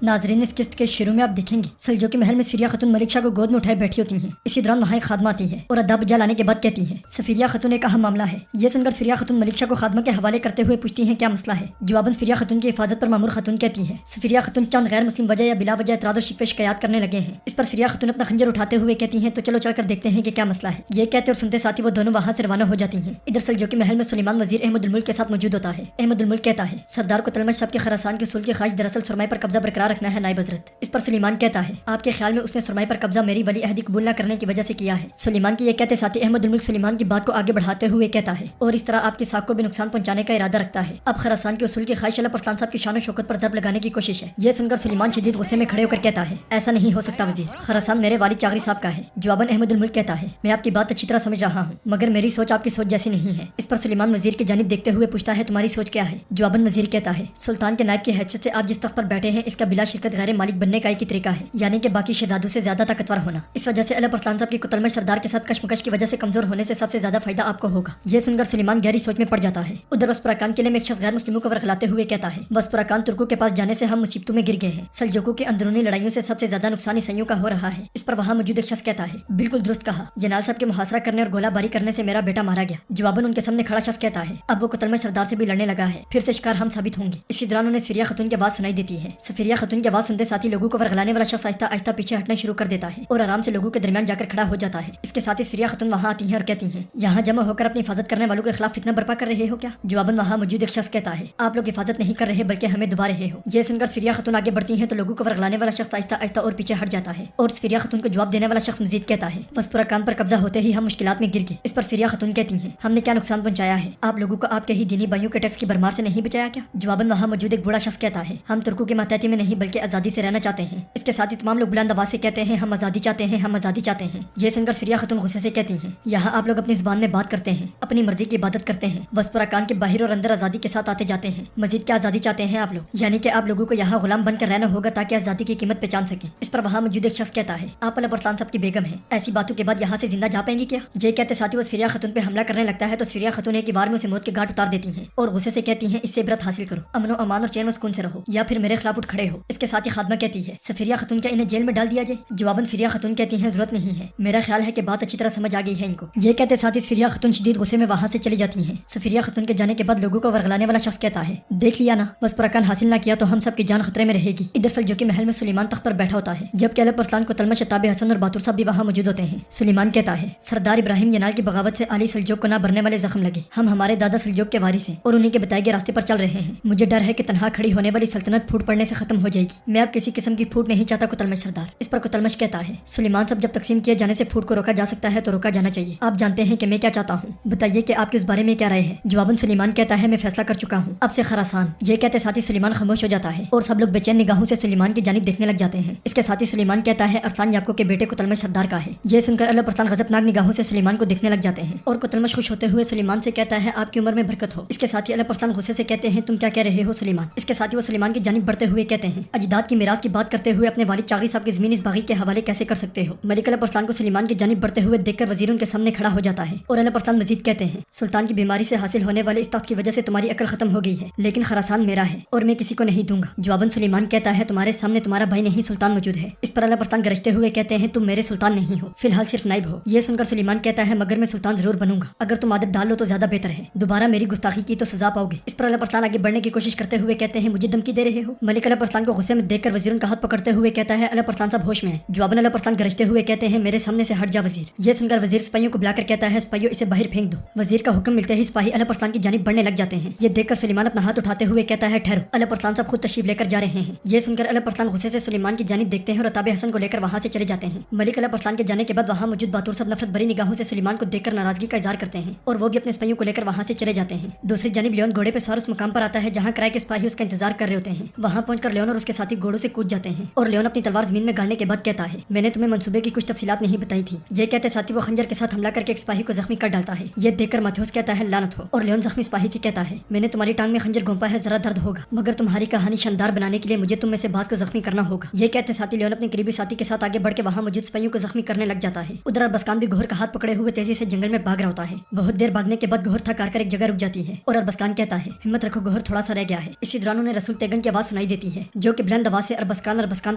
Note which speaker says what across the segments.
Speaker 1: नाजरीन, इस किस्त के शुरू में आप देखेंगे सलजो के महल में सफिरिया खतून मलिक शाह को गोद में उठाए बैठी होती हैं। इसी दौरान वहाँ एक खादमा आती है और अद्दा बजा लाने के बाद कहती है सफिरिया खतून एक अहम मामला है। ये सुनकर सफिरिया खतून मलिक शाह को खादमा के हवाले करते हुए पूछती हैं क्या मसला है। जवाबन सफिरिया खतून की हिफाजत पर मामूर खतून कहती है सफिरिया खतून चंद गैर मुस्लिम वजह या बिला वजह एतराज़ और शिकवे शिकायत करने लगे हैं। इस पर सफिरिया खतून अपना खंजर उठाते हुए कहती हैं तो चलो चलकर देखते हैं कि क्या मसला है। ये कहते और सुनते साथ ही वो दोनों वहाँ से रवाना हो जाती हैं। इधर सलजो के महल में सुलेमान वजीर अहमदुल मुल्क के साथ मौजूद होता है। अहमदुल मुल्क कहता है सरदार को तलमश साहब के खरासान के उसूल की ख्वाहिश दरअसल सुरमाई पर कब्जा बरकरार रखना है नायब हज़रत। इस पर सुलेमान कहता है आपके ख्याल में उसने सुरमाई पर कब्जा मेरी वली अहदी कबूल न करने की वजह से किया है। सुलेमान की ये कहते साथ ही अहमदुल मुल्क सुलेमान की बात को आगे बढ़ाते हुए कहता है और इस तरह आपकी साख को भी नुकसान पहुंचाने का इरादा रखता है। अब खरासान के उसूल की ख्वाहिश अल्लाह परसान साहब की शान शौकत पर ज़रब लगाने की कोशिश है। ये सुनकर सुलेमान शदीद गुस्से में खड़े होकर कहता है ऐसा नहीं हो सकता वजीर, खरासान मेरे वालिद चागरी साहब का है। जवाबन अहमदुल मुल्क कहता है मैं आपकी बात अच्छी तरह समझ रहा हूँ मगर मेरी सोच आपकी सोच जैसी नहीं है। इस पर सुलेमान वजीर की जानिब देखते हुए पूछता है तुम्हारी सोच क्या है। जवाबन वजीर कहता है सुल्तान के नायब की हैसियत से आप जिस तख्त पर बैठे हैं इसका बिला शिरकत गैर मालिक बनने का एक ही तरीका है, यानी कि बाकी शहजादों से ज्यादा ताकतवर होना। इस वजह से अल्लाह परसान साहब की कुतलमश सरदार के साथ कशमकश की वजह से कमजोर होने से सबसे ज्यादा फायदा आपको होगा। ये सुनकर सुलेमान गहरी सोच में पड़ जाता है। उधर वस्पुराकान किले में एक शख्स गैर मुस्लिमों को वरखलाते हुए कहता है वस्पुराकान तुर्कों के पास जाने से हम मुसीबतों में गिर गए हैं। सलजोकों की अंदरूनी लड़ाइयों से सबसे ज्यादा नुकसान ईसाइयों का हो रहा है। इस पर वहाँ मौजूद एक शख्स कहता है बिल्कुल दुरुस्त कहा, जनाल साहब के मुहासरा करने और गोलाबारी करने से मेरा बेटा मारा गया। जवाबन उनके सामने खड़ा शख्स कहता है अब वो कुतलमश सरदार से भी लड़ने लगा है, फिर से शिकार हम साबित होंगे। इसी दौरान उन्हें सफिरिया खतून की आवाज सुनाई देती है। सफिरिया खतून की आवाज सुनते साथ ही लोगों को वरगलाने वाला शख्स आहिस्ता आहिस्ता पीछे हटना शुरू कर देता है और आराम से लोगों के दरमियान जाकर खड़ा हो जाता है। इसके साथ ही सफिरिया खतून वहाँ आती हैं और कहती हैं यहाँ जमा होकर अपनी हिफाजत करने वालों के खिलाफ फितना बर्पा कर रहे हो क्या। जवाबन वहाँ मौजूद एक शख्स कहता है आप लोग हिफाजत नहीं कर रहे बल्कि हमें दुबा रहे हो। ये सुनकर सफिरिया खतून आगे बढ़ती है तो लोगों को वरगलाने वाला शख्स आहिस्ता आहिस्ता और पीछे हट जाता है और सफिरिया खतून को जवाब देने वाला शख्स मजीद कहता है वस्पुराकान पर कब्जा होते ही हम मुश्किलात में गिर गए। इस पर सफिरिया खतून कहती हैं हमने क्या नुकसान पहुंचाया है, आप लोगों को आपके ही दीनी भाइयों के टैक्स की भरमार से नहीं बचाया क्या। जवाबन वहाँ मौजूद एक बूढ़ा शख्स कहता है हम तुर्कों के मातहती में नहीं बल्कि आजादी से रहना चाहते हैं। इसके साथ ही तमाम लोग बुलंद आवाज से कहते हैं हम आजादी चाहते हैं, हम आजादी चाहते हैं। ये सुनकर सफिरिया खतून गुस्से से कहती हैं यहाँ आप लोग अपनी जुबान में बात करते हैं, अपनी मर्जी की इबादत करते हैं, वस्पुराकान के बाहर और अंदर आजादी के साथ आते जाते हैं, मजीद क्या आजादी चाहते हैं आप लोग, यानी कि आप लोगों को यहाँ गुलाम बनकर रहना होगा ताकि आजादी की कीमत पहचान सके। इस पर वहाँ मौजूद एक शख्स कहता है आप अल्लाह परसान साहब की बेगम है, ऐसी बातों के बाद यहाँ से जिंदा जा पाएंगी क्या। ये कहते साथ ही वो सफिरिया खतून पे हमला करने लगता है तो सफिरिया खतून एक बार में उसे मौत के घाट उतार देती हैं और गुस्से से कहती हैं इससे इबरत हासिल करो, अमनो अमान और चैन व सुकून से रहो या फिर मेरे खिलाफ उठ खड़े हो। इसके साथ ही खादमा कहती है सफिरिया खतून क्या इन्हें जेल में डाल दिया जाए। जवाबन सफिरिया खतून कहती है जरूरत नहीं है, मेरा ख्याल है कि बात अच्छी तरह समझ आ गई है इनको। ये कहते साथ ही सफिरिया खतून शदीद गुस्से में वहाँ से चली जाती हैं। सफिरिया खतून के जाने के बाद लोगों को वरगलाने वाला शख्स कहता है देख लिया ना, वस्पुराकान हासिल ना किया तो हम सब की जान खतरे में रहेगी। इधर सलजो के महल में सुलेमान तख्त पर बैठा होता है जबकि अल्लाह परसान को तलमश शताब हसन और बातुर साहब भी वहाँ मौजूद होते हैं। सुलेमान कहता है सरदार इब्राहिम यनाल की बगावत से अली सलजोक को ना भरने वाले जख्म लगे, हम हमारे दादा सलजोक के वारिस हैं और उन्हीं के बताए गए रास्ते पर चल रहे हैं। मुझे डर है कि तनहा खड़ी होने वाली सल्तनत फूट पड़ने से खत्म हो जाएगी। मैं अब किसी किस्म की फूट नहीं चाहता कुतलमश सरदार। इस पर कुतलमश कहता है सुलेमान साहब जब तकसीम किए जाने से फूट को रोका जा सकता है तो रोका जाना चाहिए। आप जानते हैं कि मैं क्या चाहता हूँ, बताइए कि आपके इस बारे में क्या राय है। जवाबन सुलेमान कहता है मैं फैसला कर चुका हूँ, अब से खरासान। ये कहते साथ ही सुलेमान खामोश हो जाता है और सब लोग बेचैन निगाहों से सुलेमान की जानिब देखने लग जाते हैं। इसके साथ ही सुलेमान कहता है अरसान याकूब के बेटे कुतलमश सरदार का है। ये सुनकर अल्लाह परसान गजबनाक निगाहों से सुलेमान को देखने लग जाते हैं और कुतलमश खुश होते हुए सुलेमान से कहता है आपकी उम्र में बरकत हो। इसके साथ ही अल्लाह परसान गुस्से से कहते हैं तुम क्या कह रहे हो सुलेमान। इसके साथ ही वो सुलेमान की जानिब बढ़ते हुए कहते हैं अजदाद की मिरास की बात करते हुए अपने वालिद चागरी साहब की जमीन इस बागी के हवाले कैसे कर सकते हो। मलिक अल्लाह परसान को सुलेमान की जानिब बढ़ते हुए देखकर वजीर उनके सामने खड़ा हो जाता है और अल्लाह परसान मजीद कहते हैं सुल्तान की बीमारी से हासिल होने वाले इस तख्त की वजह से तुम्हारी अकल खत्म हो गई है, लेकिन खरासान मेरा है और मैं किसी को नहीं दूंगा। जवाबन सुलेमान कहता है तुम्हारे सामने तुम्हारा भाई नहीं सुल्तान मौजूद है। इस पर अल्लाह परसान गरजते हुए कहते हैं तुम मेरे सुल्तान नहीं हो, फिलहाल सिर्फ नाइब हो। ये सुनकर सुलेमान कहता है मगर मैं सुल्तान जरूर बनूंगा, अगर तुम आदत डाल लो तो ज्यादा बेहतर है, दोबारा मेरी गुस्ताखी की तो सजा पाओगे। इस पर अल्लाह परसान आगे बढ़ने की कोशिश करते हुए कहते हैं मुझे धमकी दे रहे हो। मलिक अल्लाह परसान को गुस्से में देखकर वजीर उनका हाथ पकड़ते हुए कहता है अल्लाह परसान साहब होश में है। जवाबन अल्लाह परसान गरजते हुए कहते हैं मेरे सामने से हट जा वजीर। ये सुनकर वजीर सिपाहियों को बुलाकर कहता है सिपाहियों इसे बाहर फेंक दो। वजीर का हुक्म मिलते ही सिपाही अल्लाह परसान की जानिब बढ़ने लग जाते हैं। ये देखकर सुलेमान अपना हाथ उठाते हुए कहता है ठहरो, अल्लाह परसान साहब खुद तशरीफ लेकर जा रहे हैं। ये सुनकर अल्लाह परसान गुस्से से सुलेमान की जानिब देखते हैं और अताब हसन को लेकर वहाँ से चले जाते हैं। मलिक अल्लाह परसान के जाने के बाद वहाँ मौजूद बातुर साहब नफरत भरी निगाहों से सुलेमान को देखकर नाराजगी का इजहार करते हैं और वो भी अपने सिपाहियों को लेकर वहाँ से चले जाते हैं। दूसरी जानिब लियोन घोड़े पे सवार उस मुकाम पर आता है जहाँ किराए के सिपाही उसका इंतजार कर रहे होते हैं। वहाँ पहुंचकर लियोन और उसके साथी घोड़ों से कूद जाते हैं और लियोन अपनी तलवार जमीन में गाड़ने के बाद कहता है मैंने तुम्हें मंसूबे की कुछ तफसीलात नहीं बताई थी। ये कहते साथी वो खंजर के साथ हमला करके एक सिपाही को जख्मी कर डालता है। ये देखकर माथेउस कहता है लानत हो और लियोन जख्मी सिपाही से कहता है मैंने तुम्हारी टांग में खंजर घोंपा है, जरा दर्द होगा, मगर तुम्हारी कहानी शानदार बनाने के लिए मुझे तुम में से बाज को जख्मी करना होगा। ये कहते साथी लियोन अपने करीबी साथी के साथ आगे बढ़ के वहाँ मौजूद सिपाहियों को जख्मी करने लग जाता है। उधर अरबस्कान भी गोहर का हाथ पकड़े हुए तेजी से जंगल में भाग रहा होता है। बहुत देर भागने के बाद गोहर थक कर एक जगह रुक जाती है और अरबस्कान कहता है हिम्मत रखो गोहर थोड़ा सा रह गया है। इसी दौरान उन्हें रसूल तेगन की आवाज सुनाई देती है जो कि बुलंद आवाज से अरबस्कान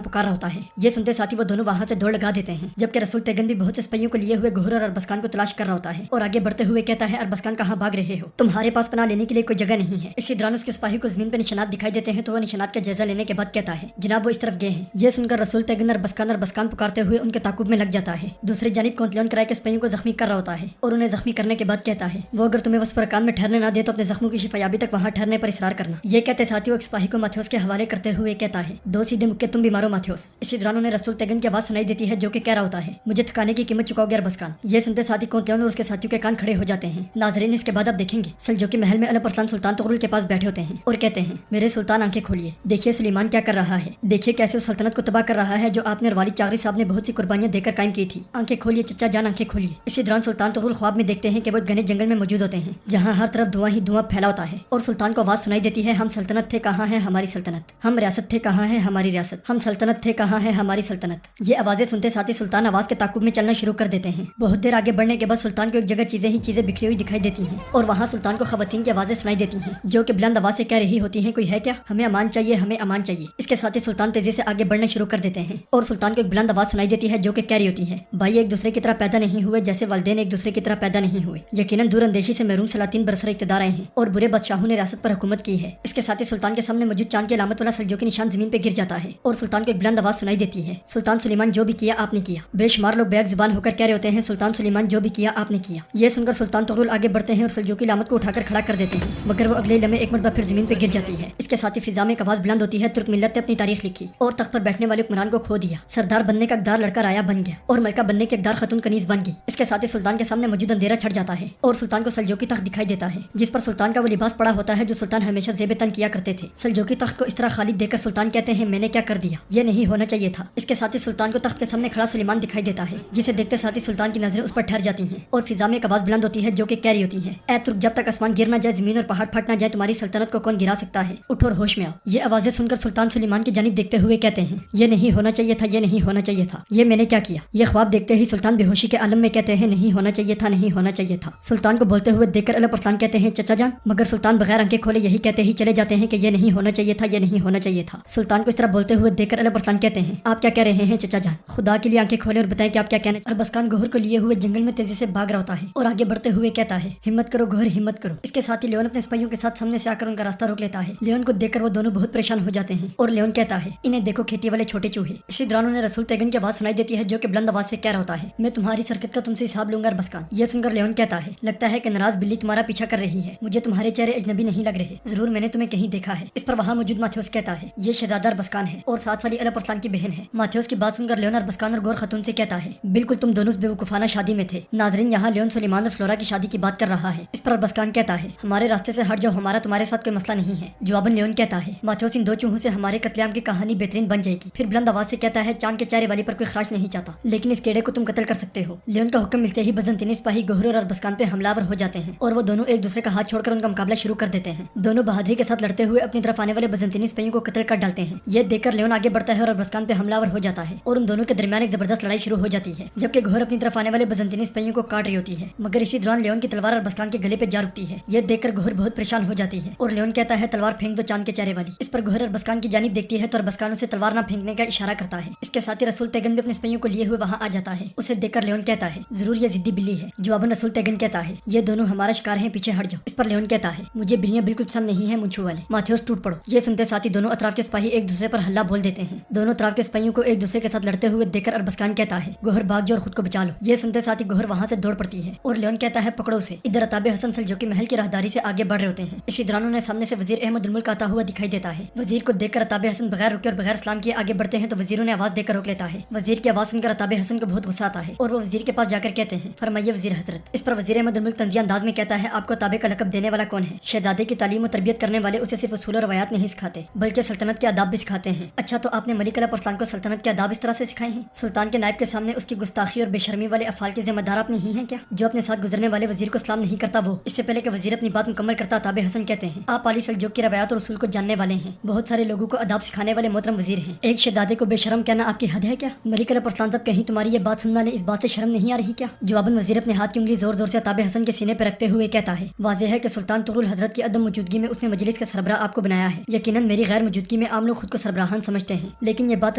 Speaker 1: पुकार रहा होता है। ये सुनते साथ ही वो दोनों वहाँ से दौड़ लगा देते हैं, जबकि रसूल तेगन भी बहुत से सिपाहियों को लिए हुए गोहर और अरबस्कान को तलाश कर रहा होता है और आगे बढ़ते हुए कहता है, अरबस्कान कहाँ भाग रहे हो? तुम्हारे पास पनाह लेने के लिए कोई जगह नहीं है। इसी दौरान उसके सिपाही को जमीन पर निशानात दिखाई देते हैं तो वो निशानात का जायजा लेने के बाद कहता है, जनाब वो इस तरफ गए हैं। ये सुनकर रसूल तेगन अरबस्कान पुकारते हुए उनके ताकुब में लग जाता है। दूसरी जानिब कौंतलियन कराए के सिपाहियों को जख्मी कर रहा होता है और उन्हें जख्मी करने के बाद कहता है, वो अगर तुम्हें वस्परकान में ठहरने ना दे तो अपने जख्मों की शिफायाबी तक वहाँ ठहरने पर इसरार करना। ये कहते साथ ही वो एक सिपाही को माथेउस के हवाले करते हुए कहता है, दो सीधे मुक्के तुम भी मारो माथेउस। इसी दौरान उन्हें रसूल तेगन की आवाज सुनाई देती है जो कि कह रहा होता है, मुझे थकाने की कीमत चुकाओगे अरबस्कान। ये सुनते साथ ही कौंतलियन और उसके साथियों के कान खड़े हो जाते हैं। नाज़रीन, इसके बाद आप देखेंगे सल्जूकी महल में अल परसान सुल्तान तुगरुल के पास बैठे होते हैं और कहते हैं, मेरे सुल्तान आंखें खोलिए, देखिए सुलेमान क्या कर रहा है, देखिए कैसे उस सल्तनत को तबाह कर रहा है जो आपने और वालिद चागरी साहब ने बहुत सी कुर्बानियां देकर कायम की थी। आंखें खोलिए चचा जान, आंखें खोलिए। इसी दौरान सुल्तान तुगरुल ख्वाब में देखते हैं कि वो घने जंगल में मौजूद होते हैं जहाँ हर तरफ धुआं ही धुआं फैला होता है और सुल्तान को आवाज सुनाई देती है, हम सल्तनत थे कहाँ है हमारी सल्तनत, हम रियासत थे कहाँ है हमारी रियासत, हम सल्तनत थे कहाँ है हमारी सल्तनत। ये आवाजें सुनते साथ ही सुल्तान आवाज के ताकुब में चलना शुरू कर देते हैं। बहुत देर आगे बढ़ने के बाद सुल्तान को एक जगह चीजें बिखरी हुई दिखाई देती हैं और वहाँ सुल्तान को खवातीन की आवाजें सुनाई देती हैं जो कि बुलंद आवाज से कह रही होती हैं, कोई है क्या, हमें अमान चाहिए, हमें अमान चाहिए। इसके साथ ही सुल्तान तेजी से आगे बढ़ना शुरू कर देते हैं और सुल्तान को एक बुलंद आवाज सुनाई देती है जो कि कह रही होती है, भाई एक दूसरे की तरह पैदा नहीं हुए जैसे वालिदैन एक दूसरे की तरह पैदा नहीं हुए। यकीनन दूर अंदेशी से महरूम सलातीन बरसर इक़्तिदार आए हैं और बुरे बादशाहों ने रियासत पर हुकूमत की है। इसके साथ ही सुल्तान के सामने मौजूद चांद की अलामत वाला सल्जूकी निशान जमीन पे गिर जाता है और सुल्तान को एक बुलंद आवाज सुनाई देती है, सुल्तान सुलेमान जो भी किया आपने किया। बेशुमार लोग बैग जुबान होकर कह रहे होते हैं, सुल्तान सुलेमान जो भी किया आपने किया। ये सुनकर सुल्तान तुगरुल आगे बढ़ते हैं और सल्जूकी अलामत को उठाकर खड़ा कर देते हैं, मगर वो अगले लम्हे एक मरतबा फिर जमीन पे गिर जाती है। इसके साथ ही फिजा में एक आवाज बुलंद होती है, तुर्क मिल्लत ने अपनी तारीख लिखी और तख्त पर बैठने वाले हुक्मरान को खो दिया, सरदार बनने का अकदार लड़का राया बन गया और मलका बनने के अकदार खतून कनीज बन गई। इसके साथ ही सुल्तान के सामने मौजूद अंधेरा छट जाता है और सुल्तान को सल्जूकी तख्त दिखाई देता है जिस पर सुल्तान का वो लिबास पड़ा होता है जो सुल्तान हमेशा ज़ेब तन किया करते थे। सल्जूकी तख्त को इस तरह खाली देखकर सुल्तान कहते हैं, मैंने क्या कर दिया, ये नहीं होना चाहिए था। इसके साथ ही सुल्तान को तख्त के सामने खड़ा सुलेमान दिखाई देता है जिसे देखते साथ ही सुल्तान की नजरें उस पर ठहर जाती हैं और फिजा में एक आवाज बुलंद होती है जो कि कह रही होती है, ऐ तुर्क जब तक आसमान गिर ना जाए, जमीन और पहाड़ फट ना जाए, तुम्हारी सल्तनत को कौन गिरा सकता है, उठो और होश में आओ। ये आवाजें सुनकर सुल्तान सुलेमान की जानिब देखते हुए कहते हैं, ये नहीं होना चाहिए था, ये नहीं होना चाहिए था, ये मैंने क्या किया। ये ख्वाब देखते ही सुल्तान बेहोशी के आलम में कहते हैं, नहीं होना चाहिए था, नहीं होना चाहिए था। सुल्तान को बोलते हुए देखकर अल परसान कहते हैं, चचा जान, मगर सुल्तान बगैर आंखें खोले यही कहते ही चले जाते हैं कि ये नहीं होना चाहिए था, ये नहीं होना चाहिए था। सुल्तान को इस तरह बोलते हुए देखकर अल परसान कहते हैं, आप क्या कह रहे हैं चचा जान, खुदा के लिए आंखें खोले और बताएं कि आप क्या कहने। अरबस्कान गोहर को लिए हुए जंगल में तेजी से भाग रहा होता है और आगे बढ़ते हुए कहता है, हिम्मत करो गोहर, हिम्मत करो। इसके साथ ही लियोन अपने सिपाहियों के साथ सामने से आकर उनका रास्ता रोक लेता है। लियोन को देखकर वो दोनों बहुत परेशान हो जाते हैं और लियोन कहता है, इन्हें देखो खेती वाले छोटे चूहे। इसी दौरान उन्हें रसूल तेगन की आवाज सुनाई देती है जो कि बुलंद आवाज से कह रहा होता है, मैं तुम्हारी सरकत का तुमसे हिसाब लूंगा अरबस्कान। ये सुनकर लियोन कहता है, लगता है कि नाराज बिल्ली तुम्हारा पीछा कर रही है, मुझे तुम्हारे चेहरे अजनबी नहीं लग रहे, जरूर मैंने तुम्हें कहीं देखा है। इस पर वहाँ मौजूद माथेउस कहता है, ये शहजादा अरबस्कान है और साथ वाली अल परसान की बहन है। माथेउस की बात सुनकर लियोन अरबस्कान और गोर खतून से कहता है, बिल्कुल तुम दोनों बेवकूफाना शादी में थे। नाजरीन, यहाँ लियोन सुलेमान और फ्लोरा की शादी की बात कर रहा है। इस पर अरबस्कान कहता है, हमारे रास्ते से हट जाओ, हमारा तुम्हारे साथ कोई मसला नहीं है। जवाबन लियोन कहता है, माथेउस इन दो चूहों से हमारे कत्लेआम की कहानी बेहतरीन बन जाएगी। फिर बुलंद आवाज से कहता है, चांद के चेहरे वाली पर कोई खराश नहीं चाहता, लेकिन इस कीड़े को तुम कत्ल कर सकते हो। लियोन का हुक्म मिलते ही बजंतीनी सिपाही गोहर और अरबस्कान पे हमलावर हो जाते हैं और वो दोनों एक दूसरे का हाथ छोड़कर उनका मुकाबला शुरू कर देते हैं। दोनों बहादुरी के साथ लड़ते हुए अपनी तरफ आने वाले बजंतीनी सिपाहियों को कत्ल कर डालते हैं। ये देखकर लियोन आगे बढ़ता है और अरबस्कान पे हमलावर हो जाता है और उन दोनों के दरमियान एक जबरदस्त लड़ाई शुरू हो जाती है, जबकि गोहर अपनी तरफ आने वाले बजंतीनी सिपाहियों को काट रही होती है। मगर इसी दौरान लियोन की तलवार अरबस्कान के गले पे जा रुकती है। ये देखकर गोहर बहुत परेशान हो जाती है और लियोन कहता है, तलवार फेंक दो चांद के चेहरे वाली। इस पर गोहर अरबस्कान की जानिब देखती है तो अरबस्कान उसे तलवार न फेंकने का इशारा करता है। इसके साथ ही रसूल तेगन भी अपने सिपाहियों को लिए हुए वहाँ आ जाता है। उसे देखकर लियोन कहता है, जरूर ये जिद्दी बिल्ली है। जवाबन रसूल तेगन कहता है, ये दोनों हमारा शिकार है, पीछे हट जाओ। इस पर लियोन कहता है, मुझे बिल्लियां बिल्कुल पसंद नहीं है, मुंछू वाले। माथेउस टूट पड़ो। ये सुनते साथ ही दोनों अतराफ के सिपाही एक दूसरे पर हल्ला बोल देते हैं। दोनों अतराफ के सिपाहियों को एक दूसरे के साथ लड़ते हुए देखकर अरबस्कान कहता है, गोहर भाग जाओ और खुद को बचा लो। ये सुनते साथ ही गोहर वहाँ से दौड़ पड़ती है और लियोन कहता है, पकड़ो उसे। इधर अताबे हसन सल्जूकी महल की राहदारी से आगे बढ़ रहे होते हैं। इसी दौरान उन्हें सामने से वजीर अहमद उल मुल्क आता हुआ दिखाई देता है। वजीर को देखकर अताबे हसन बगैर रुके और बगैर सलाम किए आगे बढ़ते हैं तो वजीरों ने आवाज देकर रोक लेता है। वजीर की आवाज सुनकर अताबे हसन को बहुत गुस्सा आता है और वो वजीर के पास जाकर कहते हैं, फरमाइए वजीर हजरत। इस पर वजीर अहमद उल मुल्क तंजिया अंदाज में कहता है, आपको ताबे का लकब देने वाला कौन है? शहजादे की तालीम और तरबियत करने वाले उसे सिर्फ उसूल और रवायात नहीं सिखाते बल्कि सल्तनत के आदाब भी सिखाते हैं। अच्छा, तो आपने मलिक अल परसान को सल्तनत के आदाब इस तरह से सिखाए हैं? सुल्तान के नायब के सामने उसकी गुस्ताखी और बेशर्मी वाले अफाल के जिम्मेदार आप नहीं हैं क्या? जो अपने साथ गुजरने वाले वजीर को सलाम नहीं करता वो। इससे पहले कि वजीर अपनी बात मुकम्मल करता अताबे हसन कहते हैं, आप आली सल्जूक की रवायात और उसूल को जानने वाले हैं, बहुत सारे लोगों को अदाब सिखाने वाले मोहतरम वजीर हैं। एक शहजादे को बेशरम कहना आपकी हद है क्या? मलिक अल परसान साहब, कहीं तुम्हारी ये बात सुनना ले इस बात से शर्म नहीं आ रही क्या? जवाबन वजीर अपने हाथ की उंगली जोर जोर से अताबे हसन के सीने पर रखते हुए कहता है, वाज़ेह है कि सुल्तान तुगरुल हजरत की अदम मौजूदगी में उसने मजलिस का सरबराह आपको बनाया है। यकीनन मेरी गैर मौजूदगी में आम लोग खुद को सरबराहान समझते हैं, लेकिन ये बात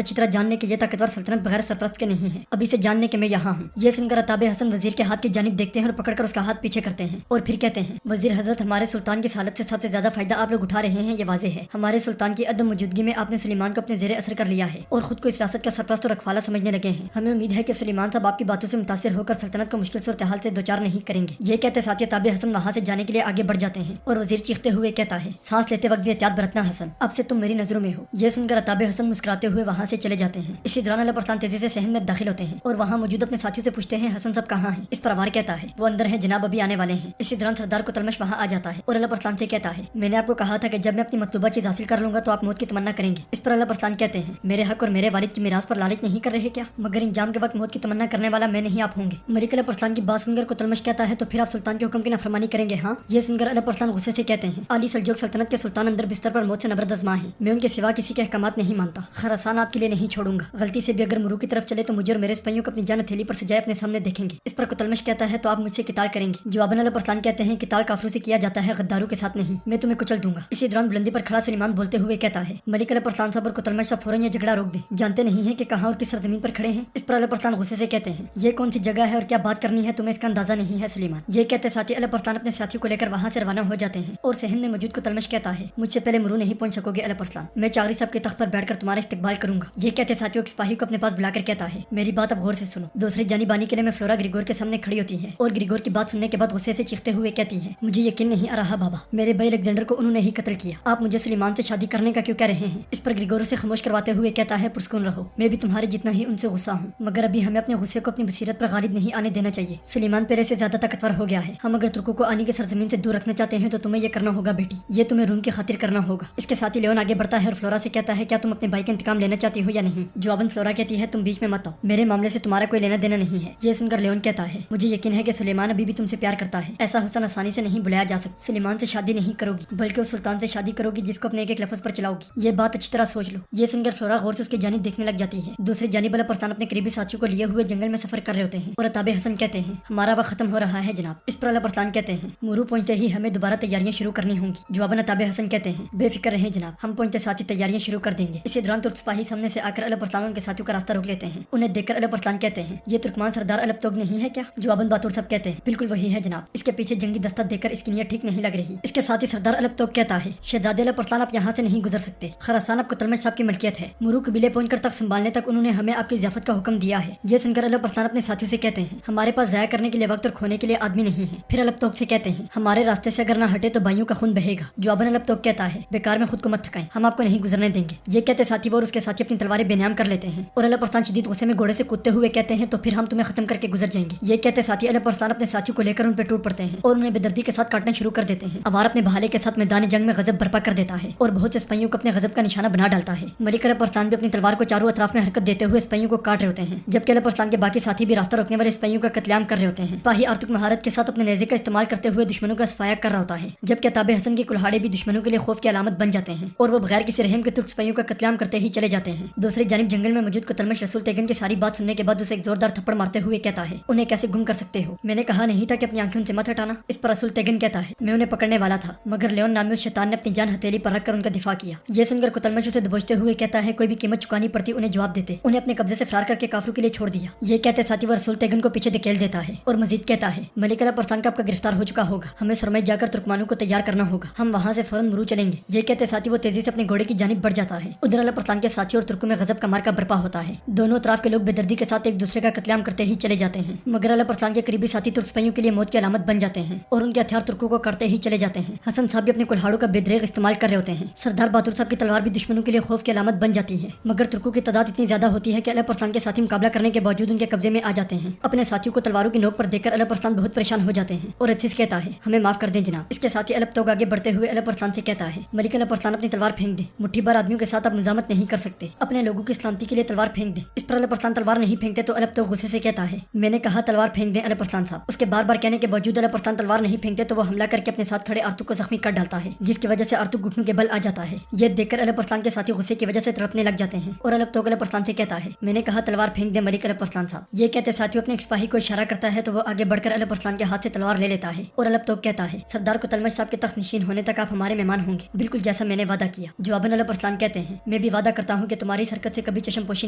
Speaker 1: अच्छी तरह जानने के ये ताकतवर सल्तनत बगैर सरपरस्त के नहीं है। अभी से जानने के मैं यहाँ हूँ। ये सुनकर अताब हसन वजीर के हाथ की जानिब देखते हैं और पकड़कर उसका हाथ पीछे करते हैं और फिर कहते हैं, वजीर हजरत, हमारे सुल्तान की हालत से सबसे ज्यादा फायदा आप लोग उठा रहे हैं, ये वाज़ेह है। हमारे सुल्तान की अदम मौजूदगी में आपने सुलेमान को अपने ज़ेरे असर कर लिया है और खुद को इस रियासत का सरपरस्त और रखवाला समझने लगे हैं। हमें उम्मीद है कि सुलेमान साहब आपकी बातों से मुतासिर होकर सल्तनत को मुश्किल सूरत हाल से दोचार नहीं करेंगे। ये कहते साथ ही अताब हसन वहाँ से जाने के लिए आगे बढ़ जाते हैं और वजीर चीखते हुए कहता है, सांस लेते वक्त भी एहतियात बरतना हसन, अब से तुम मेरी नजरों में हो। ये सुनकर अताब हसन मुस्कुराते हुए वहाँ से चले जाते हैं। इसी दौरान अल्लाह परसान तेजी से सहन में दाखिल होते हैं और वहाँ मौजूद अपने साथियों से पूछते हैं, हसन साहब कहाँ हैं? इस पर अवार कहता है, वो अंदर है जनाब, अभी आने वाले हैं। इसी दौरान सरदार कुतलमश वहाँ आ जाता है और अल्लाह परसान से कहता है, मैंने आपको कहा था कि जब मैं अपनी मतलूबा चीज हासिल कर लूंगा तो आप मौत की तमन्ना करेंगे। इस पर अल्लाह परसान कहते हैं, मेरे हक और मेरे वालिद की मिरास पर लालच नहीं कर रहे क्या? मगर इंजाम के वक्त मौत की तमन्ना करने वाला मैं नहीं, आप होंगे। मलिक अल्लाह परसान की बात सुनकर कुतलमश कहता है, तो फिर आप सुल्तान के हुक्म की नाफरमानी करेंगे? हाँ। ये सुनकर अल्लाह परसान गुस्से से कहते हैं, आली सल्जूक सल्तनत के सुल्तान अंदर बिस्तर पर मौत से नबरद आज़मा है, मैं उनके सिवा किसी के अहकामात नहीं मानता। खरासान आपके लिए नहीं छोड़ूंगा। गलती से भी अगर मुरू की तरफ चले तो मुझे और मेरे सिपाहियों को अपनी जान हथेली पर सजाए अपने सामने देखेंगे। इस पर कुतलमश कहता है, तो आप मुझसे किताल करेंगे? जवाबन अल्लाह परसान कहते हैं, किताल काफिरों से किया जाता है, गद्दारों के साथ नहीं। मैं तुम्हें कुचल दूंगा। इसी दौरान बुलंदी पर खड़ा सुलेमान बोलते हुए कहता है, मलिक अल्लाह परसान साहब और कुतलमश साहब फौरन ये झगड़ा रोक दें, जानते नहीं है कि कहाँ और किस सरजमीन पर खड़े हैं। इस पर अल्लाह परसान गुस्से से कहते हैं, ये कौन सी जगह है और क्या बात करनी है, तुम्हें इसका अंदाजा नहीं है सुलेमान। ये कहते साथ ही अल्लाह परसान अपने साथियों को लेकर वहाँ से रवाना हो जाते हैं और सहन में मौजूद कुतलमश कहता है, मुझसे पहले मुरू नहीं पहुंच सकोगे अल्लाह परसान, मैं चागरी साहब के तख्त पर बैठकर तुम्हारा इस्तेकबाल करूंगा। ये कहते साथियों के सिपाही को अपने पास बुलाकर कहता है, मेरी बात अब गौर से सुनो। दूसरी जानिब आने के लिए मैं फ्लोरा ग्रिगोर के सामने खड़ी होती है और ग्रिगोर की बात सुनने के बाद गुस्से से चीखते हुए कहती है, मुझे यकीन नहीं आ रहा बाबा, मेरे भाई अलेक्जेंडर को उन्होंने ही कत्ल किया, आप मुझे सुलेमान से शादी करने का क्यों कह रहे हैं? इस पर ग्रिगोर से खामोश करवाते हुए कहता है, पुरस्कून रहो, मैं भी तुम्हारे जितना ही उनसे गुस्सा हूँ, मगर अभी हमें अपने गुस्से को अपनी बसीरत पर गालिब नहीं आने देना चाहिए। सुलेमान पहले से ज्यादा ताकतवर हो गया है। हम अगर तुर्कों को आनी की सरजमीन से दूर रखना चाहते हैं तो तुम्हें ये करना होगा बेटी, ये तुम्हें रूम की खातिर करना होगा। इसके साथ ही लियोन आगे बढ़ता है और फ्लोरा से कहता है, क्या तुम अपने भाई का इंतकाम लेना चाहती हो या नहीं? जवाबन फ्लोरा कहती है, तुम बीच में मत आओ, मेरे मामले से तुम्हारा कोई लेना देना नहीं है। ये सुनकर लियोन कहता है, मुझे यकीन है कि सुलेमान अभी भी तुमसे प्यार करता है, ऐसा हुस्न आसानी से नहीं बुलाया जा सकता। सुलेमान से शादी नहीं करोगी, बल्कि उस सुल्तान से शादी करोगी जिसको अपने एक एक लफ्ज पर चलाओगी। ये बात अच्छी तरह सोच लो। ये सुनकर फ्लोरा गौर से उसकी जानिब देखने लग जाती है। दूसरी जानिब अल्लाह परसान अपने करीबी साथियों को लिए हुए जंगल में सफर कर रहे होते हैं और अताब हसन कहते हैं, हमारा वक्त खत्म हो रहा है जनाब। इस पर अल्लाह परसान कहते हैं, मुरू पहुंचते ही हमें दोबारा तैयारियां शुरू करनी होंगी। जवाबन अताब हसन कहते हैं, बेफिक्र रहें जनाब, हम पहुंचते साथ ही तैयारियां शुरू कर देंगे। इसी दौरान तुर्क सिपाही सामने से आकर अल्लाह परसान उनके साथियों का रास्ता रोक लेते हैं। उन्हें देखकर अल्लाह परसान कहते हैं, ये तुर्कमान सरदार अलबतोग नहीं है क्या? जवाबन बातूर सब कहते हैं, बिल्कुल वही है जनाब, इसके पीछे जंगी दस्ता देखकर इसकी नीयत ठीक नहीं लग रही। इसके साथ ही सरदार अलबतोग कहता है, शहजादे अल्लाह परसान आप यहाँ से नहीं गुजर सकते, खरासान आपको कुतलमश साहब की मलकियत है, मुरू कबीले पहुंचकर तक संभालने तक उन्होंने हमें आपकी ज़ियाफत का हुक्म दिया है। ये सुनकर अल्लाह परसान अपने साथियों से कहते हैं, हमारे पास ज़ाया करने के लिए वक्त और खोने के लिए आदमी नहीं है। फिर अलबतोग से कहते हैं, हमारे रास्ते से अगर न हटे तो भाइयों का खून बहेगा। जवाबन अलबतोग कहता है, बेकार में खुद को मत थकाएं, हम आपको नहीं गुजरने देंगे। ये कहते साथी वो और उसके साथी अपनी तलवारें बेनाम कर लेते हैं और अल्लाह परसान शदीद गुस्से में घोड़े से कूदते हुए कहते हैं, तो फिर हम तुम्हें खत्म करके गुजर जाएंगे। ये कहते साथी अल्लाह परसान अपने साथियों को लेकर उन पर टूट पड़ते हैं और उन्हें बेदर्दी के साथ काटना शुरू कर देते हैं। अवार अपने भाले के साथ मैदान जंग में गजब बर्पा कर देता है और बहुत से सिपाहियों को अपने गजब का निशाना बना डालता है। मलिक अल्लाह परसान भी अपनी तलवार को चारों अतराफ में हरकत देते हुए सिपाहियों को काट रहे होते हैं, जबकि अल्लाह परसान के बाकी साथी भी रास्ता रोकने वाले सिपाहियों का कत्लेआम कर रहे होते हैं। सिपाही आर्थिक महारत के साथ अपने नेज़े का इस्तेमाल करते हुए दुश्मनों का सफाया कर रहा होता है, जबकि अताब हसन की कुल्हाड़े भी दुश्मनों के लिए खौफ की अलामत बन जाते हैं और वो बगैर किसी रहम के तुर्क सिपाहियों का कत्लेआम करते ही चले जाते हैं। दूसरी जानिब जंगल में मौजूद कुतलमश रसूल तेगन की सारी बात सुनने के बाद उसे एक जोरदार थप्पड़ मारते हुए कहता है, उन्हें कैसे गुम कर सकते हो? मैंने कहा नहीं था कि अपनी आंखें उनसे मत हटाना। इस पर रसूल तेगन कहता है, मैं उन्हें पकड़ने वाला था, मगर लियोन नामी उस शैतान ने अपनी जान हथेली पर रखकर उनका दिफा किया। ये सुनकर कुतलमश उसे दबोचते हुए कहता है, कोई भी कीमत चुकानी पड़ती उन्हें जवाब देते, उन्हें अपने कब्जे से फरार करके काफिरों के लिए छोड़ दिया। ये कहते साथी वो रसूल तेगन को पीछे धकेल देता है और मजीद कहता है, मलिक अल्लाह परसान का आपका गिरफ्तार हो चुका होगा, हमें सुरमई जाकर तुर्कमानों को तैयार करना होगा, हम वहाँ से फौरन मुरू चलेंगे। ये कहते साथी वो तेजी से अपने घोड़े की जानिब बढ़ जाता है। उधर अल्लाह परसान के साथी और तुर्कों में गजब का मार का बर्पा होता है। दोनों तरफ के लोग बेदर्दी के साथ एक दूसरे का कत्लेआम करते ही चले जाते हैं, मगर अल्लाह परसान के करीबी साथी तुर्क सिपाहियों के लिए मौत की अलामत बन जाते हैं और उनके हथियार तुर्कों को करते ही चले जाते हैं। हसन साहब भी अपने कुल्हाड़ों का बेदरेग इस्तेमाल कर रहे होते हैं। सरदार बहादुर साहब की तलवार भी दुश्मनों के लिए खौफ की अलामत बन जाती है, मगर तुर्कों की तादाद इतनी ज्यादा होती है कि अल्लाह परसान के साथी मुकाबला करने के बावजूद उनके कब्जे में आ जाते हैं। अपने साथियों को तलवारों की नोक पर देखकर अल्लाह परसान बहुत परेशान हो जाते हैं और अच्छे से कहता है, हमें माफ कर दें जनाब। इसके साथ ही अलबतोग आगे बढ़ते हुए अल्लाह परसान से कहता है, मलिक अल्लाह परसान अपनी तलवार फेंक दे, मुट्ठी भर आदमियों के साथ आप मुजामत नहीं कर सकते, अपने लोगों की सलामती के लिए तलवार फेंक दे। इस पर अल्लाह परसान तलवार नहीं फेंकते तो अलबतोग गुस्से से कहता है, मैंने कहा तलवार फेंक दें अल्लाह परसान साहब। उसके बार बार कहने के बावजूद अल्लाह परसान तलवार नहीं फेंकते तो वो हमला करके अपने साथ खड़े आर्तुक को जख्मी कर डालता है, जिसकी वजह से आर्तुक घुटनों के बल आ जाता है। ये देखकर अल्लाह परसान के साथी गुस्से की वजह से तड़पने लग जाते हैं और अलबतोग अल्लाह परसान से कहता है, मैंने कहा तलवार फेंक दे मलिक अल्लाह परसान साहब। ये कहते साथियों अपने एक सिपाही को इशारा करता है तो वो आगे बढ़कर अल्लाह परसान के हाथ से तलवार ले लेता है और अलबतोग कहता है, सरदार कुतलमश साहब के तख्त नशीन होने तक आप हमारे मेहमान होंगे, बिल्कुल जैसा मैंने वादा किया। जवाबन जवाबन अलब अरसलान कहते हैं, मैं भी वादा करता हूँ कि तुम्हारी इस हरकत से कभी चश्म पोशी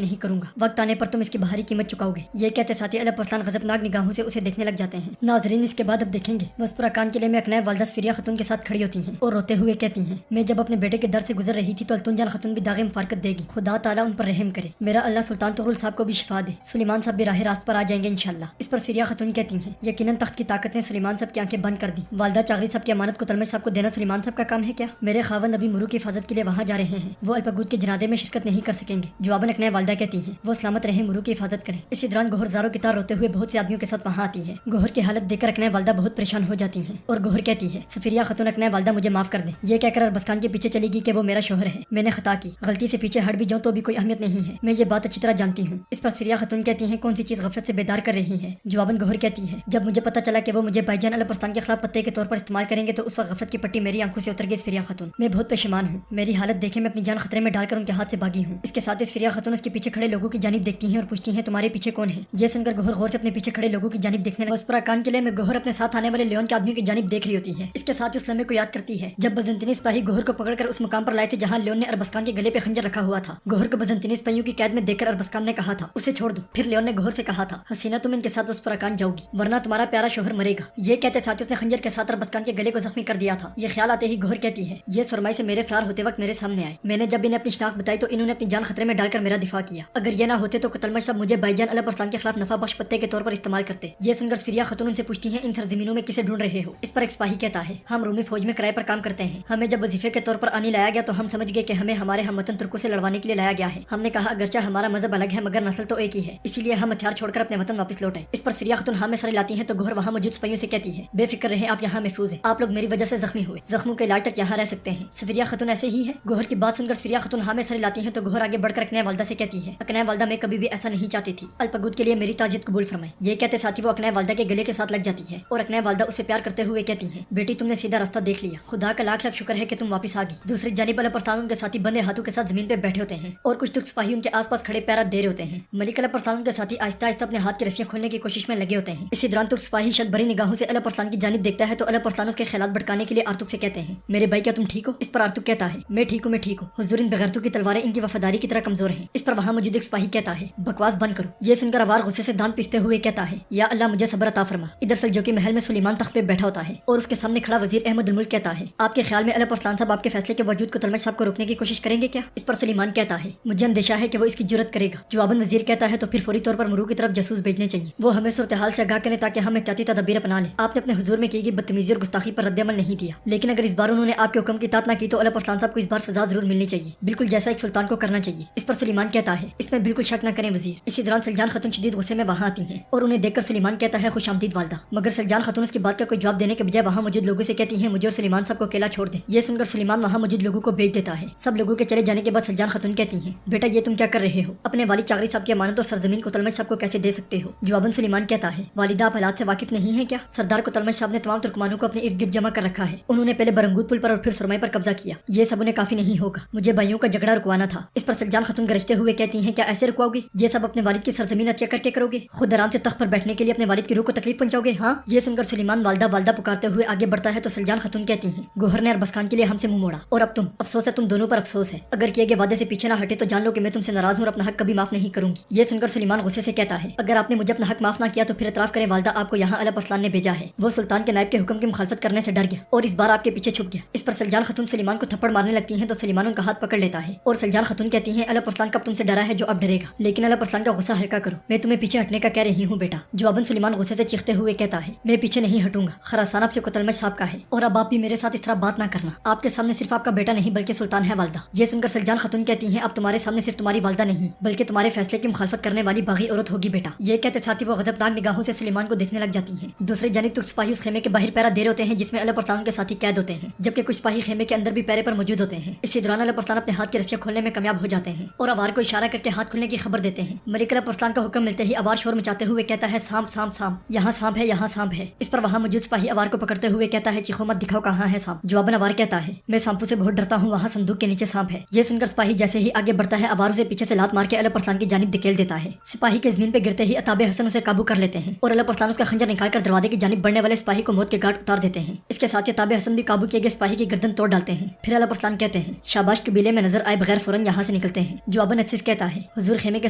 Speaker 1: नहीं करूंगा, वक्त आने पर तुम इसकी भारी कीमत चुकाओगे। ये कहते साथ ही अलब अरसलान गजबनाक निगाहों से उसे देखने लग जाते हैं। नाजरीन, इसके बाद अब देखेंगे वसपुरा कान किले में अकनैब वालदा सफिरिया खतून के साथ खड़ी होती हैं और रोते हुए कहती हैं, मैं जब अपने बेटे के दर से गुजर रही थी तो अल्तुन जान खतून भी दागे मुफारकत देगी। खुदा ताला उन पर रहम करे, मेरा अल्लाह सुल्तान तुगरुल साहब को भी शिफा दे, सुलेमान साहब भी राह रास्त पर आ जाएंगे इंशाल्लाह। इस पर सफिरिया खतून कहती हैं, यकीनन तख्त की ताकत ने सुलेमान साहब की आंखें बंद कर दी। वालदा चागरी साहब की अमानत को तलमज साहब को देना सुलेमान साहब का काम है क्या? मेरे खावंद अभी मुरू की हिफाजत के लिए वहाँ जा रहे हैं, वो अल्पगूद के जनाजे में शिरकत नहीं कर सकेंगे। जवाबन अकनैब वालदा कहती हैं, वो सलामत रहे, मुरू की हिफाजत करें। इसी दौरान गोहर ज़ारो की तरह रोते हुए बहुत से आदमियों के साथ वहाँ आती है। गोहर की हालत देखकर अकनैब वालदा बहुत परेशान हो जाती हैं और गोहर कहती है, सफिरिया खतून अकनैब वालदा मुझे माफ कर दें। ये कहकर अरबस खान के पीछे चली गई कि वो मेरा शोहर है, मैंने खता की, गलती से पीछे हट भी जाऊँ तो भी कोई अहमियत नहीं है, मैं ये बात अच्छी तरह जानती हूँ। इस पर सफिरिया खतून कहती हैं, कौन सी चीज़ गफलत से बेदार कर रही है? जवाबन गोहर कहती है, जब मुझे पता चला कि वो मुझे भाईजान अल परस्तान के खिलाफ पत्ते के तौर पर इस्तेमाल करेंगे तो उस वक्त गफलत की पट्टी मेरी आंखों से उतर गई। सफिरिया खतून, मैं बहुत परेशान हूँ, मेरी हालत देखे मैं अपनी जान खतरे में डालकर उनके हाथ से भागी हूँ। इसके साथ ही सफिरिया खतून उसके पीछे खड़े लोगों की जानिब देखती हैं और पूछती हैं, तुम्हारे पीछे कौन है? ये सुनकर गोहर गौर से अपने पीछे खड़े लोगों की जानिब देखने लगा। वसपुरा कान किले में गोहर अपने साथ आने वाले लियोन के आदमियों की जानिब देख रही होती है। इसके साथ ही उस लम्हे को याद करती है जब बजंतनी सिपाही गोहर को पकड़कर उस मुकाम पर लाए थे जहाँ लियोन ने अरबस खान के गले पे खंजर रखा हुआ था। गोहर को बजंतनी सिपाहियों की कैद में देखकर अरबस खान ने कहा था, उसे छोड़ दो। फिर लियोन ने गोहर से कहा था, हसीना तुम इनके साथ वसपुरा कान जाओगी वरना तुम्हारा प्यारा शोहर मरेगा। ये कहते साथ ही उसने खंजर के साथ अरबस खान के गले को जख्मी कर दिया था। ये ख्याल आते ही गोहर कहती है, ये सुरमाई से मेरे फरार होते वक्त मेरे सामने आए, मैंने जब इन्हें अपनी शनाख्त बताई तो इन्होंने अपनी जान खतरे में डालकर मेरा दिफा किया। अगर ये ना होते तो कतलमश सब मुझे भाईजान अल परस्तान के खिलाफ नफा बख्श पत्ते के तौर पर इस्तेमाल करते। ये सुनकर सफिरिया खतून उनसे पूछती है, इन सरजमीनों में किसे ढूंढ रहे हो? इस पर एक सिपाही कहता है, हम रूमी फौज में किराए पर काम करते हैं, हमें जब वजीफे के तौर पर आने लाया गया तो हम समझ गए कि हमें हमारे हमवतन तुर्कों से लड़वाने के लिए लाया गया है। हमने कहा अगरचा हमारा मजहब अलग है मगर नस्ल तो एक ही है, इसीलिए हम हथियार छोड़कर अपने वतन वापस लौटे। इस पर सफिरिया खतून हाँ में सर लाती है तो गोहर वहाँ मौजूद सिपाहियों से कहती है, बेफिक्र रहे, आप यहाँ महफूज है, आप लोग मेरी वजह से जख्मी हुए, जख्मों के इलाज तक यहाँ रह सकते हैं। सफिरिया खतून ऐसे ही है। गोहर की बात सुनकर सफिरिया खतून हाँ में सर लाती है तो गोहर आगे बढ़कर अकनैब वालदा से कहती है, अकनैब वालदा मैं कभी भी ऐसा नहीं चाहती थी, अल्पगूद के लिए मेरी ताजियत कबूल फरमाए। ये कहते साथ ही वो अकनैब वालदा के गले के साथ लग जाती है और अकनैब वालदा उससे प्यार करते हुए कहती है, बेटी तुमने सीधा रास्ता देख लिया, खुदा का लाख लाख शुक्र है कि तुम वापस आ गई। दूसरी जानिब अल परस्तान उनके साथी बंदे हाथों के साथ जमीन पे बैठे होते हैं और कुछ तुर्क सिपाही उनके आसपास खड़े पैरा दे रहे होते हैं। मलिक अल परस्तान उनके साथी आहिस्ता आहिस्ता अपने हाथ की रस्सियां खोलने की कोशिश में लगे होते हैं। इसी दौरान तुर्क सिपाही शद भरी निगाहों से अल परस्तान की जानिब देखता है तो अल परस्तान उसके ख्यालात भटकाने के लिए आर्तुक से कहते हैं, मेरे भाई क्या तुम ठीक हो? इस पर आर्तुक कहता है, मैं ठीक हूँ, मैं ठीक हूँ, हुजूर इन बेगैरतों की तलवारें इनकी वफादारी की तरह कमजोर हैं। इस पर वहाँ मौजूद एक सिपाही कहता है, बकवास बंद करो। ये सुनकर अवार गुस्से से दांत पीसते हुए कहता है, या अल्लाह मुझे सब्र अता फरमा। इधर सल्जूकी महल में सुलेमान तख्त पे बैठा होता है और उसके सामने खड़ा वजीर अहमद उल मुल्क कहता है, आपके ख्याल में अल परस्तान साहब आपके फैसले के बावजूद कुतलमश साहब को रोकने की कोशिश करेंगे क्या? इस पर सुलेमान कहता है, मुझे अंदेशा है कि वो इसकी जुर्रत करेगा। जवाबन वजीर कहता है, तो फिर फौरी तौर पर मुरू की तरफ जासूस भेजने चाहिए, वो हमें सूरत हाल से आगाह करें ताकि हम एहतियाती तदबीर अपना लें। आपने अपने हुजूर में की गई बदतमीजी और गुस्ताखी पर रद्द-ए-अमल नहीं दिया, लेकिन अगर इस बार उन्होंने आपके हुक्म की इताअत न की तो अल परस्तान साहब को इस बार सजा जरूर मिलनी चाहिए, बिल्कुल जैसा एक सुल्तान को करना चाहिए। इस पर सुलेमान कहता है, इसमें बिल्कुल शक न करें वजीर। इसी दौरान सलजान खतून शदीद गुस्से में वहाँ आती हैं और उन्हें देखकर सुलेमान कहता है, खुशामदीद वालदा। मगर सलजान खतून उसकी बात का कोई जवाब देने के बजाय वहाँ मौजूद लोगों से कहती है, मुझे और सुलेमान साहब को अकेला छोड़ दे। ये सुनकर सुलेमान वहाँ मौजूद लोगों को भेज देता है। सब लोगों के चले जाने के बाद सलजान खतून कहती हैं, बेटा ये तुम क्या कर रहे हो? अपने वालिद चागरी साहब की अमानत और सरजमीन को तलमश साहब को कैसे दे सकते हो? जवाबन सुलेमान कहता है, वालिदा आप हालात से वाकिफ नहीं है क्या? सरदार को तलमश साहब ने तमाम तुर्कमानों को अपने इर्द गिर्द जमा कर रखा है। उन्होंने पहले बरंगूद पुल पर और फिर सुरमई पर कब्जा किया। ये सब उन्हें काफी नहीं होगा, मुझे भाइयों का झगड़ा रुकवाना था। इस पर सलजान खतून गरजते हुए कहती हैं, क्या ऐसे रुकवाओगे? ये सब अपने वालिद की सरजमीन हत्या करके करोगे? खुद आराम से तख्त पर बैठने के लिए अपने वालिद की रूह को तकलीफ पहुंचाओगे? हाँ। ये सुनकर सुलेमान वालदा वालदा पुकारते हुए आगे बढ़ता है तो सलजान खतून कहती हैं, गोहर ने अरबस खान के लिए हमसे मुंह मोड़ा और अब तुम, अफसोस है तुम दोनों पर अफसोस है। अगर किए गए वादे से पीछे ना हटे तो जान लो कि मैं तुमसे नाराज हूँ और अपना हक कभी माफ नहीं करूंगी। ये सुनकर सुलेमान गुस्से से कहता है, अगर आपने मुझे अपना हक माफ ना किया तो फिर इतराफ करें वालदा आपको यहाँ अल परस्तान ने भेजा है। वो सुल्तान के नायब के हुक्म की मुखालफत करने से डर गया और इस बार आपके पीछे छुप गया। इस पर सलजान खतून सुलेमान को थप्पड़ मारने लगती हैं तो सुलेमान उनका हाथ पकड़ लेता है और सलजान खतून कहती हैं, अल परस्तान कब तुमसे डरा है जो अब डरेगा, लेकिन अल परस्तान का गुस्सा हल्का करो, मैं तुम्हें पीछे हटने का कह रही हूँ बेटा। जवाबन सुलेमान गुस्से से चीखते हुए कहता है, मैं पीछे नहीं हटूंगा, खरासान आपसे कुतलमश साहब का है और अब आप भी मेरे साथ इस तरह बात ना करना। आपके सामने सिर्फ आपका बेटा नहीं बल्कि सुल्तान है वालदा। ये सुनकर सलजान खतून कहती हैं, अब तुम्हारे सामने सिर्फ तुम्हारी वालदा नहीं बल्कि तुम्हारे फैसले की मुखालफत करने वाली बागी औरत होगी बेटा। ये कहते साथ ही वो गजबनाक निगाहों से सुलेमान को देखने लग जाती हैं। दूसरी जानिब तुर्क सिपाही उस खेमे के बाहर पैरा दे रहे होते हैं जिसमें अल परस्तान के साथी कैद होते हैं, जबकि कुछ सिपाही खेमे के अंदर भी पैरे पर मौजूद होते हैं। इसी दौरान अल परस्तान अपने हाथ की रस्सियां खोलने में कामयाब हो जाते हैं और अवार को इशारा करके हाथ खुलने की खबर देते हैं। मलिक अल परस्तान का हुक्म मिलते ही अवार शोर मचाते हुए कहता है, सांप सांप सांप, यहाँ सांप है, यहाँ सांप है। इस पर वहाँ मौजूद सिपाही अवार को पकड़ते हुए कहता है, चीखो मत, दिखाओ कहाँ है सांप। जवाबन अवार कहता है, मैं सांपों से बहुत डरता हूँ, वहाँ संदूक के नीचे सांप है। ये सुनकर सिपाही जैसे ही आगे बढ़ता है अवार उसे पीछे से लात मार के अल परस्तान की जानिब धकेल देता है। सिपाही के जमीन पे गिरते ही अताबे हसन उसे काबू कर लेते हैं और अल परस्तान उसका खंजर निकालकर दरवाजे की जानिब बढ़ने वाले सिपाही को मौत के घाट उतार देते हैं। इसके साथ ही अताबे हसन भी काबू किए गए सिपाही की गर्दन तोड़ डालते हैं। फिर अल परस्तान कहते کہتے ہیں शाबाश कबीले में नजर आए बगैर फौरन यहाँ से निकलते हैं। जवाबन अजीज कहता है हुजूर खेमे के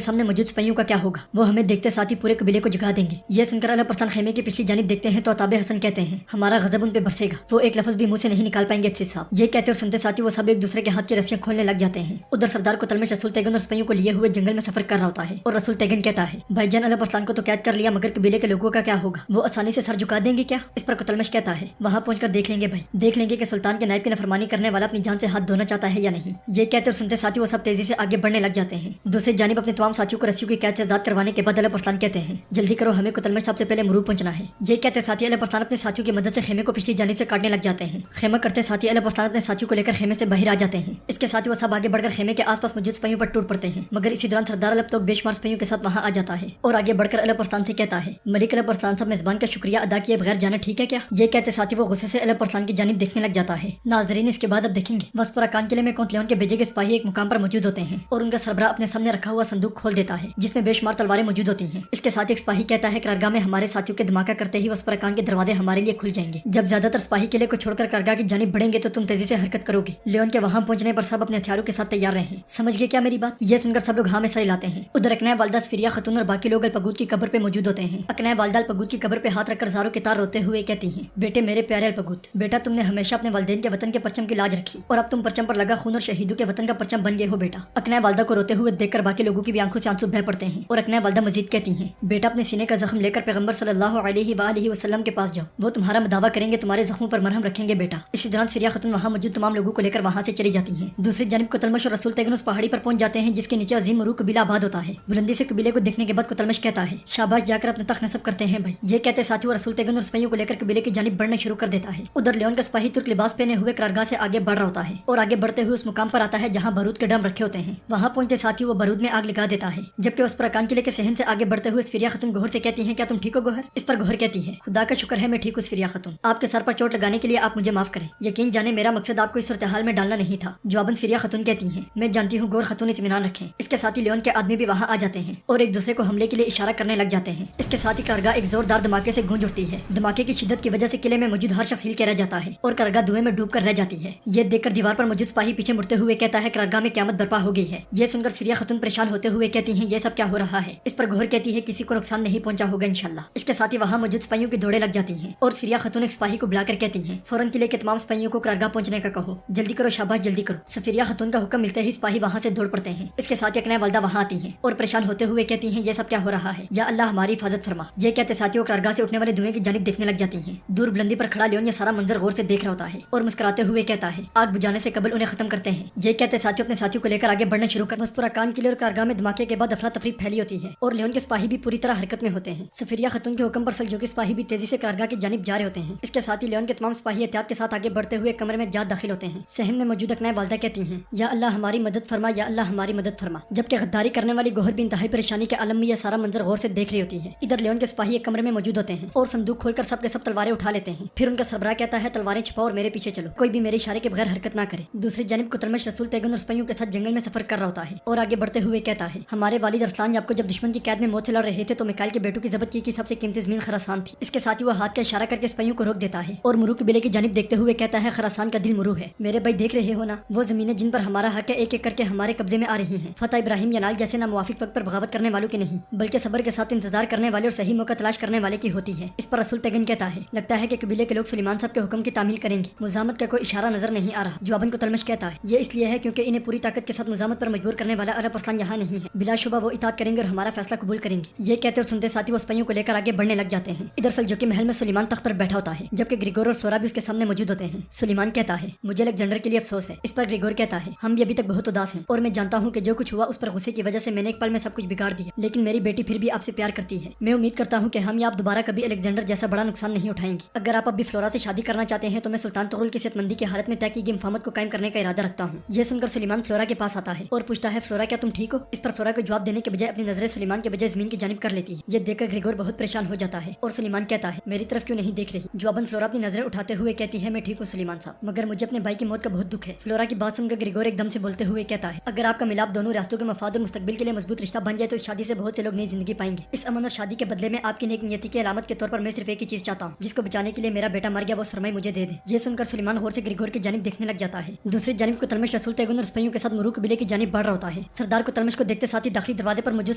Speaker 1: सामने मौजूद सिपाहियों का क्या होगा, वो हमें देखते साथ ही पूरे कबीले को जगा देंगे। ये सुनकर अला परसान खेमे की पिछली जानिब देखते हैं तो अताब हसन कहते हैं हमारा गजब उन पे बरसेगा, वो एक लफ्ज भी मुंह से नहीं निकाल पाएंगे अजीज साहब। ये कहते और सुनते साथ ही वो सब एक दूसरे के हाथ की रस्सियां खोलने लग जाते हैं। उधर सरदार को तलमिश रसूल तैगन और सिपाहियों को लिए हुए जंगल में सफर कर रहा होता है और रसूल तैगन कहता है भाईजान अला परसान को तो कैद कर लिया मगर कबीले के लोगों का क्या होगा, वो आसानी से सर झुका देंगे क्या। इस पर कुतलमश कहता है वहाँ पहुंचकर देख लेंगे भाई, देख लेंगे कि सुल्तान के नायब की नफरमानी करने वाला अपनी जान से हाथ धोना चाहता है या नहीं। ये कहते और सुनते साथी वो सब तेजी से आगे बढ़ने लग जाते हैं। दूसरी जानिब अपने तमाम साथियों को रस्सियों की कैद से आजाद करवाने के बाद अला परसान कहते हैं जल्दी करो हमें कुतलमश साहब से पहले मुरूब पहुंचना है। ये कहते साथी अला परसान अपने साथियों की मदद से खेमे को पिछली जानिब से काटने लग जाते हैं। खेमा करते साथी अला परसान अपने साथियों को लेकर खेमे से बाहर आ जाते हैं। इसके साथ ही वो सब आगे बढ़कर खेमे के आसपास मौजूद सिपाहियों पर टूट पड़ते हैं मगर इसी दौरान सरदार अलग तो बेशुमार सिपाहियों के साथ वहाँ आ जाता है और आगे बढ़कर अला परसान से कहता है मलिक अला परसान साहब मेजबान का शुक्रिया अदा किए बगैर जाना ठीक है क्या। ये कहते साथी वो गुस्से से अला परसान की जानिब देखने लग जाता है। नाजरीन इसके बाद अब देखेंगे वसपुरा कान किले में कोतलेवन के भेजे गए सिपाही एक मुकाम पर मौजूद होते हैं और उनका सरबराह अपने सामने रखा हुआ संदूक खोल देता है जिसमें बेशुमार तलवारें मौजूद होती हैं। इसके साथ एक सिपाही कहता है कारगाह में हमारे साथियों के धमाका करते ही वसपुरा कान के दरवाजे हमारे लिए खुल जाएंगे। जब ज्यादातर सिपाही किले को छोड़कर कारगाह की जानिब बढ़ेंगे तो तुम तेजी से हरकत करोगे। लियोन के वहाँ पहुंचने पर सब अपने हथियारों के साथ तैयार रहे। समझ गए क्या मेरी बात। ये सुनकर सब लोग हाँ में सर हिलाते हैं। उधर अकनैब वालदा सफिरिया खतून और बाकी लोग अलपगूद की कब्र पे मौजूद होते हैं। अकनैब वालदा अलपगूद की कब्र पे हाथ रखकर ज़ारों के तार रोते हुए कहती हैं बेटे मेरे प्यारे अलपगूद, बेटा तुमने हमेशा अपने वालिदैन के वतन के परचम की लाज रखी और अब तुम परचम पर लगा खून और शहीदों के वतन का परचम बन गए हो बेटा। अकनैब वालदा को रोते हुए देखकर बाकी लोगों की भी आंखों से आंसू बह पड़ते हैं और अकनैब वालदा मजीद कहती हैं बेटा अपने सीने का जख्म लेकर पैगंबर सल्लल्लाहु अलैहि वसल्लम के पास जाओ, वो तुम्हारा दावा करेंगे, तुम्हारे जख्मों पर मरहम रखेंगे बेटा। इसी दौरान सफिरिया खतून वहाँ मौजूद तमाम लोगों को लेकर वहाँ से चली जाती हैं। दूसरी जानिब कुतलमश और रसूल तैगन उस पहाड़ी पर पहुंच जाते हैं जिसके नीचे अजीम मरू कबीला आबाद होता है। बुलंदी से कबीले को देखने के बाद कुतलमश कहता है शाबाश जाकर अपने तख्त नस्ब करते हैं भाई। ये कहते साथी वो रसूल तैगन और सिपाहियों को लेकर कबीले की जानिब बढ़ना शुरू कर देता है। उधर लियोन का सिपाही तुर्क लिबास पहने हुए कारगाह से आगे बढ़ रहा होता है और आगे बढ़ते हुए उस मुकाम पर आता है जहाँ बारूद के ड्रम रखे होते हैं। वहाँ पहुंचते साथी वो बारूद में आग लगा देता है जबकि उस पर कान किले के सहन से आगे बढ़ते हुए सफिरिया खतून गोहर से कहती हैं क्या तुम ठीक हो गोहर। इस पर गोहर कहती है खुदा का शुक्र है मैं ठीक हूँ सफिरिया खतून, आपके सर पर चोट लगाने के लिए आप मुझे माफ करें, यकीन जाने मेरा मकसद आपको इस सूरत हाल में डालना नहीं था। जवाबन सफिरिया खतून कहती हैं मैं जानती हूँ गोहर खतून इत्मीनान रखें। इसके साथ ही लियोन के आदमी भी वहाँ आ जाते हैं और एक दूसरे को हमले के लिए इशारा करने लग जाते हैं। इसके साथ ही कारगाह एक जोरदार धमाके से गूंज उठती है। धमाके की शिद्दत की वजह से किले में मौजूद हर शख्स हिल के रह जाता है और कारगाह धुएं में डूब कर रह जाती है। ये देखकर दीवार पर मौजूद सिपाही पीछे मुड़ते हुए कहता है कारगाह में क़यामत बर्पा हो गई है। ये सुनकर सफिरिया खतून परेशान होते हुए कहती हैं ये सब क्या हो रहा है। इस पर गोहर कहती है किसी को नुकसान नहीं पहुंचा होगा इंशाल्लाह। इसके साथ ही वहाँ मौजूद सिपाहियों की दौड़े लग जाती हैं और सफिरिया खतून एक सिपाही को बुलाकर कहती हैं फौरन किले के तमाम सिपाहियों को कारगाह पहुंचने का कहो, जल्दी करो शाबाश जल्दी करो। सफिरिया खतून का हुक्म मिलते ही सिपाही वहाँ से दौड़ पड़ते हैं। इसके साथ ही अकनैब वालदा वहाँ आती हैं और परेशान होते हुए कहती हैं ये सब क्या हो रहा है, या अल्लाह हमारी हिफाजत फरमा। ये कहते साथियों कारगाह से उठने वाले धुएं की जानिब देखने लग जाती हैं। दूर बुलंदी पर खड़ा लियोन ये सारा मंजर गौर से देख रहा होता है और मुस्कुराते हुए कहता है आग बुझाने से कबल उन्हें खत्म करते हैं। ये कहते साथियों अपने साथियों को लेकर आगे बढ़ना शुरू कर वसपुरा कान किले और कारगाह में धमाके के बाद अफरा तफरी फैली होती है और लियोन के सिपाही भी पूरी तरह हरकत में होते हैं। सफिरिया खतून के हुक्म पर सलजूकी सिपाही भी तेजी से कारगाह की जानिब जा रहे होते हैं। इसके साथ ही लियोन के तमाम सिपाही एहतियात के साथ आगे बढ़ते हुए कमरे में जा दाखिल होते हैं। सहन में मौजूद अकनैब वालदा कहती हैं या अल्लाह हमारी मदद फरमा, या अल्लाह हमारी मदद फरमा। जबकि गद्दारी करने वाली गोहर भी इंतहाई परेशानी के आलम में यह सारा मंजर गौर से देख रही होती है। इधर लियोन के सिपाही एक कमरे में मौजूद होते हैं और संदूक खोलकर सब के सब तलवारें उठा लेते हैं। फिर उनका सरबराह कहता है तलवारें छुपाओ और मेरे पीछे चलो, कोई भी मेरे इशारे के बगैर हरकत ना करे। दूसरी जानिब कुतलमश रसूल तैगन और सिपाहियों के साथ जंगल में सफर कर रहा होता है और आगे बढ़ते हुए कहता है हमारे वालिद अरसलान आपको जब दुश्मन की कैद में मौत से लड़ रहे थे तो मिकाइल के बेटों की जब्त की सबसे कीमती जमीन खरासान थी। इसके साथ ही वो हाथ का इशारा करके सिपाहियों को रोक देता है और मुरू कबीले की जानिब देखते हुए कहता है खरासान का दिल मुरू है। मेरे भाई देख रहे हो ना, वो जमीनें जिन पर हमारा हक है एक एक करके हमारे कब्जे में आ रही हैं। फतेह इब्राहिम यनाल जैसे ना मुवाफिक वक्त पर बगावत करने वालों की नहीं बल्कि सब्र के साथ इंतजार करने वाले और सही मौका तलाश करने वाले की होती है। इस पर रसूल तैगन कहता है लगता है कि कबीले के लोग सुलेमान साहब के हुक्म की तामील करेंगे। मुजामत का कोई इशारा नजर नहीं आ रहा। जवाबन को तलमश कहता है ये इसलिए है क्योंकि इन्हें पूरी ताकत के साथ मुजामत पर मजबूर करने वाला अरब अरसलान यहाँ नहीं है। बिलाशुबा वो इताअत करेंगे और हमारा फैसला कबूल करेंगे। ये कहते और सुनते साथी वो सिपाहियों को लेकर आगे बढ़ने लग जाते हैं। इधर सलजूकी महल में सुलेमान तख्त पर बैठा होता है जबकि ग्रिगोर और फ्लोरा भी उसके सामने मौजूद होते हैं। सुलेमान कहता है मुझे अलेक्जेंडर के लिए अफसोस है। इस पर ग्रिगोर कहता है हम भी अभी तक बहुत उदास हैं और मैं जानता हूँ कि जो कुछ हुआ उस पर गुस्से की वजह से मैंने एक पल में सब कुछ बिगाड़ दिया, लेकिन मेरी बेटी फिर भी आपसे प्यार करती है। मैं उम्मीद करता हूँ कि हम या आप दोबारा कभी अलेक्जेंडर जैसा बड़ा नुकसान नहीं उठाएंगे। अगर आप अभी फ्लोरा से शादी करना चाहते हैं तो मैं सुल्तान तुगरुल की सेहतमंदी की हालत में तय की गई मफाहमत को कायम करने का इरादा रखता हूँ। ये सुनकर सुलेमान फ्लोरा के पास आता है और पूछता है फ्लोरा क्या तुम ठीक हो। इस पर फ्लोरा को जवाब देने के बजाय अपनी नजरें सुलेमान के बजाय जमीन की जानिब कर लेती है। ये देखकर ग्रिगोर बहुत परेशान हो जाता है और सुलेमान कहता है मेरी तरफ क्यों नहीं देख रही। जवाबन फ्लोरा अपनी नजरें उठाते हुए कहती है मैं ठीक हूँ सुलेमान साहब, मगर मुझे अपने भाई की मौत का बहुत दुख है। फ्लोरा की बात सुनकर ग्रिगोर एकदम से बोलते हुए कहता है अगर आपका मिलाप दोनों रास्तों के मफाद और मुस्तकबिल के लिए मजबूत रिश्ता बन जाए तो इस शादी से बहुत से लोग नई जिंदगी पाएंगे। इस अमन और शादी के बदले में आपकी नेक नियति की अलामत के तौर पर मैं सिर्फ एक ही चीज चाहता हूँ, जिसको बचाने के लिए मेरा बेटा मर गया वो सरमाई मुझे दे दे। ये सुनकर सुलेमान गौर से ग्रिगोर की जानिब देखने लग जाता है है। दूसरी जानिब कुतलमश रसूल तैगुन और सिपाहियों के साथ मुरू कबीले की जानिब बढ़ रहा होता है। सरदार कुतलमश को देखते साथ ही दाखिली दरवाजे पर मौजूद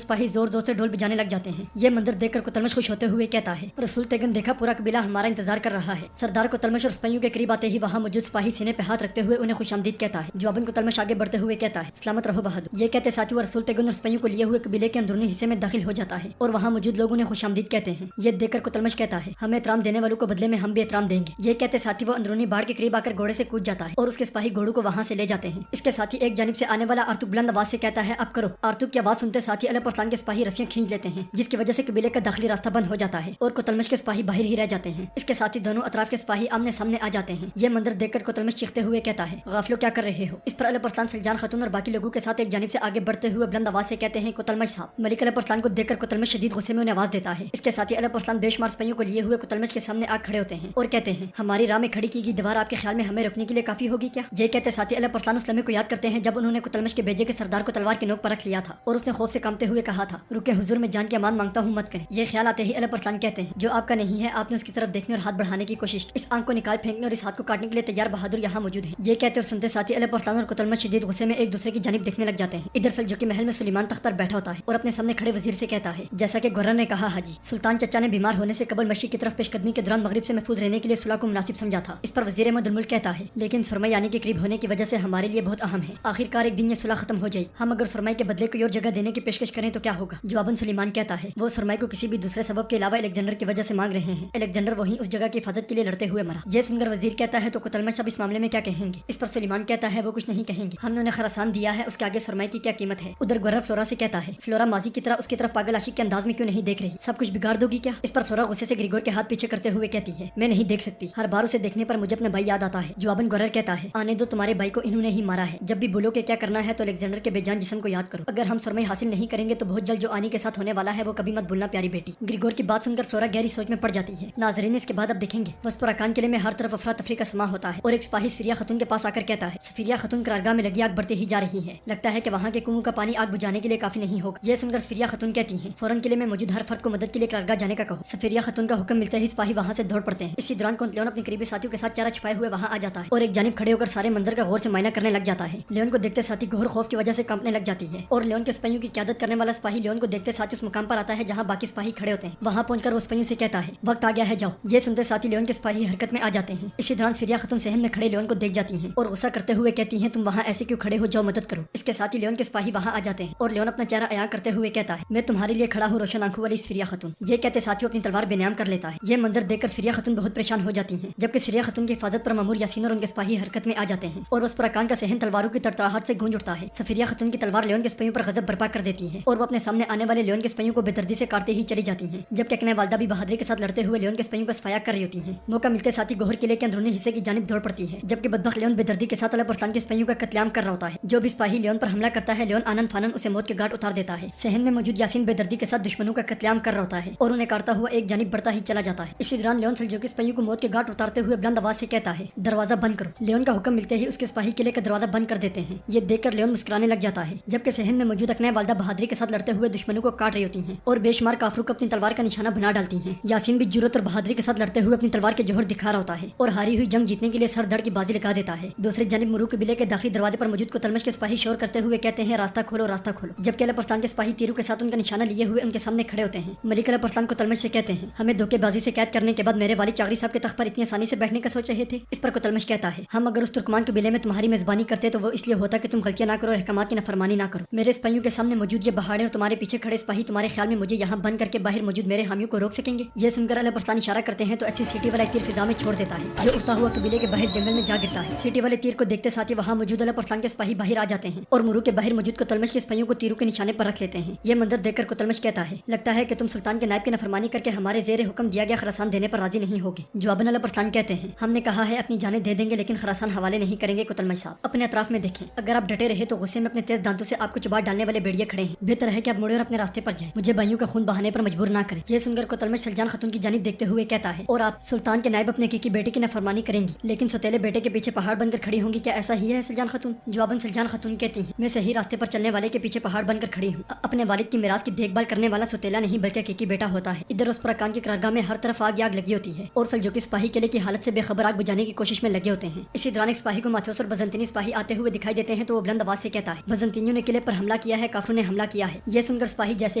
Speaker 1: सिपाही जोर जोर से ढोल बजाने लग जाते हैं। ये मंजर देखकर कुतलमश खुश होते हुए कहता है, रसूल तैगुन देखा पूरा कबीला हमारा इंतजार कर रहा है। सरदार कुतलमश और सिपाहियों के करीब आते ही वहाँ मौजूद सिपाही सीने पे हाथ रखते हुए उन्हें खुशामदीद कहता है। जवाबन कुतलमश आगे बढ़ते हुए कहता है, सलामत रहो बहादुर। ये कहते साथ ही वो रसूल तैगुन और सिपाहियों को लिए हुए कबीले के अंदरूनी हिस्से में दाखिल हो जाता है और वहाँ मौजूद लोग उन्हें खुशामदीद कहते हैं। ये देखकर कुतलमश कहता है, हमें एहतराम देने वालों को बदले में हम भी एहतराम देंगे। ये कहते साथ ही वो अंदरूनी बाड़ के करीब आकर घोड़े से कूद जाता है और उसके सिपाही घोड़ों को वहाँ से ले जाते हैं। इसके साथ ही एक जानिब से आने वाला आर्तुक बुलंद आवाज से कहता है, अब करो। आर्तुक की आवाज सुनते साथ ही अलपरसान के सिपाही रस्सियां खींच लेते हैं, जिसकी वजह से कबीले का दाखिली रास्ता बंद हो जाता है और कुतलमश के सिपाही बाहर ही रह जाते हैं। इसके साथ ही दोनों अतराफ के सिपाही आमने सामने आ जाते हैं। ये मंजर देखकर कुतलमश चीखते हुए कहता है, गाफिलो क्या कर रहे हो। इस पर अलपरसान सलजान खातून और बाकी लोगों के साथ एक जानिब से आगे बढ़ते हुए बुलंद आवाज से कहते हैं, कुतलमश साहब। मलिक अलपरसान को देखकर कुतलमश शदीद गुस्से में उन्हें आवाज देता है। इसके साथ ही अलपरसान बेशुमार सिपाहियों को लिए हुए कुतलमश के सामने आग खड़े होते हैं और कहते हैं, हमारी राह में खड़ी की गई दीवार आपके ख्याल में हमें रोकने के लिए काफी होगी क्या। ये कहते साथ ही अलपरसान उस लम्हे को याद करते हैं जब उन्होंने कुतलमश के भेजे के सरदार को तलवार की नोक पर रख लिया था और उसने खौफ से कांपते हुए कहा था, रुके हुजूर में जान की अमान मांगता हूँ, मत करें। ये ख्याल आते ही अलपरसान कहते हैं, जो आपका नहीं है आपने उसकी तरफ देखने और हाथ बढ़ाने की कोशिश की। इस आंख को निकाल फेंकने और इस हाथ को काटने के लिए तैयार बहादुर यहाँ मौजूद है। ये कहते और सुनते साथ ही अलपरसान और कुतलमश शदीद गुस्से में एक दूसरे की जानिब देखने लग जाते हैं। इधर सलजुकी महल में सुलेमान तख्त पर बैठा होता है और अपने सामने खड़े वजीर से कहता है, जैसा कि गवर्नर ने कहा, हाजी सुल्तान चचा ने बीमार होने से कबल मशरिक की तरफ पेशकदमी के दौरान मगरिब से महफूज रहने के लिए सुलह को मुनासिब समझा था। इस पर वजीर अहमद मुल्क कहता है, लेकिन सुरमई आने के करीब होने की वजह से हमारे लिए बहुत अहम है। आखिरकार एक दिन ये सुलह खत्म हो जाएगी। हम अगर सुरमई के बदले कोई और जगह देने की पेशकश करें तो क्या होगा। जवाबन सुलेमान कहता है, वो सुरमई को किसी भी दूसरे सबब के अलावा अलेक्जेंडर की वजह से मांग रहे हैं। अलेक्जेंडर वहीं उस जगह की हिफाजत के लिए लड़ते हुए मरा। ये सुनकर वजीर कहता है, तो कुतलमश साहब इस मामले में क्या कहेंगे। इस पर सुलेमान कहता है, वो कुछ नहीं कहेंगे, हमने उन्हें खरासान दिया है, उसके आगे सुरमई की क्या कीमत है। उधर गवर्नर फ्लोरा से कहता है, फ्लोरा माजी की तरह उसकी तरफ पागल आशिक के अंदाज में क्यों नहीं देख रही, सब कुछ बिगाड़ दोगी क्या। इस पर फ्लोरा गुस्से से ग्रिगोर के हाथ पीछे करते हुए कहती है, मैं नहीं देख सकती, हर बार उसे देखने पर मुझे अपना भाई याद आता है। जवाबन गवर्नर कहता है, आने दो, तुम्हारे भाई को इन्होंने ही मारा है। जब भी बोलो कि क्या करना है तो अलेक्जेंडर के बेजान जिस्म को याद करो। अगर हम सुरमई हासिल नहीं करेंगे तो बहुत जल्द जो आनी के साथ होने वाला है वो कभी मत भूलना प्यारी बेटी। ग्रिगोर की बात सुनकर फ्लोरा गहरी सोच में पड़ जाती है। नाज़रीन, इसके बाद अब देखेंगे वस्पुराकान किले में हर तरफ अफरा तफरी का समा होता है और एक सिपाही सफिरिया खातून के पास आकर कहता है, सफिरिया खातून करारगाह में लगी आग बढ़ती ही जा रही है, लगता है कि वहाँ के कुओं का पानी आग बुझाने के लिए काफी नहीं होगा। ये सुनकर सफिरिया खातून कहती है, फौरन किले में मौजूद हर फर्द को मदद के लिए करारगाह जाने का कहो। सफिरिया खातून का हुक्म मिलते ही सिपाही वहाँ से दौड़ पड़ते हैं। इसी दौरान कौंतलियोन अपने करीबी साथियों के साथ चारा छुपाए हुए वहाँ आ जाता है और एक जानिब खड़े होकर सारे मंजर का गौर से मायना करने लग जाता है। लियोन को देखते साथ ही घोर खौफ की वजह से कांपने लग जाती है और लियोन के सिपाहियों की क़यादत करने वाला सिपाही लियोन को देखते साथ उस मुकाम पर आता है जहाँ बाकी सिपाही खड़े होते हैं। वहाँ पहुंचकर वो सिपाहियों से कहता है, वक्त आ गया है, जाओ। ये सुनते साथ ही लियोन के सिपाही हरकत में आ जाते हैं। इसी दौरान सफिरिया खातून सहन में खड़े लियोन को देख जाती हैं और गुस्सा करते हुए कहती हैं, तुम वहाँ ऐसे क्यों खड़े हो, जाओ मदद करो। इसके साथ ही लियोन के सिपाही वहाँ आ जाते हैं और लियोन अपना चेहरा अयां करते हुए कहता है, मैं तुम्हारे लिए खड़ा हूँ रोशन आंखों वाली सफिरिया खातून। ये कहते साथियों अपनी तलवार बेनयाम कर लेता है। ये मंजर देखकर सफिरिया खातून बहुत परेशान हो जाती हैं, जबकि सफिरिया खातून की हिफाजत पर मामूर यासीन और उनके सिपाही हरकत में आ जाते हैं और उस पुराकान का सहन तलवारों की तड़तड़ाहट से गूंज उठता है। सफिरिया खातून की तलवार लियोन के सिपाहियों पर गजब बर्पा कर देती है और वो अपने सामने आने वाले लियोन के सिपाहियों को बेदर्दी से काटते ही चली जाती हैं, जबकि अकने वालदा भी बहादुरी के साथ लड़ते हुए लियोन के सिपाहियों का सफाया कर रही होती हैं। मौका मिलते साथ ही गोहर किले के अंदरूनी हिस्से की जानिब दौड़ पड़ती है, जबकि बदबख्त लियोन बेदर्दी के साथ अलपरसान के सिपाहियों का कत्लेआम कर रहा होता है। जो भी सिपाही लियोन पर हमला करता है लियोन आनन फानन उसे मौत के घाट उतार देता है। सहन में मौजूद यासीन बेदर्दी के साथ दुश्मनों का कत्लेआम कर रहा होता है और उन्हें काटता हुआ एक जानिब बढ़ता ही चला जाता है। इसी दौरान लियोन सलजूकी सिपाहियों को मौत के घाट उतारते हुए बुलंद आवाज से कहता है, दरवाजा बंद करो। लियोन का हुक्म मिलते ही उसके सिपाही किले का दरवाजा बंद कर देते हैं। ये देखकर लियोन मुस्कुराने लग जाता है, जबकि सहन में मौजूद अकने वालदा बहादुरी के साथ लड़ते हुए दुश्मनों को काट रही होती हैं और बेशुमार काफिरों को अपनी तलवार का निशाना बना डालती हैं। यासीन भी जुर्रत और बहादुरी के साथ लड़ते हुए अपनी तलवार के जोहर दिखा रहा होता है और हारी हुई जंग जीतने के लिए सर धड़ की बाजी लगा देता है। दूसरी जानिब मुरू कबीले के दाखिली दरवाजे पर मौजूद कुतलमश के सिपाही शोर करते हुए कहते हैं, रास्ता खोलो, रास्ता खोलो। जबकि अलपरसान के सिपाही तीरों के साथ उनका निशाना लिए हुए उनके सामने खड़े होते हैं। मलिक अलपरसान कुतलमश से कहते हैं, हमें धोखेबाजी से कैद करने के बाद मेरे वालिद चागरी साहब के तख्त पर इतनी आसानी से बैठने का सोच रहे थे। इस पर कुतलमश कहता है, हम अगर उस तुर्कमान कबीले में तुम्हारी मेजबानी करते तो वो इसलिए होता कि तुम गलतियां ना करो और अहकामात की नफरमानी ना करो। मेरे सिपाहियों के सामने मौजूद ये पहाड़े और तुम्हारे पीछे खड़े सिपाही तुम्हारे ख्याल में मुझे यहाँ बंद करके बाहर मौजूद मेरे हामियों को रोक सकेंगे। ये सुनकर अलपरसान इशारा करते हैं तो अच्छी सीटी वाला एक तीर फिजा में छोड़ देता है जो उड़ता हुआ कबीले के बाहर जंगल में जा गिरता है। सीटी वाले तीर को देखते साथ ही वहाँ मौजूद अलपरसान के सिपाही बाहर आ जाते हैं और मुरू के बाहर मौजूद कुतलमश के सिपाहियों को तीरों के निशाने पर रख लेते हैं। ये मंजर देखकर कुतलमश कहता है, लगता है कि तुम सुल्तान के नायब की नफरमानी करके हमारे जेर हुक्म दिया गया खरासान देने पर राजी नहीं होगी। जवाबन अलपरसान कहते हैं, हमने कहा है अपनी जानें दे देंगे लेकिन खरासान हवाले नहीं करेंगे। कुतलमश साहब अपने अतराफ में देखें, अगर आप डटे रहे तो गुस्से में अपने तेज दांतों से आपको चुबा डालने वाले भेड़िए खड़े हैं। बेहतर है कि आप मुड़े और अपने रास्ते पर जाएं, मुझे भाइयों का खून बहाने पर मजबूर ना करें। ये सुनकर कुतलमश सलजान खातून की जानिब देखते हुए कहता है, और आप सुल्तान के नायब अपने की बेटे की नफरमानी करेंगी लेकिन सौतेले बेटे के पीछे पहाड़ बनकर खड़ी होंगी, क्या ऐसा ही है सलजान खातून? जवाबन सलजान खातून कहती हैं, मैं सही रास्ते पर चलने वाले के पीछे पहाड़ बनकर खड़ी हूँ। अपने वालिद की मिरास की देखभाल करने वाला सौतेला नहीं बल्कि की बेटा होता है। इधर उस पुराकान की करारगाह में हर तरफ आग लगी होती है और सलजूकी सिपाही किले की हालत से बेखबर आग बुझाने की कोशिश में लगे होते हैं। इसी दौरान एक सिपाही को माथेउस और बजंतीनी सिपाही आते हुए दिखाई देते हैं तो वो बुलंद आवाज से कहता है, बजंतीनियों ने किले पर हमला किया है, काफिरों ने हमला किया है। ये सुनकर सिपाही जैसे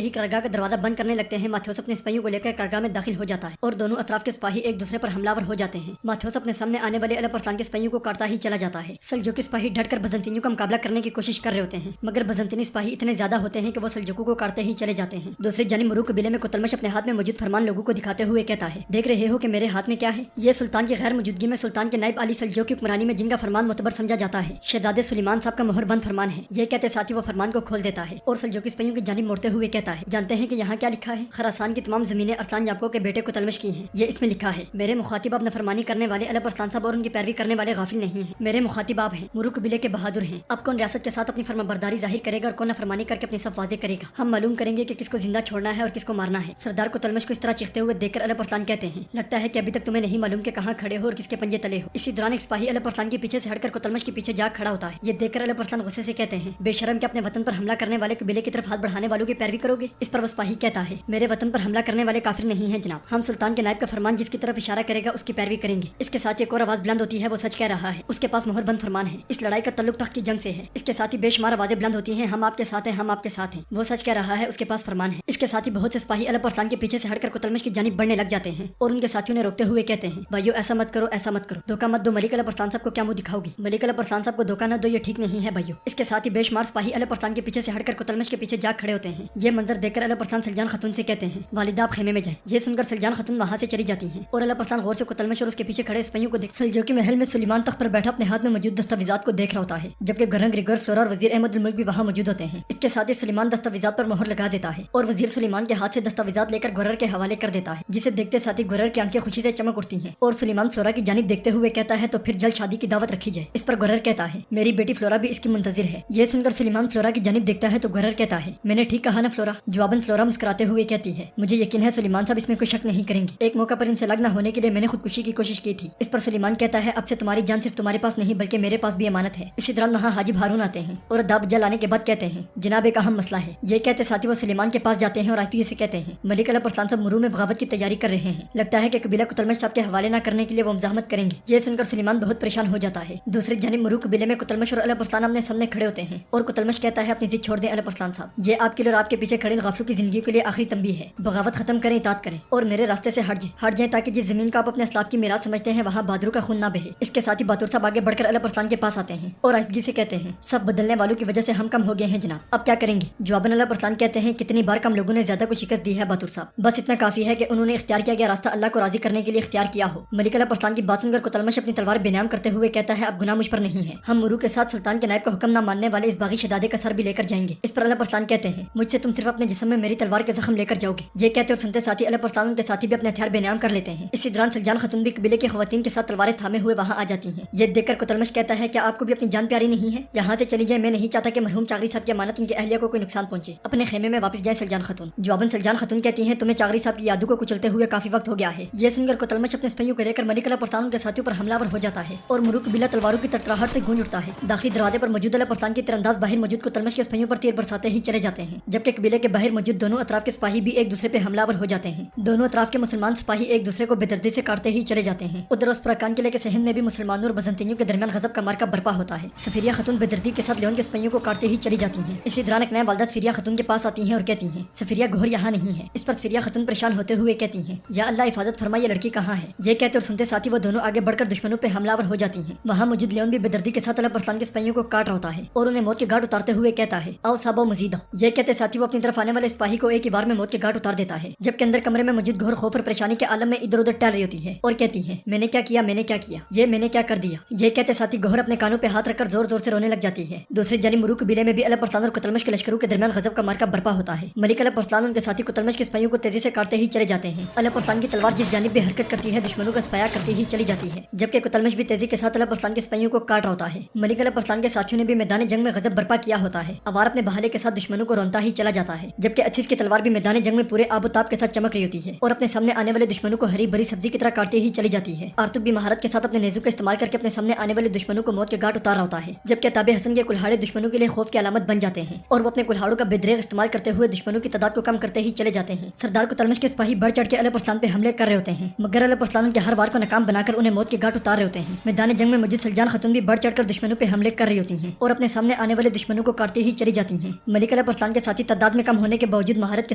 Speaker 1: ही कारगाह का दरवाजा बंद करने लगते हैं, माथेउस अपने सिपाहियों को लेकर कारगाह में दाखिल हो जाता है और दोनों अतराफ के सिपाही एक दूसरे पर हमलावर हो जाते हैं। माथेउस अपने सामने आने वाले अलपरसान के सिपाहियों को काटता ही चला जाता है। सल्जूकी सिपाही डटकर बजंतीनियों का मुकाबला करने की कोशिश कर रहे होते हैं, मगर बजंतीनी सिपाही इतने ज्यादा होते हैं कि वो सल्जूकों को काटते ही चले जाते हैं। दूसरी जानिब मुरूक कबीले में कुतलमश अपने हाथ में मौजूद फरमान लोगों को दिखाते हुए कहता है, देख रहे हो कि मेरे हाथ में क्या है? ये सुल्तान की गैर मौजूदगी में सुल्तान के नायब अली सल्जूक की हुक्मरानी में जिनका फरमान मुतबर समझा जाता है, शहजादे सुलेमान साहब का मोहरबंद फरमान है। ये कहते साथ ही वो फरमान को खोल देता है और सल्जूकी सिपाहियों की जानिब मोड़ते हुए कहता है, जानते हैं कि यहाँ क्या लिखा है? खरासान की तमाम जमीनें अरसान याकूब के बेटे कुतलमश की हैं। ये इसमें लिखा है, मेरे मुखातिब अब नफरमानी करने वाले अलपरसान साहब और उनकी पैरवी करने वाले गाफिल नहीं है। मेरे मुखातिब आप हैं, मुरूक कबीले के बहादुर हैं। अब कौन रियासत के साथ अपनी फरमाबरदारी जाहिर करेगा और कौन नफरमानी करके अपनी सब वाजे करेगा? हम मालूम करेंगे कि किसको जिंदा छोड़ना है और किसको मारना है। सरदार कुतलमश को इस तरह चीखते हुए देखकर अलपरसान कहते हैं, लगता है कि अभी तक तुम्हें नहीं मालूम कि कहाँ खड़े हो और किसके पंजे तले हो। इसी दौरान एक सिपाही अलपरसान के पीछे से हटकर कुतलमश के पीछे जाग खड़ा होता है। ये देखकर अलपरसान गुस्से से कहते हैं, बेशरम के अपने वतन पर हमला करने वाले कबीले की तरफ हाथ बढ़ाने वालों की पैरवी करोगे? इस पर वो सिपाही कहता है, मेरे वतन पर हमला करने वाले काफिर नहीं है जनाब, हम सुल्तान के नायब का फरमान जिसकी तरफ इशारा करेगा उसकी पैरवी करेंगे। इसके साथ एक और आवाज बुलंद होती है, वो सच कह रहा है, उसके पास मोहरबंद फरमान है। इस लड़ाई का तल्लुक तख्त की जंग से है। इसके साथ ही बेशुमार आवाजें बुलंद होती हैं, हम आपके साथ हैं, हम आपके साथ हैं। वो सच कह रहा है, उसके पास फरमान है। इसके साथ ही बहुत से सिपाही अलपरसान के पीछे से हटकर कुतलमश की जानिब बढ़ने लग जाते हैं और उनके साथियों ने रोकते हुए कहते हैं, भाइयों ऐसा मत करो, ऐसा मत करो, धोखा मत दो। मलिक अलपरसान साहब को क्या मुंह दिखाओगी? मलिक अलपरसान साहब को धोखा न दो, ये ठीक नहीं है भाइयों। इसके साथ ही बेशुमार सिपाही अलपरसान के पीछे से हटकर कुतलमश के पीछे जाग खड़े होते हैं। ये मंजर देखकर अलपरसान सलजान खातून से कहते हैं, वालिदा आप खेमे में जाएं। ये सुनकर सलजान खातून वहां से चली जाती हैं और अलपरसान गौर से कुतलमश और उसके पीछे खड़े सिपाहियों को देख सल्जूकी महल में सुलेमान तख्त पर बैठा अपने हाथ में मौजूद दस्तावेजात को देख रहा होता है, जबकि गरंग रिगर फ्लोरा और वजीर अहमद मुल्क भी वहाँ मौजूद होते हैं। इसके साथ ही सुलेमान दस्तावेजात पर मोहर लगा देता है और वजीर सुलेमान के हाथ से दस्तावेजात लेकर गुर्रर के हवाले कर देता है, जिसे देखते साथ ही गुर्रर की आंखें खुशी से चमक उठती हैं और सुलेमान फ्लोरा की जानिब देखते हुए कहता है, तो फिर जल्द शादी की दावत रखी जाए। इस पर गुर्रर कहता है, मेरी बेटी फ्लोरा भी इसकी मुंतजिर है। ये सुनकर सुलेमान फ्लोरा की जानिब देखता है तो गुर्रर कहता है, मैंने ठीक कहा ना फ्लोरा? जवाबन फ्लोरा मुस्कुराते हुए कहती है, मुझे यकीन है सुलेमान साहब इसमें कोई शक नहीं करेंगे। एक मौका पर इनसे अलग न होने के लिए मैंने खुदकुशी की कोशिश की थी। इस पर सुलेमान कहता है, अब से तुम्हारी जान सिर्फ तुम्हारे पास नहीं बल्कि मेरे पास भी अमानत है। इसी दौरान वहाँ हाजिब हारून आते हैं और दाब जलाने के बाद कहते हैं, जनाब एक अहम मसला है। ये कहते साथ ही वो सुलेमान के पास जाते हैं और आहिस्ते से कहते हैं, मलिक अलपरसान साहब मुरू में बगावत की तैयारी कर रहे हैं। लगता है कि कबीला कुतलमश साहब के हवाले न करने के लिए वो मुजाहमत करेंगे। ये सुनकर सुलेमान बहुत परेशान हो जाता है। दूसरी जानिब मुरू कबीले में कुतलमश और अलपरसान अपने सामने खड़े होते हैं और कुतलमश कहता है, अपनी जिद छोड़ दें अलपरसान साहब, ये आपके लिए और आपके पीछे खड़े गाफिलों की जिंदगी के लिए आखिरी तंबीह है। बगावत खत्म करें, इताअत करें और मेरे रास्ते से हट जाएं ताकि जिस जमीन का आप अपने असलाफ की मीरास समझते हैं वहाँ बहादुर का खून ना बहे। इसके साथ ही बहादुर साहब आगे बढ़कर अलपरसान के पास आते हैं और आहिस्तगी से कहते हैं, सब बदलने वालों की वजह से हम कम हो गए हैं जनाब, अब क्या करेंगे? जवाबन अलपरसान कहते हैं, कितनी बार कम लोगों ने ज्यादा को शिकस्त दी है बहादुर साहब, बस इतना काफी है कि उन्होंने इख्तियार किया गया रास्ता अल्लाह को राजी करने के लिए इख्तियार किया हो। मलिक अलपरसान की बात सुनकर कुतलमश अपनी तलवार बेनाम करते हुए कहता है, अब गुनाह मुझ पर नहीं है, हम मुरू के साथ सुल्तान के नायब का हुक्म न मानने वाले इस बागी शहजादे का सर भी लेकर जाएंगे। इस पर अलपरसान कहते हैं, मुझसे तुम सिर्फ अपने जिस्म में मेरी तलवार के जख्म लेकर जाओगे। ये कहते और सुनते साथी अलपरसान उनके साथी भी अपने हथियार बेनाम कर लेते हैं। इसी दौरान सलजान खातून भी कबीले की खवातीन के साथ तलवारें थामे हुए वहाँ आ जाती हैं। ये देखकर कुतलमश कहता है, क्या आपको भी अपनी जान प्यारी नहीं है? यहाँ से चली जाए, मैं नहीं चाहता कि मरहूम चागरी साहब की अमानत उनकी अहलिया को कोई नुकसान पहुंचे। अपने खेमे में वापस जाए सलजान खातून। जवाबन सलजान खातून कहती हैं, तुम्हें चागरी साहब की यादों को कुचलते हुए काफी वक्त हो गया है। ये सुनकर कुतलमश अपने सिपाहियों को लेकर मलिक अलपरसान के साथियों पर हमलावर हो जाता है और मुरू कबीला तलवारों की तड़तड़ाहट से गूंज उठता है। दाखिली दरवाजे पर मौजूद अलपरसान के तीरंदाज बाहर मौजूद कुतलमश के सिपाहियों पर तीर बरसाते ही चले जाते हैं, जबकि कबीले के बाहर मौजूद दोनों अतराफ के सिपाही भी एक दूसरे पे हमलावर हो जाते हैं। दोनों अतराफ के मुसलमान सिपाही एक दूसरे को बेदर्दी से काटते ही चले जाते हैं। उधर उस प्रकान किले के सहन में भी मुसलमानों और बजंतियों के दरमियान गजब का मार्का बर्पा होता है। सफिरिया खातून बेदर्दी के साथ लियोन के सिपाहियों को काटते ही चली जाती हैं। इसी दौरान एक नया वालदा सफिरिया खातून के पास आती हैं और कहती हैं, सफिरिया गोहर यहाँ नहीं है। इस पर सफिरिया खातून परेशान होते हुए कहती हैं, या अल्लाह हिफाजत फरमा, ये लड़की कहाँ है? ये कहते और सुनते साथ ही वो दोनों आगे बढ़कर दुश्मनों पे हमलावर हो जाती हैं। वहाँ मौजूद लियोन भी बेदर्दी के साथ अलपरसान के सिपाहियों को काट रहा होता है और उन्हें मौत के घाट उतारते हुए कहता है, आओ साहब मजीद आओ। ये कहते साथ ही वो अपनी तरफ आने वाले सिपाही को एक ही बार में मौत के घाट उतार देता है, जबकि अंदर कमरे में मौजूद घोर खौफ और परेशानी के आलम में इधर उधर टहल रही होती है और कहती है, मैंने क्या किया, मैंने क्या किया, ये मैंने क्या कर दिया। ये कहते साथ ही गोहर अपने कानों पे हाथ रखकर जोर जोर से रोने लग जाती है। दूसरी जानिब मुरू कबीले में भी अलपरसान और कुतलमश के लश्करों के दरमियान गजब का मार्का बर्पा होता है। मलिक अलपरसान उनके साथी कुतलमश के सिपाहियों को तेजी से काटते ही चले जाते हैं। अलपरसान की तलवार जिस जानिब भी हरकत करती है दुश्मनों का सफाया करती ही चली जाती है, जबकि कुतलमश भी तेजी के साथ अलपरसान के सिपाहियों को काट रहा होता है। मलिक अलपरसान के साथियों ने भी मैदान जंग में गजब बर्पा किया होता है। अवार अपने बहाले के साथ दुश्मनों को रोनता ही चला जाता है, जबकि अथीस की तलवार भी मैदान जंग में पूरे आबोताब के साथ चमक रही होती है और अपने सामने आने वाले दुश्मनों को हरी भरी सब्जी की तरह काटते ही चली जाती है। आर्तुक भी महारत के साथ अपने नेज़ू का इस्तेमाल करके अपने सामने आने वाले दुश्मनों को मौत के घाट उतार रहा होता है, जबकि ताबे हसन के कुल्हाड़े दुश्मनों के लिए खौफ की अलामत बन जाते हैं और वो अपने कुल्हाड़ों का बेदरेग इस्तेमाल करते हुए दुश्मनों की तादाद को कम करते ही चले जाते हैं। सरदार कुतलमश के सिपाही बढ़ चढ़ के अलपरसान पे हमले कर रहे होते हैं, मगर अलपरसान उनके हर वार को नाकाम बनाकर उन्हें मौत के घाट उतार रहे होते हैं। मैदान जंग में میں موجود سلجان خاتون بھی بڑھ چڑھ کر دشمنوں پہ حملے کر رہی ہوتی ہیں اور اپنے سامنے آنے والے دشمنوں کو کاٹتے ہی چلی جاتی ہیں۔ ملک علیہ السلام کے ساتھی تعداد میں کم ہونے کے باوجود مہارت کے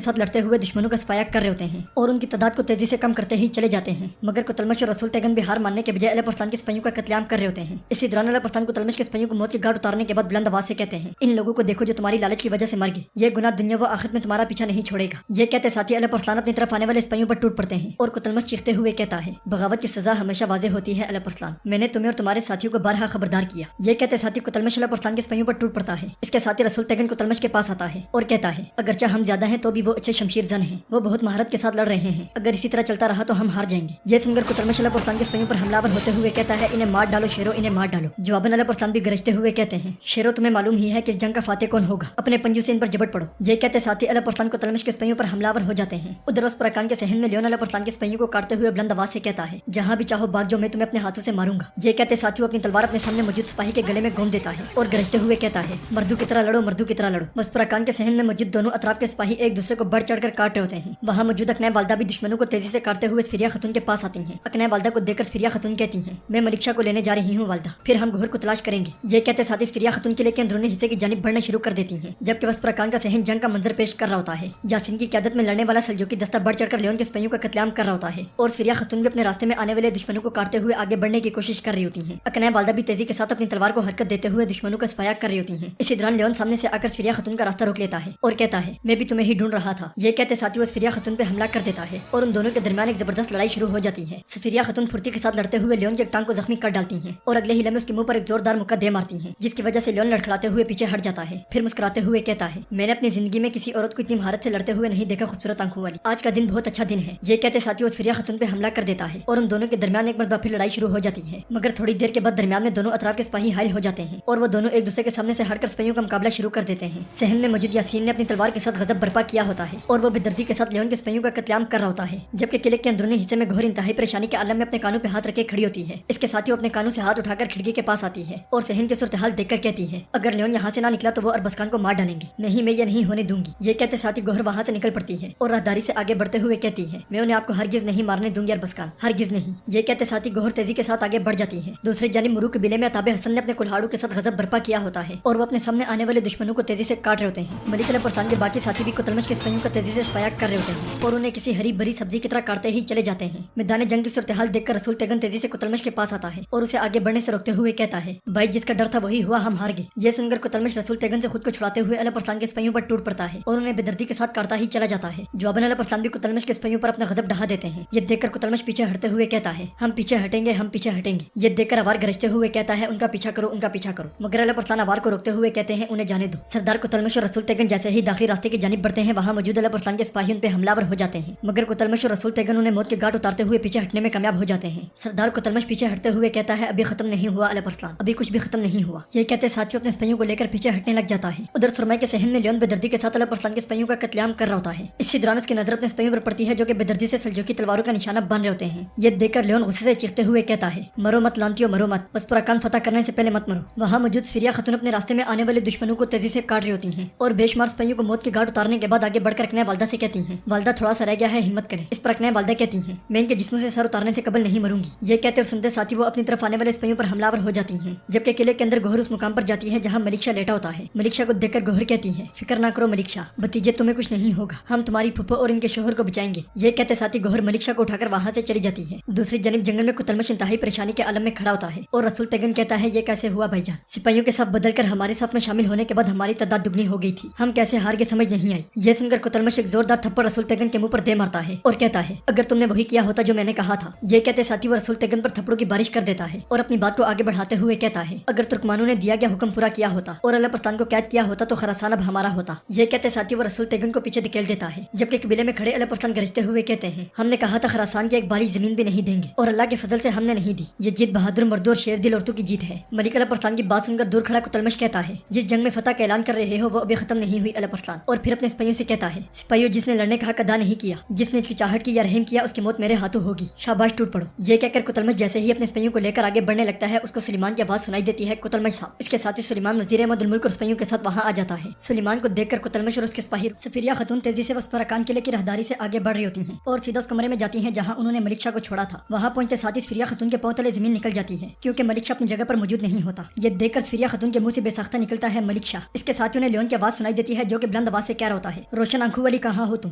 Speaker 1: ساتھ لڑتے ہوئے دشمنوں کا صفایا کر رہے ہوتے ہیں اور ان کی تعداد کو تیزی سے کم کرتے ہی چلے جاتے ہیں، مگر کوتلمش اور رسول تیغن بھی ہار ماننے کے بجائے علیہ السلام کے سپاہیوں کا قتل عام کر رہے ہوتے ہیں۔ اسی دوران علیہ السلام کوتلمش کے سپاہیوں کو موت کی گھاٹ اتارنے کے بعد بلند آواز سے کہتے ہیں، ان لوگوں کو دیکھو جو تمہاری لالچ کی وجہ سے مر گئے، یہ گناہ دنیا و آخرت میں تمہارا پیچھا نہیں چھوڑے گا۔ یہ کہتے ساتھی علیہ السلام اپنی طرف آنے والے سپاہیوں پر ٹوٹ پڑتے ہیں اور کوتلمش چیختے ہوئے کہتا ہے، بغاوت کی سزا ہمیشہ واضح ہوتی ہے علیہ السلام، میں نے تمہیں اور تمہارے ساتھیوں کو بارہا خبردار کیا۔ یہ کہتے ساتھی کوتلمش علیہ السلام کے سپاہیوں پر ٹوٹ پڑتا ہے۔ اس کے ساتھ ہی رسول تیغن کوتلمش کے پاس آتا ہے اور کہتا ہے، اگرچہ ہم زیادہ ہیں تو بھی وہ اچھے شمشیر زن ہیں، وہ بہت مہارت کے ساتھ لڑ رہے ہیں، اگر اسی طرح چلتا رہا تو ہم ہار جائیں گے۔ یہ سن کر کوتلمش علیہ السلام کے سپاہیوں پر حملہ آور ہوتے ہوئے کہتا ہے، انہیں مار ڈالو شیرو، انہیں مار ڈالو۔ جواباً علیہ السلام بھی گرجتے ہوئے کہتے ہیں، شیرو تمہیں معلوم ہی ہے کہ اس جنگ کا فاتح کون ہوگا، اپنے پنجوں سے ان پر جبٹ پڑو۔ یہ کہتے ساتھی علیہ السلام کوتلمش کے سپاہیوں پر حملہ آور ہو جاتے ہیں۔ ادھر اس پراکان کے صحن میں لیون علیہ السلام کے سپاہیوں کو کاٹتے ہوئے بلند آواز سے کہتا ہے، جہاں بھی چاہو بھاگ جاؤ، میں تمہیں اپنے ہاتھوں سے ماروں گا۔ یہ کہتے ساتھی وہ اپنی تلوار اپنے سامنے موجود سپاہی کے گلے میں گھوم دیتا ہے اور گرجتے ہوئے کہتا ہے، مردوں کی طرح لڑو، مردوں کی طرح لڑو۔ بس پراکان کے صحن میں موجود دونوں اطراف کے سپاہی ایک دوسرے کو بڑھ چڑھ کر کاٹ رہے ہوتے ہیں۔ وہاں موجود اقنع والدہ بھی دشمنوں کو تیزی سے کاٹتے ہوئے سفیریہ خاتون کے پاس آتی ہیں۔ اقنع والدہ کو دیکھ کر سفیریہ خاتون کہتی ہیں، میں ملکشاہ کو لینے جا رہی ہوں والدہ، پھر ہم گھر کو تلاش کریں گے۔ یہ کہتے ساتھی سفیریہ خاتون کے لیے اندرونی حصے کی جانب بڑھنا شروع کر دیتی ہیں، جبکہ وسط پراکان کا صحن جنگ کا منظر پیش کر رہا ہوتا ہے۔ یاسین کی قیادت میں لڑنے والا سلجوقی دستہ بڑھ چڑھ کر لیون کے سپاہیوں کا قتل عام کر رہا ہوتا ہے اور سفیریہ خاتون بھی اپنے راستے میں آنے والے دشمنوں کو کاٹتے ہوئے آگے بڑھنے کی کوشش کر رہی ہوتی ہیں۔ اقنع والدہ بھی تیزی کے ساتھ اپنی تلوار کو حرکت دیتے ہوئے دشمنوں کا صفایا کر رہی ہوتی ہیں۔ اسی دوران لیون سامنے سے آ کر سفیریہ خاتون کا راستہ روک لیتا ہے اور کہتا ہے، میں بھی تمہیں ہی ڈھونڈ رہا تھا۔ یہ کہتے ساتھی وہ سفیریہ خاتون پہ حملہ کر دیتا ہے اور ان دونوں کے درمیان ایک زبردست لڑائی شروع ہو جاتی ہے۔ سفیریہ خاتون پھرتی کے ساتھ لڑتے ہوئے لیون کی ایک ٹانگ کو زخمی کر ڈالتی ہیں اور اگلے ہی لمحے اس کے منہ پر ایک زوردار مکہ دے مارتی ہیں، جس کی وجہ سے لیون لڑکھڑاتے ہوئے پیچھے ہٹ جاتا ہے، پھر مسکراتے ہوئے کہتا ہے، میں نے اپنی زندگی میں کسی عورت کو اتنی مہارت سے لڑتے ہوئے نہیں دیکھا، خوبصورت آنکھوں والی، آج کا دن بہت اچھا دن ہے۔ یہ کہتے ساتھی وہ سفیریہ خاتون پہ حملہ کر دیتا ہے اور ان دونوں کے درمیان ایک مرتبہ پھر لڑائی شروع ہو جاتی ہے، مگر تھوڑی دیر کے بعد درمیان میں دونوں اطراف کے سپاہی حائل ہو جاتے ہیں اور وہ دونوں ایک دوسرے کے سامنے سے ہٹ کر سپاہیوں کا مقابلہ شروع کر دیتے ہیں۔ صحن میں موجود یاسین نے اپنی تلوار کے ساتھ غضب برپا کیا ہوتا ہے اور وہ بے دردی کے ساتھ لیون کے سپاہیوں کا قتل عام کر رہا ہوتا ہے، جبکہ قلعے کے اندرونی حصے میں گھور انتہائی پریشانی کے عالم میں اپنے کانوں پہ ہاتھ رکھے کھڑی ہوتی ہے۔ اس کے ساتھ ہی وہ اپنے کانوں سے ہاتھ اٹھا کر کھڑکی کے پاس آتی ہے اور صحن کی صورتحال دیکھ کر کہتی ہے، اگر لیون یہاں سے نہ نکلا تو وہ اربسکان کو مار ڈالیں گے، نہیں میں یہ نہیں ہونے دوں گی۔ یہ کہتے ساتھ ہی گوہر وہاں سے نکل پڑتی ہے اور راہداری سے آگے بڑھتے ہوئے کہتی ہے، میں انہیں آپ کو ہرگز نہیں مارنے دوں گی اربسکان، ہرگز نہیں۔ یہ کہتے ساتھ ہی گوہر تیزی کے ساتھ آگے بڑھ جاتی ہے۔ دوسری جانب مرو قبیلے میں عتاب حسن نے اپنے کلہاڑوں کے ساتھ غضب برپا کیا ہوتا ہے اور وہ اپنے سامنے آنے والے دشمنوں کو تیزی سے کاٹ رہے ہوتے ہیں۔ ملک علیہ السلام کے باقی ساتھی بھی کوتلمش کے سپاہیوں کا تیزی سے صفایا کر رہے ہوتے ہیں اور انہیں کسی ہری بھری سبزی کی طرح کاٹتے ہی چلے جاتے ہیں۔ میدان جنگ کی صورتحال دیکھ کر رسول تیغن تیزی سے کوتلمش کے پاس آتا ہے اور اسے آگے بڑھنے سے روکتے ہوئے کہتا ہے، بھائی جس کا ڈر تھا وہی ہوا، ہم ہار گئے۔ یہ سن کر کوتلمش رسول تیغن سے خود کو چھڑاتے ہوئے علیہ السلام کے سپاہیوں پر ٹوٹ پڑتا ہے اور انہیں بے دردی کے ساتھ کاٹتا ہی چلا جاتا ہے۔ جواباً علیہ السلام بھی کوتلمش کے سپاہیوں پر اپنا غضب ڈھا دیتے ہیں۔ یہ دیکھ کر کوتلمش پیچھے ہٹتے ہوئے کہتا ہے، ہم پیچھے ہٹیں گے، ہم پیچھے ہٹیں گے۔ یہ دیکھ کر اوار گرجتے ہوئے کہتا ہے، ان کا پیچھا کرو، ان کا پیچھا کرو، مگر علیہ السلام اوار کو روکتے ہوئے کہتے ہیں، انہیں جانے دو۔ سردار کوتلمش اور رسول تیغن جیسے ہی داخلی راستے کی جانب بڑھتے ہیں، وہاں موجود علیہ السلام کے سپاہی ان پہ حملہ آور ہو جاتے ہیں، مگر کوتلمش اور رسول تیغن انہیں موت کے گھاٹ اتارتے ہوئے پیچھے ہٹنے میں کامیاب ہو جاتے ہیں۔ سردار کوتلمش پیچھے ہٹتے ہوئے کہتا ہے، ابھی ختم نہیں ہوا علیہ السلام، ابھی کچھ بھی ختم نہیں ہوا۔ یہ کہتے ساتھیوں اپنے سپاہیوں کو لے کر پیچھے ہٹنے لگ جاتا ہے۔ ادھر سرمائی کے صحن میں لیون بے دردی کے ساتھ علیہ السلام کے سپاہیوں کا قتل عام کر رہا ہوتا ہے۔ اسی دوران اس کی نظر اپنے سپاہیوں پر پڑتی ہے جو کہ بے دردی سے سلجوقی تلواروں کا نشانہ بن رہے ہوتے ہیں۔ یہ دیکھ کر لیون غصے سے چیختے ہوئے کہتا ہے، مرو مت لانتیو، مرو مت، بس پراکان فتح کرنے سے پہلے مت مرو۔ وہاں موجود سفیریہ خاتون اپنے راستے میں آنے والے دشمنوں کو تیزی سے کاٹ رہی ہوتی ہیں اور بے شمار سپاہیوں کو موت کے گھاٹ اتارنے کے بعد آگے بڑھ کر اقنع والدہ سے کہتی ہیں، والدہ تھوڑا سا رہ گیا ہے، ہمت کریں۔ اس پر اقنع والدہ کہتی ہیں، میں ان کے جسموں سے سر اتارنے سے قبل نہیں مروں گی۔ یہ کہتے اور سنتے ساتھی وہ اپنی طرف آنے والے سپاہیوں پر حملہ آور ہو جاتی ہیں، جبکہ قلعے کے اندر گوہر اس مقام پر جاتی ہے جہاں ملک شاہ لیٹا ہوتا ہے۔ ملک شاہ کو دیکھ کر گوہر کہتی ہے، فکر نہ کرو ملک شاہ، بھتیجے تمہیں کچھ نہیں ہوگا، ہم تمہاری پھپھو اور ان کے شوہر کو بچائیں گے۔ یہ کہتے ساتھی گوہر ملک شاہ کو اٹھا کر وہاں سے چلی جاتی ہے۔ دوسری جانب جنگل میں کوتلمش انتہائی پریشانی کے عالم میں کھڑا ہوتا ہے اور رسول تیغن کہتا ہے، یہ کیسے ہوا بھائی جان؟ سپاہیوں کے صف بدل کر ہمارے صف میں شامل ہونے کے بعد ہماری تعداد دگنی ہو گئی تھی، ہم کیسے ہار گئے سمجھ نہیں آئی۔ یہ سن کر کوتلمش ایک زوردار تھپڑ رسول تیغن کے منہ پر دے مارتا ہے اور کہتا ہے، اگر تم نے وہی کیا ہوتا جو میں نے کہا تھا۔ یہ کہتے ساتھی وہ رسول تیغن پر تھپڑوں کی بارش کر دیتا ہے اور اپنی بات کو آگے بڑھاتے ہوئے کہتا ہے، اگر ترکمانوں نے دیا گیا حکم پورا کیا ہوتا اور علیہ پرستان کو قید کیا ہوتا تو خراسان اب ہمارا ہوتا۔ یہ کہتے ساتھی وہ رسول تیغن کو پیچھے دھکیل دیتا ہے، جبکہ قبیلے میں کھڑے علیہ پرستان گرجتے ہوئے کہتے ہیں، ہم نے کہا تھا خراسان کی ایک بالی زمین بھی نہیں دیں گے اور اللہ کے فضل سے ہم نے نہیں دی۔ یہ جیت بہادر مردوں اور شیر دل عورتوں کی جیت ہے۔ ملک علیہ پرستان کی بات سن کر دور کھڑا کوتلمش کہتا ہے، جس جنگ میں فتح کا اعلان کر رہے ہو وہ ابھی ختم نہیں ہوئی علیہ پرستان، اور پھر اپنے سپاہیوں سے کہتا ہے، سپاہیوں جس نے لڑنے کا حق ادا نہیں کیا، جس نے ہچکچاہٹ کی یا رحم کیا، اس کی موت میرے ہاتھوں ہوگی، شاباش ٹوٹ پڑو۔ یہ کہہ کر کوتلمش جیسے ہی اپنے سپاہیوں کو لے کر آگے بڑھنے لگتا ہے، اس کو سلیمان کی آواز سنائی دیتی ہے، کوتلمش صاحب۔ اس کے ساتھ ہی سلیمان وزیر احمد الملک اور سپاہیوں کے ساتھ وہاں آ جاتا ہے۔ سلیمان کو دیکھ کر کوتلمش اور اس کے سپاہی سفیریہ خاتون تیزی سے وسپراکان قلعے کی راہداری سے آگے بڑھ رہی ہوتی ہیں اور سیدھا اس کمرے میں جاتی ہیں جہاں انہوں نے ملک شاہ کو چھوڑا تھا۔ وہاں پہنچتے ساتھ ہی سفیریہ خاتون کے پاؤں تلے زمین نکل جاتی جاتی ہے کیونکہ ملک شاہ اپنی جگہ پر موجود نہیں ہوتا۔ یہ دیکھ کر سفیرہ خاتون کے منہ سے بے ساختہ نکلتا ہے ملک شاہ۔ اس کے ساتھ انہیں لیون کی آواز سنائی دیتی ہے جو کہ بلند آواز سے کہہ رہا ہوتا ہے، روشن آنکھوں والی کہاں ہو تم؟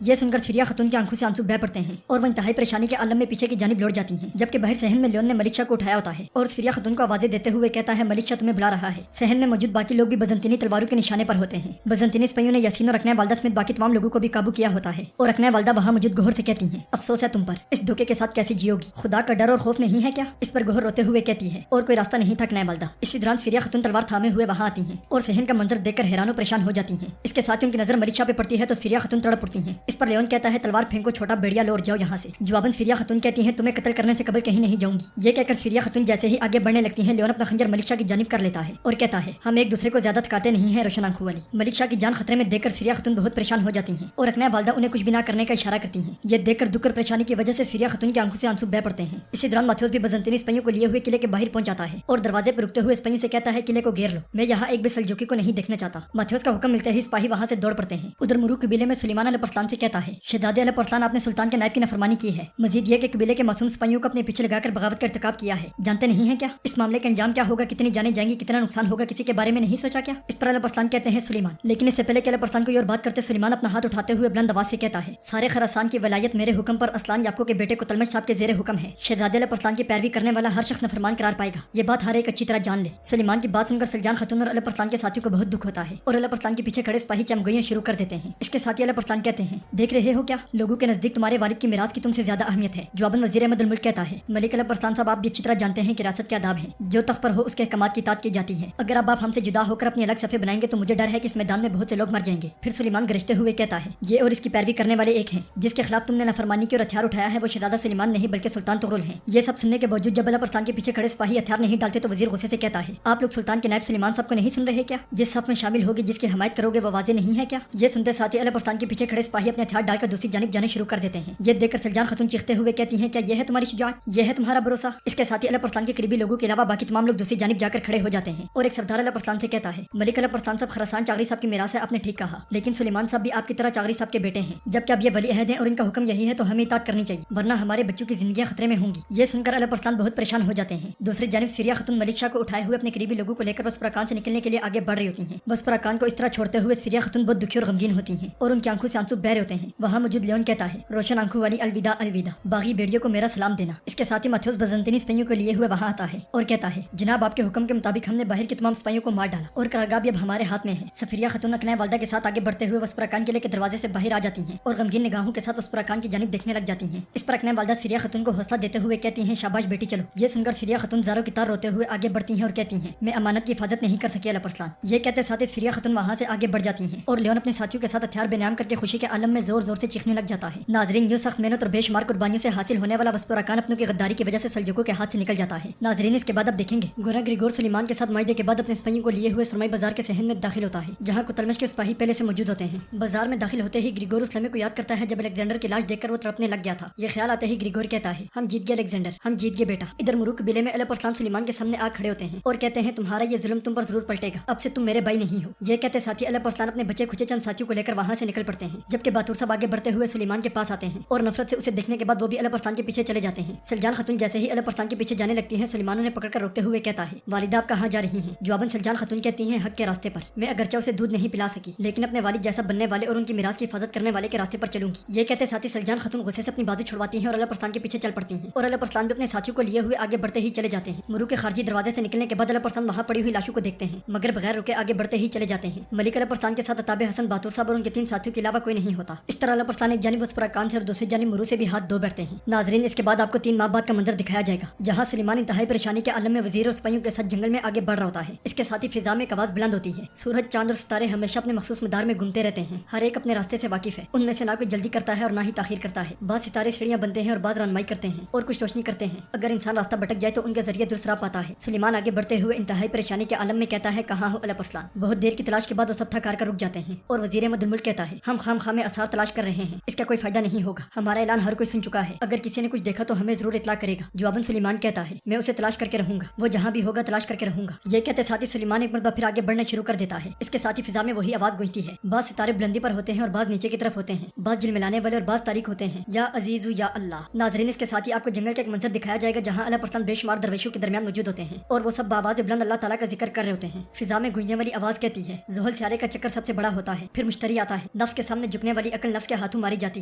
Speaker 1: یہ سن کر سفیرہ خاتون کی آنکھوں سے آنسو بہہ پڑتے ہیں اور وہ انتہائی پریشانی کے عالم میں پیچھے کی جانب لوٹ جاتی ہیں، جبکہ باہر صحن میں لیون نے ملک شاہ کو اٹھایا ہوتا ہے اور سفیرہ خاتون کو آوازیں دیتے ہوئے کہتا ہے ملک شاہ تمہیں بلا رہا ہے۔ صحن میں موجود باقی لوگ بھی بزنطینی تلواروں کے نشانے پر ہوتے ہیں۔ بزنطینی سپاہیوں نے یاسین اور اکنہ والدہ سمیت باقی تمام لوگوں کو بھی قابو کیا ہوتا ہے اور اکنہ والدہ وہاں موجود گوہر سے کہتی ہیں افسوس ہے تم پر، اس دھوکے کے ساتھ کیسے جیو گی؟ خدا کا ڈر اور خوف نہیں ہے کیا؟ اس پر گوہر روتے ہوئے کہتی ہے اور کوئی راستہ نہیں تھا اکنہ والدہ۔ اسی دوران سفیرہ خاتون تلوار تھامے ہوئے وہاں آتی ہیں اور صحن کا منظر دیکھ کر حیران و پریشان ہو جاتی ہیں۔ اس کے ساتھ ان کی نظر ملک شاہ پہ پڑتی ہے تو سفیرہ خاتون تڑپ پڑتی ہیں۔ اس پر لیون کہتا ہے تلوار پھینکو چھوٹا بھیڑیا لو اور جاؤ یہاں سے۔ جواباً سفیرہ خاتون کہتی ہیں تمہیں قتل کرنے سے قبل کہیں نہیں جاؤں گی۔ یہ کہہ کر سفیرہ خاتون جیسے ہی آگے بڑھنے لگتی ہیں لیون اپنا خنجر ملک شاہ کی جانب کر لیتا ہے اور کہتا ہے ہم ایک دوسرے کو زیادہ تھکاتے نہیں ہیں روشن آنکھوں والی۔ ملک شاہ کی جان خطرے میں دیکھ کر سفیرہ خاتون بہت پریشان ہو جاتی ہیں اور اکنہ والدہ انہیں کچھ بھی نہ کرنے کا اشارہ کرتی ہیں۔ یہ دیکھ کر دکھ اور پریشانی کی وجہ سے سفیرہ خاتون کی آنکھوں سے آنسو بہہ پڑتے ہیں۔ اسی دوران ماتھیوس بھی بزنطینی سپاہیوں کو لیے ہوئے قلعے کے باہر پہنچ جاتا ہے اور دروازے پر رکتے ہوئے سپاہیوں سے کہتا ہے قلعے کو گھیر لو، میں یہاں ایک بھی سلجوقی کو نہیں دیکھنا چاہتا۔ ماتھیوس کا حکم ملتے ہی سپاہی وہاں سے دوڑ پڑتے ہیں۔ ادھر مرو قبیلے میں سلیمان علیہ السلام سے کہتا ہے شہزادے علیہ السلام آپ نے سلطان کے نائب کی نافرمانی کی ہے، مزید یہ کہ قبیلے کے معصوم سپاہیوں کو اپنے پیچھے لگا کر بغاوت کا ارتکاب کیا ہے، جانتے نہیں ہیں کیا اس معاملے کا انجام کیا ہوگا؟ کتنی جانیں جائیں گی، کتنا نقصان ہوگا، کسی کے بارے میں نہیں سوچا کیا؟ اس پر علیہ السلام کہتے ہیں سلیمان، لیکن اس سے پہلے کہ علیہ السلام کو یہ اور بات کرتے سلیمان اپنا ہاتھ اٹھاتے ہوئے بلند آواز سے کہتا ہے سارے خراسان کی ولایت میرے حکم پر اسلان یعقوب کے بیٹے کو تلمش صاحب کے زیر حکم ہے۔ شہزادے علیہ السلام کی پیروی کرنے والا ہر شخص نافرمان قرار پائے گا، یہ بات ہر ایک اچھی طرح جان لے۔ سلیمان کی بات سن کر سلجان خاتون اور علیہ السلام کے ساتھیوں کو بہت دکھ ہوتا ہے اور علیہ السلام کے پیچھے کھڑے سپاہی چمگوئیاں شروع کر دیتے ہیں۔ اس کے ساتھ علیہ السلام کہتے ہیں دیکھ رہے ہو کیا لوگوں کے نزدیک تمہارے والد کی میراث کی تم سے زیادہ اہمیت ہے۔ جواباً وزیر احمد الملک کہتا ہے ملک علیہ السلام صاحب آپ بھی اچھی طرح جانتے ہیں کہ ریاست کے آداب ہیں، جو تخت پر ہو اس کے احکامات کی اطاعت کی جاتی ہے۔ اگر اب آپ ہم سے جدا ہو کر اپنی الگ صفے بنائیں گے تو مجھے ڈر ہے کہ اس میدان میں بہت سے لوگ مر جائیں گے۔ پھر سلیمان گرجتے ہوئے کہتا ہے یہ اور اس کی پیروی کرنے والے ایک ہیں، جس کے خلاف تم نے نافرمانی کی اور ہتھیار اٹھایا ہے وہ شہزادہ سلیمان نہیں بلکہ سلطان تغرل ہیں۔ یہ سب سننے کے باوجود جب علیہ السلام کے پیچھے کھڑے سپاہی ہتھیار نہیں ڈالتے تو وزیر غصے سے کہتا ہے آپ لوگ سلطان کے نائب سلیمان صاحب کو نہیں سن رہے کیا؟ جس صف میں شامل ہوگی جس کی حمایت کرو گے وہ واضح نہیں ہے کیا؟ یہ سنتے ساتھ ہی علیہ السلام کے پیچھے کھڑے سپاہی اپنے ہتھیار ڈال کر دوسری جانب جانے شروع کر دیتے ہیں۔ یہ دیکھ کر سلجان خاتون چیختے ہوئے کہتی ہیں کیا یہ ہے تمہاری شجاعت، یہ ہے تمہارا بھروسہ؟ اس کے ساتھ ہی علیہ السلام کے قریبی لوگوں کے علاوہ باقی تمام لوگ دوسری جانب جا کر کھڑے ہو جاتے ہیں اور ایک سردار علیہ السلام سے کہتا ہے ملک علیہ السلام صاحب خراسان چاغری صاحب کی میراث ہے، آپ نے ٹھیک کہا، لیکن سلیمان صاحب بھی آپ کی طرح چاغری صاحب کے بیٹے ہیں، جبکہ اب یہ ولی عہد ہیں اور ان کا حکم یہی ہے تو ہمیں اطاعت کرنی چاہیے ورنہ ہمارے بچوں کی زندگیاں خطرے میں ہوں گی۔ یہ سن کر علیہ السلام بہت پریشان ہو جاتے ہیں۔ دوسری جانب سفیرہ خاتون ملک شاہ کو اٹھائے ہوئے اپنے قریبی لوگوں کو لے کر وسپراکان سے نکلنے کے لیے آگے بڑھ رہی ہوتی ہیں۔ وسپراکان کو اس طرح چھوڑتے ہوئے سفیرہ خاتون بہت دکھی اور غمگین ہوتی ہیں اور ان کی آنکھوں سے آنسو بہ رہے ہوتے ہیں۔ وہاں موجود لیون کہتا ہے روشن آنکھوں والی الوداع الوداع، باغی بیڑیوں کو میرا سلام دینا۔ اس کے ساتھ ہی ماتھیوس بزنطینی سپاہیوں کو لیے ہوئے وہاں آتا ہے اور کہتا ہے جناب آپ کے حکم کے مطابق ہم نے باہر کے تمام سپاہیوں کو مار ڈالا اور قرارگاہ بھی اب ہمارے ہاتھ میں ہے۔ سفیرہ خاتون اکنہ والدہ کے ساتھ آگے بڑھتے ہوئے وسپراکان قلعے کے دروازے سے باہر آ جاتی ہیں اور غمگین نگاہوں کے ساتھ وسپراکان کی جانب دیکھنے لگ جاتی ہیں۔ اس پر اکنہ والدہ سفیرہ خاتون کو حوصلہ دیتے ہوئے کہتی ہیں شاباش بیٹی چلو۔ یہ سن کر سفیرہ خاتون زاروں کی طرح روتے ہوئے آگے بڑھتی ہیں اور کہتی ہیں میں امانت کی حفاظت نہیں کر سکی علیہ السلام۔ یہ کہتے ساتھ سفیرہ خاتون وہاں سے آگے بڑھ جاتی ہیں اور لیون اپنے ساتھیوں کے ساتھ ہتھیار بے نام کر کے خوشی کے عالم میں زور زور سے چیخنے لگ جاتا ہے۔ ناظرین یوں سخت محنت اور بے شمار قربانیوں سے حاصل ہونے والا وسپراکان اپنوں کی غداری کی وجہ سے سلجوقوں کے ہاتھ سے نکل جاتا ہے۔ ناظرین اس کے بعد اب دیکھیں گے گورا گریگور سلیمان کے ساتھ معاہدے کے بعد اپنے سپاہیوں کو لیے ہوئے سرمائی بازار کے صحن میں داخل ہوتا ہے جہاں کوتلمش کے سپاہی پہلے سے موجود ہوتے ہیں۔ بازار میں داخل ہوتے ہی گریگور اس لمحے کو یاد کرتا ہے جب الیگزینڈر کی لاش دیکھ کر وہ تڑپنے لگ گیا تھا۔ یہ خیال آتے ہی گریگور کہتا ہے ہم جیت گئے الیگزینڈر، ہم جیت گئے بیٹا۔ ادھر مرو قبیلے میں علیہ السلام سلیمان کے سامنے آ کھڑے ہوتے ہیں اور کہتے ہیں تمہارا یہ ظلم تم پر ضرور پلٹے گا، اب سے تم میرے بھائی نہیں ہو۔ یہ کہتے ساتھی علیہ السلام اپنے بچے کھچے چند ساتھیوں کو لے کر وہاں سے نکل پڑتے ہیں جبکہ باتور صاحب آگے بڑھتے ہوئے سلیمان کے پاس آتے ہیں اور نفرت سے اسے دیکھنے کے بعد وہ بھی علیہ السلام کے پیچھے چلے جاتے ہیں۔ سلجان خاتون جیسے ہی علیہ السلام کے پیچھے جانے لگتی ہیں سلیمان انہیں پکڑ کر روکتے ہوئے کہتا ہے والدہ آپ کہاں جا رہی ہیں؟ جواباً سلجان خاتون کہتی ہیں حق کے راستے پر، میں اگرچہ اسے دودھ نہیں پلا سکی لیکن اپنے والد جیسا بننے والے اور ان کی میراث کی حفاظت کرنے والے کے راستے پر چلوں گی۔ یہ کہتے ساتھی سلجان خاتون غصے سے اپنی بازو چھڑواتی ہیں اور علیہ السلام کے پیچھے چل پڑتی ہیں اور علیہ السلام بھی اپنے ساتھیوں کو لیے ہوئے آگے بڑھتے ہی چلے جاتے ہیں۔ مرو کے خارجی دروازے سے نکلنے کے بعد علیہ السلام وہاں پڑی ہوئی لاشوں کو دیکھتے ہیں مگر بغیر رکے آگے بڑھتے ہی چلے جاتے ہیں۔ ملک علیہ السلام کے ساتھ عطاب حسن باتور صاحب اور ان کے 3 ساتھیوں کے علاوہ کوئی نہیں ہوتا۔ اس طرح علیہ السلام ایک جانب وسپراکان سے اور دوسری جانب مرو سے بھی ہاتھ دھو بیٹھتے ہیں۔ ناظرین اس کے بعد آپ کو 3 ماہ بعد کا منظر دکھایا جائے گا جہاں سلیمان انتہائی پریشانی کے عالم میں وزیر اور سپاہیوں کے ساتھ جنگل میں آگے بڑھ رہا ہوتا ہے۔ اس کے ساتھ ہی فضا میں ایک آواز بلند ہوتی ہے سورج چاند اور ستارے ہمیشہ اپنے مخصوص مدار میں گھومتے رہتے ہیں، ہر ایک اپنے راستے سے واقف ہے، ان میں سے نہ کوئی جلدی کرتا ہے اور نہ ہی تاخیر کرتا ہے۔ بعض ستارے سیڑھیاں بنتے ہیں اور بعض رہنمائی کرتے ہیں اور کچھ روشنی کرتے ہیں، اگر انسان راستہ بھٹک جائے تو ان کے ذریعے درست راہ پاتا ہے۔ سلیمان آگے بڑھتے ہوئے انتہائی پریشانی کے عالم میں کہتا ہے کہاں ہو علیہ السلام؟ بہت دیر کی تلاش کے بعد وہ سب تھک ہار کر رک جاتے ہیں اور وزیر احمد الملک کہتا ہے ہم خام خام آثار تلاش کر رہے ہیں، اس کا کوئی فائدہ نہیں ہوگا، ہمارا اعلان ہر کوئی سن چکا ہے، اگر کسی نے کچھ دیکھا تو ہمیں ضرور اطلاع کرے گا۔ جواباً سلیمان کہتا ہے میں اسے تلاش کر کے رہوں گا، وہ جہاں بھی ہوگا تلاش کر کے رہوں گا۔ یہ کہتے ساتھ ہی سلیمان ایک مرتبہ پھر آگے بڑھنا شروع کر دیتا ہے۔ اس کے ساتھ ہی فضا میں وہی آواز گونجتی ہے، بعض ستارے بلندی پر ہوتے ہیں اور بعض نیچے کی طرف ہوتے ہیں، بعض جلملانے والے اور بعض تاریک ہوتے ہیں، یا عزیز یا اللہ۔ ناظرین اس کے ساتھ ہی آپ کو جنگل کا ایک منظر دکھایا جائے گا جہاں علیہ السلام बे शुमार दरवेशों के दरमियान मौजूद होते हैं और वो सब बावाज़ बुलंद अल्लाह ताला का जिक्र कर रहे होते हैं। फिजा में गूंजने वाली आवाज कहती है ज़ुहल सियारे का चक्कर सबसे बड़ा होता है। फिर मुश्तरी आता है, नफ्स के सामने झुकने वाली अकल नफ्स के हाथों मारी जाती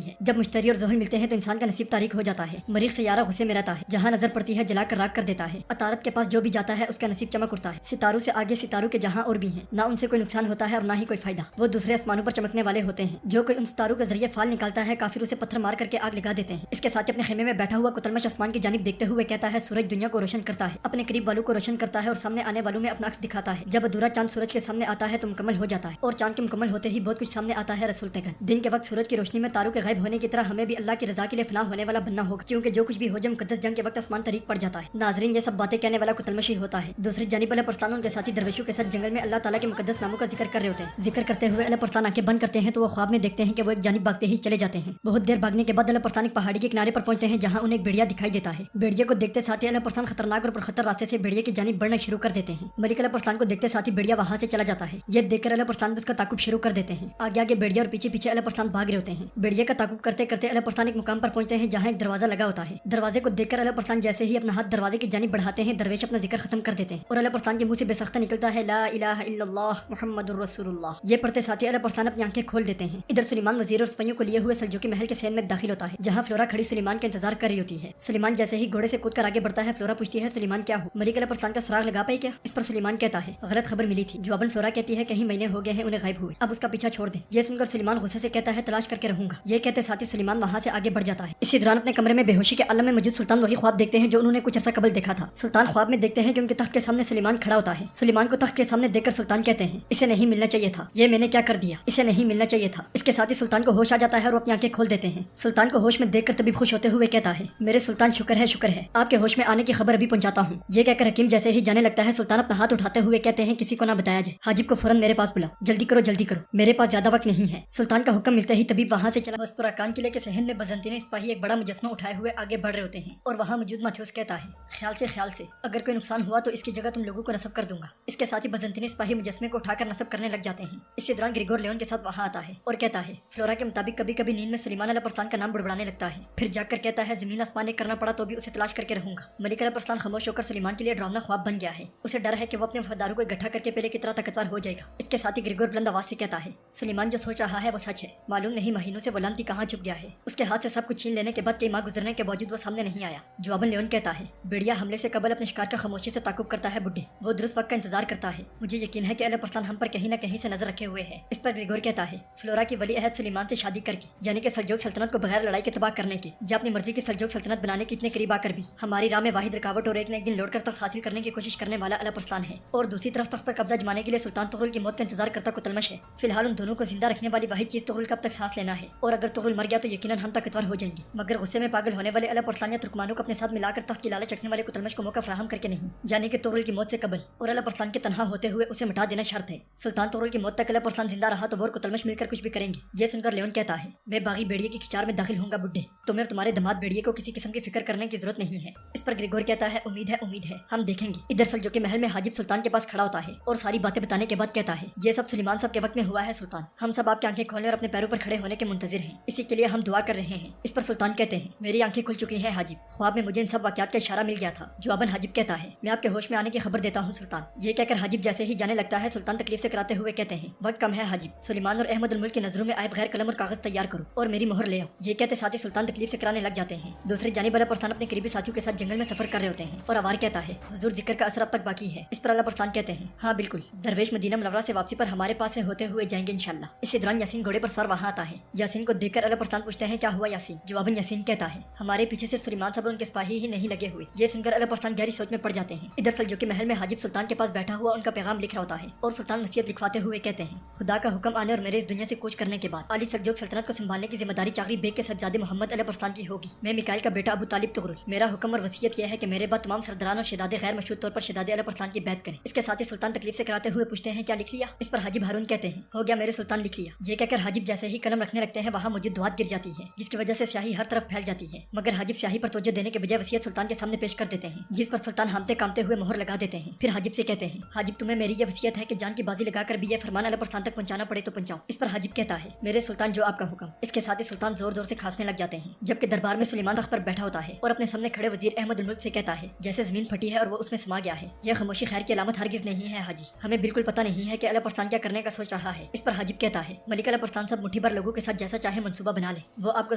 Speaker 1: है। जब मुश्तरी और ज़ुहल मिलते हैं तो इंसान का नसीब तारीक हो जाता है। मरीख सियारा गुस्से में रहता है, जहाँ नजर पड़ती है जला कर राख कर देता है। अतारत के पास जो भी जाता है उसका नसीब चमक उठता है। सितारों से आगे सितारों के जहाँ और भी हैं, ना उनसे कोई नुकसान होता है और ना ही कोई फायदा। वो दूसरे आसमानों पर चमकने वाले होते हैं। जो कोई उन सितारों के जरिए फाल निकालता है काफिर उसे पत्थर मार करके आग लगा देते हैं। इसके साथ ही अपने खेमे में बैठा हुआ कुतलमश आसमान की जानिब देखते हुए कहता है सूरज दुनिया को रोशन करता है, अपने करीब वालों को रोशन करता है और सामने आने वालों में अपना अक्स दिखाता है। जब अधूरा चांद सूरज के सामने आता है तो मुकम्मल हो जाता है और चांद के मुकम्मल होते ही बहुत कुछ सामने आता है रसूल तगन। दिन के वक्त सूरज की रोशनी में तारों के गायब होने की तरह हमें भी अल्लाह की रजा के लिए फना होने वाला बनना होगा, क्योंकि जो कुछ भी हो जाए मुकद्दस जंग के वक्त आसमान तरीक पड़ जाता है। नाजरीन, ये सब बातें कहने वाला कुतलमशी होता है। दूसरी जानिब अल्लाह परस्तान उनके साथी दरवेशों के साथ जंगल में अल्लाह ताला के मुकद्दस नामों का जिक्र कर रहे होते हैं। जिक्र करते हुए अल्लाह परस्तान आंखें बंद करते हैं तो वो ख्वाब में देखते हैं कि वो एक जानिब भागते ही चले जाते हैं। बहुत देर भागने के बाद अल्लाह परस्तान एक पहाड़ी के किनारे पर पहुंचते हैं जहाँ उन्हें एक भेड़िया दिखाई देता है। भेड़िया को देखते साथ ही अल्लाह परस्तान खतरनाक और पुरखतर रास्ते से भेड़िया की जानिब बढ़ना शुरू कर देते हैं। मलिक अल्लाह परस्तान को देखते साथ ही भेड़िया वहाँ से चला जाता है। ये देखकर अल्लाह परस्तान उसका ताकुब शुरू कर देते हैं। आगे आगे भेड़िया और पीछे पीछे अल्लाह परस्तान भाग रहे होते हैं। भेड़िया का ताकुब करते करते अल्लाह परस्तान एक मुकाम पर पहुंचते हैं जहाँ एक दरवाजा लगा होता है। दरवाजे को देखकर अल्लाह परस्तान जैसे ही अपना हाथ दरवाजे की जानिब बढ़ाते हैं दरवेश अपना जिक्र खत्म कर देते हैं और अल्लाह परस्तान के मुंह से बेसख्ता निकलता है ला इलाहा इल्लल्लाह मुहम्मदुर रसूलुल्लाह। ये पढ़ते साथ ही अल्लाह परस्तान अपनी आंखें खोल देते हैं। इधर सुलेमान वजीर और सिपाहियों को लिए हुए सल्जूकी महल के सहन में दाखिल होता है जहाँ फ्लोरा खड़ी सुलेमान का इंतजार कर रही होती है। सुलेमान जैसे ही घोड़े से कूद कर आगे बढ़ता है फ्लोरा पूछती है सुलेमान क्या हो? मलिक अल्लाह परस्तान का सुराग लगा पाई क्या? इस पर सुलेमान कहता है गलत खबर मिली थी। जवाबन फ्लोरा कहती है कहीं महीने हो गए हैं उन्हें गायब हुए, अब उसका पीछा छोड़ दे। ये सुनकर सुलेमान गुस्से से कहता है तलाश करके रहूंगा। ये कहते साथ ही सुलेमान वहाँ से आगे बढ़ जाता है। इसी दौरान अपने कमरे में बेहोशी के आलम में मौजूद सुल्तान वही ख्वाब देखते हैं जो उन्होंने कुछ अर्सा कबल देखा था। सुल्तान ख्वाब में देखते हैं कि उनके तख्त के सामने सुलेमान खड़ा होता है। सुलेमान को तख्त के सामने देखकर सुल्तान कहते हैं इसे नहीं मिलना चाहिए था, ये मैंने क्या कर दिया, इसे नहीं मिलना चाहिए था। इसके साथ ही सुल्तान को होश आ जाता है और वो अपनी आंखें खोल देते हैं। सुल्तान को होश में देखकर तबीब खुश होते हुए कहता है मेरे सुल्तान शुक्र है आपके होश में आने की खबर अभी पहुंचाता हूँ। ये कहकर हकीम जैसे ही जाने लगता है सुल्तान अपना हाथ उठाते हुए कहते हैं किसी को ना बताया जाए, हाजिब को फौरन मेरे पास बुलाओ, जल्दी करो, मेरे पास ज्यादा वक्त नहीं है। सुल्तान का हुक्म मिलते ही तबीब वहाँ से चला। बस पुराकान किले के सहन में बजंतीने सिपाही एक बड़ा मुजस्मा उठाए हुए आगे बढ़ रहे होते हैं और वहाँ मौजूद माथ्यूस कहता है ख्याल से अगर कोई नुकसान हुआ तो इसकी जगह तुम लोगों को नस्ब कर दूंगा। इसके साथ ही बजंतीने सिपाही मुजस्मे को उठाकर नस्ब करने लग जाते हैं। इसी दौरान ग्रिगोर लियोन के साथ वहाँ आता है और कहता है फ्लोरा के मुताबिक कभी कभी नींद में सुलेमान अल्लाह परस्तान का नाम बुड़बड़ाने लगता है। फिर जाकर कहता है जमीन आसमान ने करना पड़ा तो भी उसे तलाश करके रहूंगा। मलिक अल्लाह परस्तान खामोश होकर सुलेमान के लिए डरावना ख्वाब बन गया है। उसे डर है कि वो अपने वफादारों को इकट्ठा करके पहले की तरह ताकतवर हो जाएगा। इसके साथ ही ग्रिगोर बुलंद आवाज से कहता है सुलेमान जो सोच रहा है वो सच है, मालूम नहीं महीनों से वो लांती कहाँ छुप गया है। उसके हाथ से सब कुछ छीन लेने के बाद कई माह गुजरने के बावजूद वो सामने नहीं आया। जवाबन लियोन कहता है भेड़िया हमले से कबल अपने शिकार का खामोशी से ताकुब करता है बुड्ढे, वो दुरुस्त वक्त का इंतजार करता है। मुझे यकीन है कि अल्लाह परस्तान हम पर कहीं न कहीं से नजर रखे हुए है। इस पर ग्रिगोर कहता है फ्लोरा की वली अहद सुलेमान से शादी करके यानी कि सल्जूक सल्तनत को बगैर लड़ाई के तबाह करने की या अपनी मर्जी की सल्जूक सल्तनत बनाने के इतने करीब आकर भी हमारी राह में वाहिद रुकावट और एक न एक दिन लौट कर तख्त हासिल करने की कोशिश करने वाला अल्लाह परस्तान है और दूसरी तरफ तख्त पर कब्जा जमाने के लिए सुल्तान तुगरुल की मौत का इंतजार करता कुतलमश है। फिलहाल उन दोनों को जिंदा रखने वाली वाहिद चीज तुगरुल का अब तक सांस लेना है और अगर तुगरुल मर गया तो यकीनन हम ताकतवर हो जाएंगे। मगर गुस्से में पागल होने वाले अल्लाह परस्तान या तुर्कमानों को अपने साथ मिलाकर तख्त की लालच रखने वाले कुतलमश को मौका फराहम करके नहीं, यानी कि तुगरुल की मौत से कबल और अल्लाह परस्तान के तनहा होते हुए उसे मिटा देना शर्त है। सुल्तान तुगरुल की मौत तक अल्लाह परस्तान जिंदा रहा तो वो कुतलमश मिलकर कुछ भी करेंगे। ये सुनकर लियोन कहता है मैं बागी भेड़िए की खिचार में दाखिल होऊंगा बुड्ढे, तुम्हें और तुम्हारे दमाद भेड़िए को किसी किस्म की फिक्र करने की जरूरत नहीं है। इस पर ग्रिगोर कहता है उम्मीद है हम देखेंगे। इधर सल्जूकी महल में हाजिब सुल्तान के पास खड़ा होता है और सारी बातें बताने के बाद कहता है ये सब सुलेमान साहब के वक्त में हुआ है सुल्तान, हम सब आपकी आंखें खोलने और अपने पैरों पर खड़े होने के मुंतजिर हैं, इसी के लिए हम दुआ कर रहे हैं। इस पर सुल्तान कहते हैं मेरी आंखें खुल चुकी हैं हाजिब, ख्वाब में मुझे इन सब वाकयात का इशारा मिल गया था। जवाबन हाजिब कहता है मैं आपके होश में आने की खबर देता हूँ सुल्तान। ये कहकर हाजिब जैसे ही जाने लगता है सुल्तान तकलीफ से कराते हुए कहते हैं वक्त कम है हाजिब, सुलेमान और अहमद उल मुल्क की नजरों में आए बगैर कलम और कागज तैयार करो और मेरी मोहर ले आओ। ये कहते साथ ही सुल्तान तकलीफ से कराने लग जाते हैं। दूसरी जानिब अल्लाह परस्तान अपने करीबी साथियों के साथ जंगल में सफर कर रहे होते हैं और अवार कहता है हुजूर जिक्र का असर अब तक बाकी है। इस पर अल्लाह परस्तान कहते हैं हाँ बिल्कुल, दरवेश मदीना मुनव्वरा से वापसी पर हमारे पास से होते हुए जाएंगे इंशाल्लाह। इसी दौरान यासीन घोड़े पर सवार वहाँ आता है। यासीन को देखकर अल्लाह परस्तान पूछते हैं क्या हुआ यासीन? जवाबन यासीन कहता है हमारे पीछे सिर्फ सुलेमान साहब और उनके सिपाही ही नहीं लगे हुए। ये सुनकर अल्लाह परस्तान गहरी सोच में पड़ जाते हैं। इधर सल्जूकी महल में हाजिब सुल्तान के पास बैठा हुआ उनका पैगाम लिख रहा होता है और सुल्तान नसीहत लिखवाते हुए कहते हैं खुदा का हुक्म आने और मेरे इस दुनिया से कूच करने के बाद आली सल्जूक सल्तनत को संभालने की जिम्मेदारी चाकरी बेग के साहबजादे मोहम्मद अल्लाह परस्तान की होगी। मैं मिकाइल का बेटा अबू तालिब तुगरुल, मेरा हुक्म और वसीयत यह है कि मेरे बाद तमाम सरदारान और शहजादे गैर मशहूर तौर पर शहजादे अल्लाह परस्तान की बैत करें। इसके साथ ही सुल्तान तकलीफ से कराते हुए पूछते हैं क्या लिख लिया? इस पर हाजिब हारून कहते हैं हो गया मेरे सुल्तान, लिख लिया। ये कहकर हाजिब जैसे ही कलम रखने लगते हैं वहाँ मौजूद दुआत गिर जाती है जिसकी वजह से स्याही हर तरफ फैल जाती है। मगर हाजिब स्याही पर तवज्जो देने के बजाय वसीयत सुल्तान के सामने पेश कर देते हैं जिस पर सुल्तान हामते कामते हुए मोहर लगा देते हैं। फिर हाजिब से कहते हैं हाजिब तुम्हें मेरी ये वसीयत है कि जान की बाजी लगाकर भी ये फरमान अल्लाह परस्तान तक पहुंचाना पड़े तो पहुंचाओ। इस पर हाजिब कहता है मेरे सुल्तान जो आपका हुक्म। इसके साथ ही सुल्तान जोर जोर से खांसने लग जाते हैं जबकि दरबार में सुलेमान तख्त पर बैठा होता है और अपने सामने खड़े वजीर अहमद उल मुल्क خود سے کہتا ہے جیسے زمین پھٹی ہے اور وہ اس میں سما گیا ہے۔ یہ خاموشی خیر کی علامت ہرگز نہیں ہے حاجی، ہمیں بالکل پتہ نہیں ہے کہ اعلیٰ پرستان کیا کرنے کا سوچ رہا ہے۔ اس پر حاجب کہتا ہے ملک اعلیٰ پرستان صاحب مٹھی بھر لوگوں کے ساتھ جیسا چاہے منصوبہ بنا لے، وہ آپ کو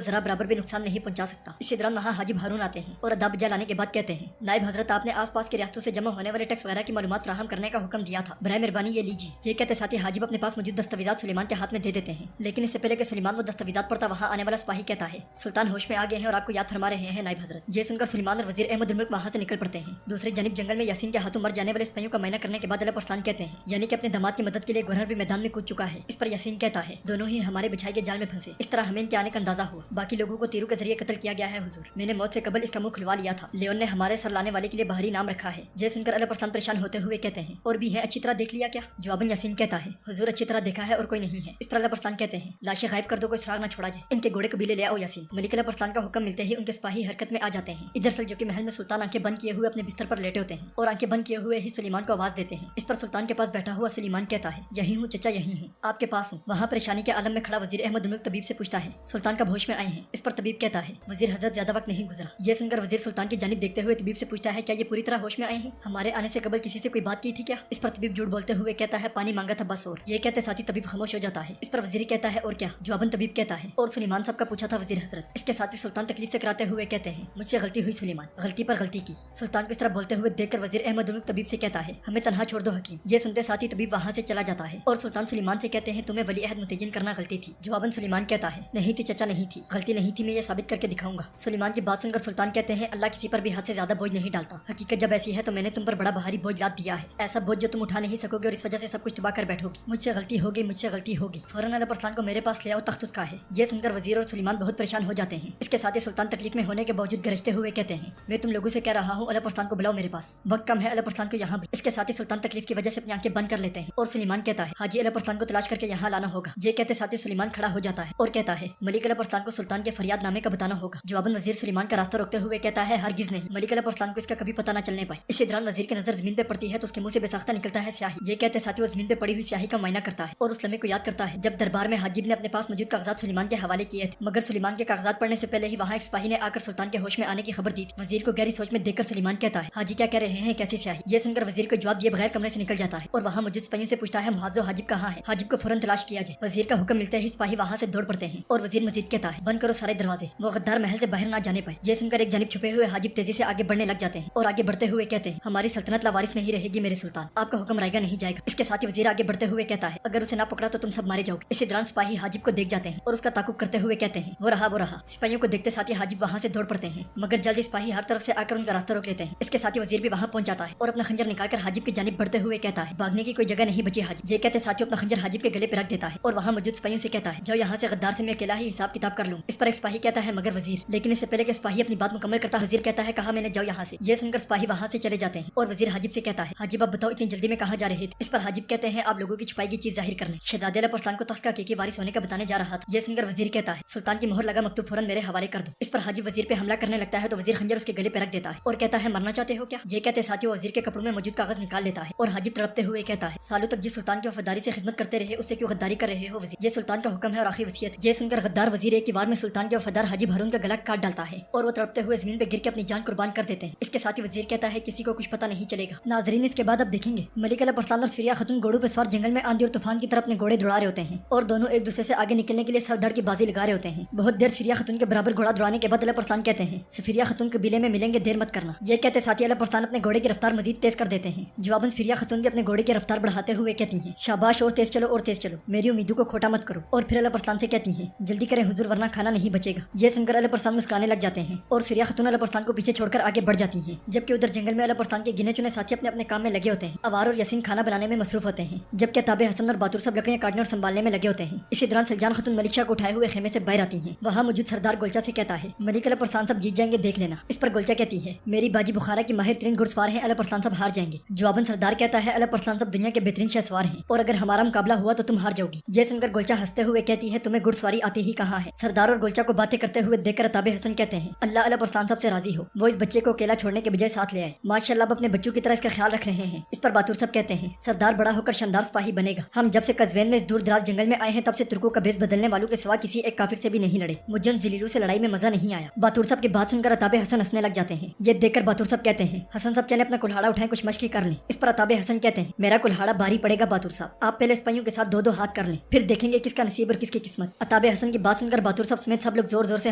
Speaker 1: ذرا برابر بھی نقصان نہیں پہنچا سکتا۔ اسی دوران وہاں حاجب ہارون آتے ہیں اور ادب بجا لانے کے بعد کہتے ہیں نائب حضرت آپ نے آس پاس کی ریاستوں سے جمع ہونے والے ٹیکس وغیرہ کی معلومات فراہم کرنے کا حکم دیا تھا، برائے مہربانی یہ لیجیے۔ یہ کہتے ساتھ ہی حاجب اپنے پاس موجود دستاویزات سلیمان کے ہاتھ میں دے دیتے ہیں، لیکن اس سے پہلے کہ سلیمان وہ دستاویزات پڑھتا وہاں آنے والا سپاہی کہتا ہے سلطان ہوش میں آ گئے ہیں اور آپ کو یاد فرما رہے ہیں نائب حضرت۔ یہ سن کر سلیمان اور وزیر احمد الملک وہاں سے نکل پڑتے ہیں۔ دوسری جانب جنگل میں یاسین کے ہاتھوں مر جانے والے سپاہیوں کا معائنہ کرنے کے بعد اعلیٰ پرستان کہتے ہیں یعنی کہ اپنے داماد کی مدد کے لیے گورنر بھی میدان میں کود چکا ہے۔ اس پر یاسین کہتا ہے دونوں ہی ہمارے بچھائے کے جال میں پھنسے، اس طرح ہمیں ان کے آنے کا اندازہ ہوا، باقی لوگوں کو تیروں کے ذریعے قتل کیا گیا ہے حضور، میں نے موت سے قبل اس کا منہ کھلوا لیا تھا، لیون نے ہمارے سر لانے والے کے لیے باہری نام رکھا ہے۔ یہ سن کر اعلیٰ پرستان پریشان ہوتے ہوئے کہتے ہیں اور بھی ہے اچھی طرح دیکھ لیا کیا؟ جواباً یاسین کہتا ہے حضور اچھی طرح دیکھا ہے اور کوئی نہیں ہے۔ اس پر اعلیٰ پرستان کہتے ہیں لاشیں غائب کر دو، کوئی سراغ نہ چھوڑا جائے، ان کے گھوڑے قبیلے لے آؤ یاسین۔ ملک اعلیٰ پرستان کا حکم ملتے ہی ان کے سپاہی حرکت میں آ جاتے ہیں۔ ادھر سلجوقی محل میں سلطان آنکھیں بند کیے ہوئے اپنے بستر پر لیٹے ہوتے ہیں اور آنکھیں بند کیے ہوئے ہی سلیمان کو آواز دیتے ہیں۔ اس پر سلطان کے پاس بیٹھا ہوا سلیمان کہتا ہے یہی ہوں چچا یہی ہوں، آپ کے پاس ہوں۔ وہاں پریشانی کے عالم میں کھڑا وزیر احمد الملک طبیب سے پوچھتا ہے سلطان کب ہوش میں آئے ہیں؟ اس پر طبیب کہتا ہے وزیر حضرت زیادہ وقت نہیں گزرا۔ یہ سن کر وزیر سلطان کی جانب دیکھتے ہوئے طبیب سے پوچھتا ہے کیا یہ پوری طرح ہوش میں آئے ہیں؟ ہمارے آنے سے قبل کسی سے کوئی بات کی تھی کیا؟ اس پر طبیب جھوٹ بولتے ہوئے کہتا ہے پانی مانگا تھا بس، اور یہ کہتے ساتھ ہی طبیب خاموش ہو جاتا ہے۔ اس پر وزیر کہتا ہے اور کیا؟ جواباً طبیب کہتا ہے اور سلیمان صاحب کا پوچھا تھا وزیر حضرت۔ اس کے ساتھ ہی سلطان تکلیف سے کراتے ہوئے کہتے ہیں مجھ سے غلطی ہوئی سلیمان، غلطی پر غلطی کی۔ سلطان کو اس طرح بولتے ہوئے دیکھ کر وزیر احمد الملک طبیب سے کہتا ہے ہمیں تنہا چھوڑ دو حکیم۔ یہ سنتے ساتھ ہی طبیب وہاں سے چلا جاتا ہے اور سلطان سلیمان سے کہتے ہیں تمہیں ولی عہد متعین کرنا غلطی تھی۔ جواباً سلیمان کہتا ہے نہیں تھی چچا نہیں تھی، غلطی نہیں تھی، میں یہ ثابت کر کے دکھاؤں گا۔ سلیمان کی بات سن کر سلطان کہتے ہیں اللہ کسی پر بھی حد سے زیادہ بوجھ نہیں ڈالتا، حقیقت جب ایسی ہے تو میں نے تم پر بڑا بھاری بوجھ لاد دیا ہے، ایسا بوجھ جو تم اٹھا نہیں سکو گے اور اس وجہ سے سب کچھ تباہ کر بیٹھو گی۔ مجھ سے غلطی ہوگی، مجھ سے غلطی ہوگی، فوراً اعلیٰ پرستان کو میرے پاس لے آؤ، تخت اس کا ہے۔ یہ سن کر وزیر اور سلیمان بہت پریشان ہو جاتے ہیں۔ اس کے ساتھ ہی سلطان تکلیف میں ہونے کے باوجود گرجتے ہوئے کہتے ہیں میں تم لوگوں سے کہہ رہا ہوں اعلیٰ پرستان کو بلاؤ میرے پاس، وقت کم ہے، اعلیٰ پرستان کو یہاں اس کے ساتھ ہی سلطان تکلیف کی وجہ سے اپنی آنکھیں بند کر لیتے ہیں اور سلیمان کہتا ہے حاجی اعلیٰ پرستان کو تلاش کر کے یہاں لانا ہوگا۔ یہ کہتے ساتھ ہی سلیمان کھڑا ہو جاتا ہے اور کہتا ہے ملک اعلیٰ پرستان کو سلطان کے فریاد نامے کا بتانا ہوگا۔ جواباً وزیر سلیمان کا راستہ روکتے ہوئے کہتا ہے ہرگز نہیں، ملک اعلیٰ پرستان کو اس کا کبھی پتہ نہ چلنے پائے۔ اسی دوران وزیر کی نظر زمین پہ پڑتی ہے تو اس کے منہ سے بے ساختہ نکلتا ہے سیاہی۔ یہ کہتے ساتھ ہی وہ زمین پہ پڑی ہوئی سیاہی کا معائنہ کرتا ہے اور اس لمحے کو یاد کرتا ہے جب دربار میں حاجب نے اپنے پاس موجود کاغذات سلیمان کے حوالے کیے تھے، مگر سلیمان کے کاغذات پڑھنے سے پہلے ہی وہاں ایک سپاہی نے آ کر سلطان کے ہوش میں آنے کی خبر دی تھی۔ وزیر کو گہری سوچ میں دیکھ کر سلیمان کہتا ہے حاجی کیا کہہ رہے ہیں، کیسی سیاہی؟ یہ سن کر وزیر کو جواب دیے بغیر کمرے سے نکل جاتا ہے اور وہاں موجود سپاہیوں سے پوچھتا ہے محافظ حاجب کہاں ہے؟ حاجب کو فوراً تلاش کیا جائے۔ وزیر کا حکم ملتے ہی سپاہی وہاں سے دوڑ پڑتے ہیں اور وزیر مزید کہتا ہے بند کرو سارے دروازے، وہ غدار محل سے باہر نہ جانے پائے۔ یہ سن کر ایک جانب چھپے ہوئے حاجب تیزی سے آگے بڑھنے لگ جاتے ہیں اور آگے بڑھتے ہوئے کہتے ہیں ہماری سلطنت لاوارث نہیں رہے گی میرے سلطان، آپ کا حکم رائے گا نہیں جائے گا۔ اس کے ساتھ ہی وزیر آگے بڑھتے ہوئے کہتا ہے اگر اسے نہ پکڑا تو تم سب مارے جاؤ گے۔ اسی دوران سپاہی حاجب کو دیکھ جاتے ہیں اور اس کا تعاقب کرتے ہوئے کہتے ہیں وہ رہا وہ رہا۔ سپاہیوں کو دیکھتے ساتھ ہی حاجب وہاں سے دوڑ پڑتے ہیں مگر جلدی سپاہی ہر طرف سے آ کر ان کا راستہ روک لیتے ہیں۔ اس کے ساتھ ہی وزیر بھی وہاں پہنچ جاتا ہے اور اپنا خنجر نکال کر حاجب کی جانب بڑھتے ہوئے کہتا ہے بھاگنے کی کوئی جگہ نہیں بچی حاجب۔ یہ کہتے ساتھ ہی اپنا خنجر حاجب کے گلے پہ رکھ دیتا ہے اور وہاں موجود سپاہیوں سے کہتا ہے جاؤ یہاں سے، غدار سے میں اکیلا ہی حساب کتاب کر لوں۔ اس پر ایک سپاہی کہتا ہے مگر وزیر، لیکن اس سے پہلے کہ سپاہی اپنی بات مکمل کرتا وزیر کہتا ہے کہا میں نے جاؤ یہاں سے۔ یہ سن کر سپاہی وہاں سے چلے جاتے ہیں اور وزیر حاجب سے کہتا ہے حاجب آپ بتاؤ اتنی جلدی میں کہاں جا رہے تھے؟ اس پر حاجب کہتے ہیں آپ لوگوں کی چھپائی کی چیز ظاہر کرنے، شہزادے اعلیٰ پرستان کو تخت کا حقیقی وارث ہونے کا بتانے جا رہا تھا۔ یہ سن کر وزیر کہتا ہے سلطان کی مہر لگا مکتوب فوراً میرے حوالے کر دو۔ اس پر حاجب وزیر پہ حملہ کرنے لگتا ہے تو وزیر خنجر اس کے گلے پہ رکھ دیتا ہے اور کہتا ہے مرنا چاہتے ہو کیا؟ یہ کہتے ساتھ ہی وزیر کے کپڑوں میں موجود کاغذ نکال لیتا ہے اور حاجب تڑپتے ہوئے کہتا ہے سالوں تک جس سلطان کی وفاداری سے خدمت کرتے رہے اس سے کیوں غداری کر رہے ہو وزیر؟ یہ سلطان کا حکم ہے اور آخری وصیت۔ یہ سن کر غدار وزیر ایک ہی بار میں سلطان کے وفادار حاجب ہارون کا گلا کاٹ ڈالتا ہے اور وہ تڑپتے ہوئے زمین پہ گر کے اپنی جان قربان کر دیتے ہیں۔ اس کے ساتھ ہی وزیر کہتا ہے کسی کو کچھ پتہ نہیں چلے گا۔ ناظرین اس کے بعد اب دیکھیں گے ملک اعلیٰ پرستان اور سفیرہ خاتون گھوڑوں پہ سوار جنگل میں آندھی اور طوفان کی طرف اپنے گھوڑے دوڑا رہے ہوتے ہیں اور دونوں ایک دوسرے سے آگے نکلنے کے لیے سر دھڑ کی بازی لگا رہے ہوتے ہیں۔ بہت دیر سفیرہ خاتون کے برابر گھوڑا دوڑانے کے بعد اعلیٰ پرستان کہتے ہیں سفیرہ خاتون قبیلے میں ملیں گے، دیر مت کرنا۔ یہ کہتے ساتھ ہی اعلیٰ پرستان اپنے گھوڑے کی رفتار مزید تیز کر دیتے ہیں۔ جواباً سفیرہ خاتون بھی اپنے گھوڑے کی رفتار بڑھاتے ہوئے کہتی ہیں شاباش اور تیز چلو اور تیز چلو، میری امیدوں کو کھوٹا مت کرو۔ اور پھر اعلیٰ پرستان سے کہتی ہیں جلدی کریں حضور ورنہ کھانا نہیں بچے گا۔ یہ سن کر اعلیٰ پرستان مسکرانے لگ جاتے ہیں اور سفیرہ خاتون اعلیٰ پرستان کو پیچھے چھوڑ کر آگے بڑھ جاتی ہیں، جبکہ ادھر جنگل میں اعلیٰ پرستان کے گنے چنے ساتھی اپنے اپنے کام میں لگے ہوتے ہیں۔ اوار اور یاسین کھانا بنانے میں مصروف ہوتے ہیں جبکہ تابع حسن اور باتور سب لکڑیاں کاٹنے اور سنبھالنے میں لگے ہوتے ہیں۔ اسی دوران سلجان خاتون ملک شاہ کو اٹھائے ہوئے خیمے سے باہر آتی ہیں۔ وہاں موجود سردار گلچا سے کہتا ہے ملک اعلیٰ پرستان صاحب جیت جائیں گے، دیکھ لینا۔ اس پر گلچا کہتی ہے میری باجی بخارا کی ماہر ترین گھڑ سوار ہیں، اعلیٰ پرستان صاحب ہار جائیں گے۔ جواباً سردار کہتا ہے اعلیٰ پرستان صاحب دنیا کے بہترین شہ سوار ہیں اور اگر ہمارا مقابلہ ہوا تو تم ہار جاؤ گی۔ یہ سن کر گلچا ہنستے ہوئے کہتی ہے تمہیں گھڑ سواری آتی ہی کہاں ہے؟ سردار اور گلچا کو باتیں کرتے ہوئے دیکھ کر تابع حسن کہتے ہیں اللہ اعلیٰ پرستان صاحب سے راضی ہو، وہ اس بچے کو اکیلا چھوڑنے کے بجائے ساتھ لے آئے، ماشاءاللہ اب اپنے بچوں کی طرح اس کا خیال رکھ رہے ہیں۔ اس پر باتور صاحب کہتے ہیں سردار بڑا ہو کر شاندار سپاہی بنے گا، ہم جب سے قزوین میں اس دور دراز جنگل میں آئے ہیں تب سے ترکوں کا بیس بدلنے والوں کے سوا کسی ایک کافر سے بھی نہیں لڑے، مجھے ان ذلیلوں سے لڑائی میں مزہ نہیں آیا۔ باتور صاحب کی بات سن کر تابع حسن ہنسنے لگ جاتے जाते हैं। ये देखकर बहादुर साहब कहते हैं, हसन साहब चले अपना कुल्हाड़ा उठाएं, कुछ मशकी कर लें। इस पर अताबे हसन कहते हैं, मेरा कुल्हाड़ा भारी पड़ेगा बहादुर साहब, आप पहले सिपाहियों के साथ दो दो हाथ कर लें, फिर देखेंगे किसका नसीब और किसकी किस्मत। अताबे हसन की बात सुनकर बहादुर साहब समेत सब लोग जोर जोर से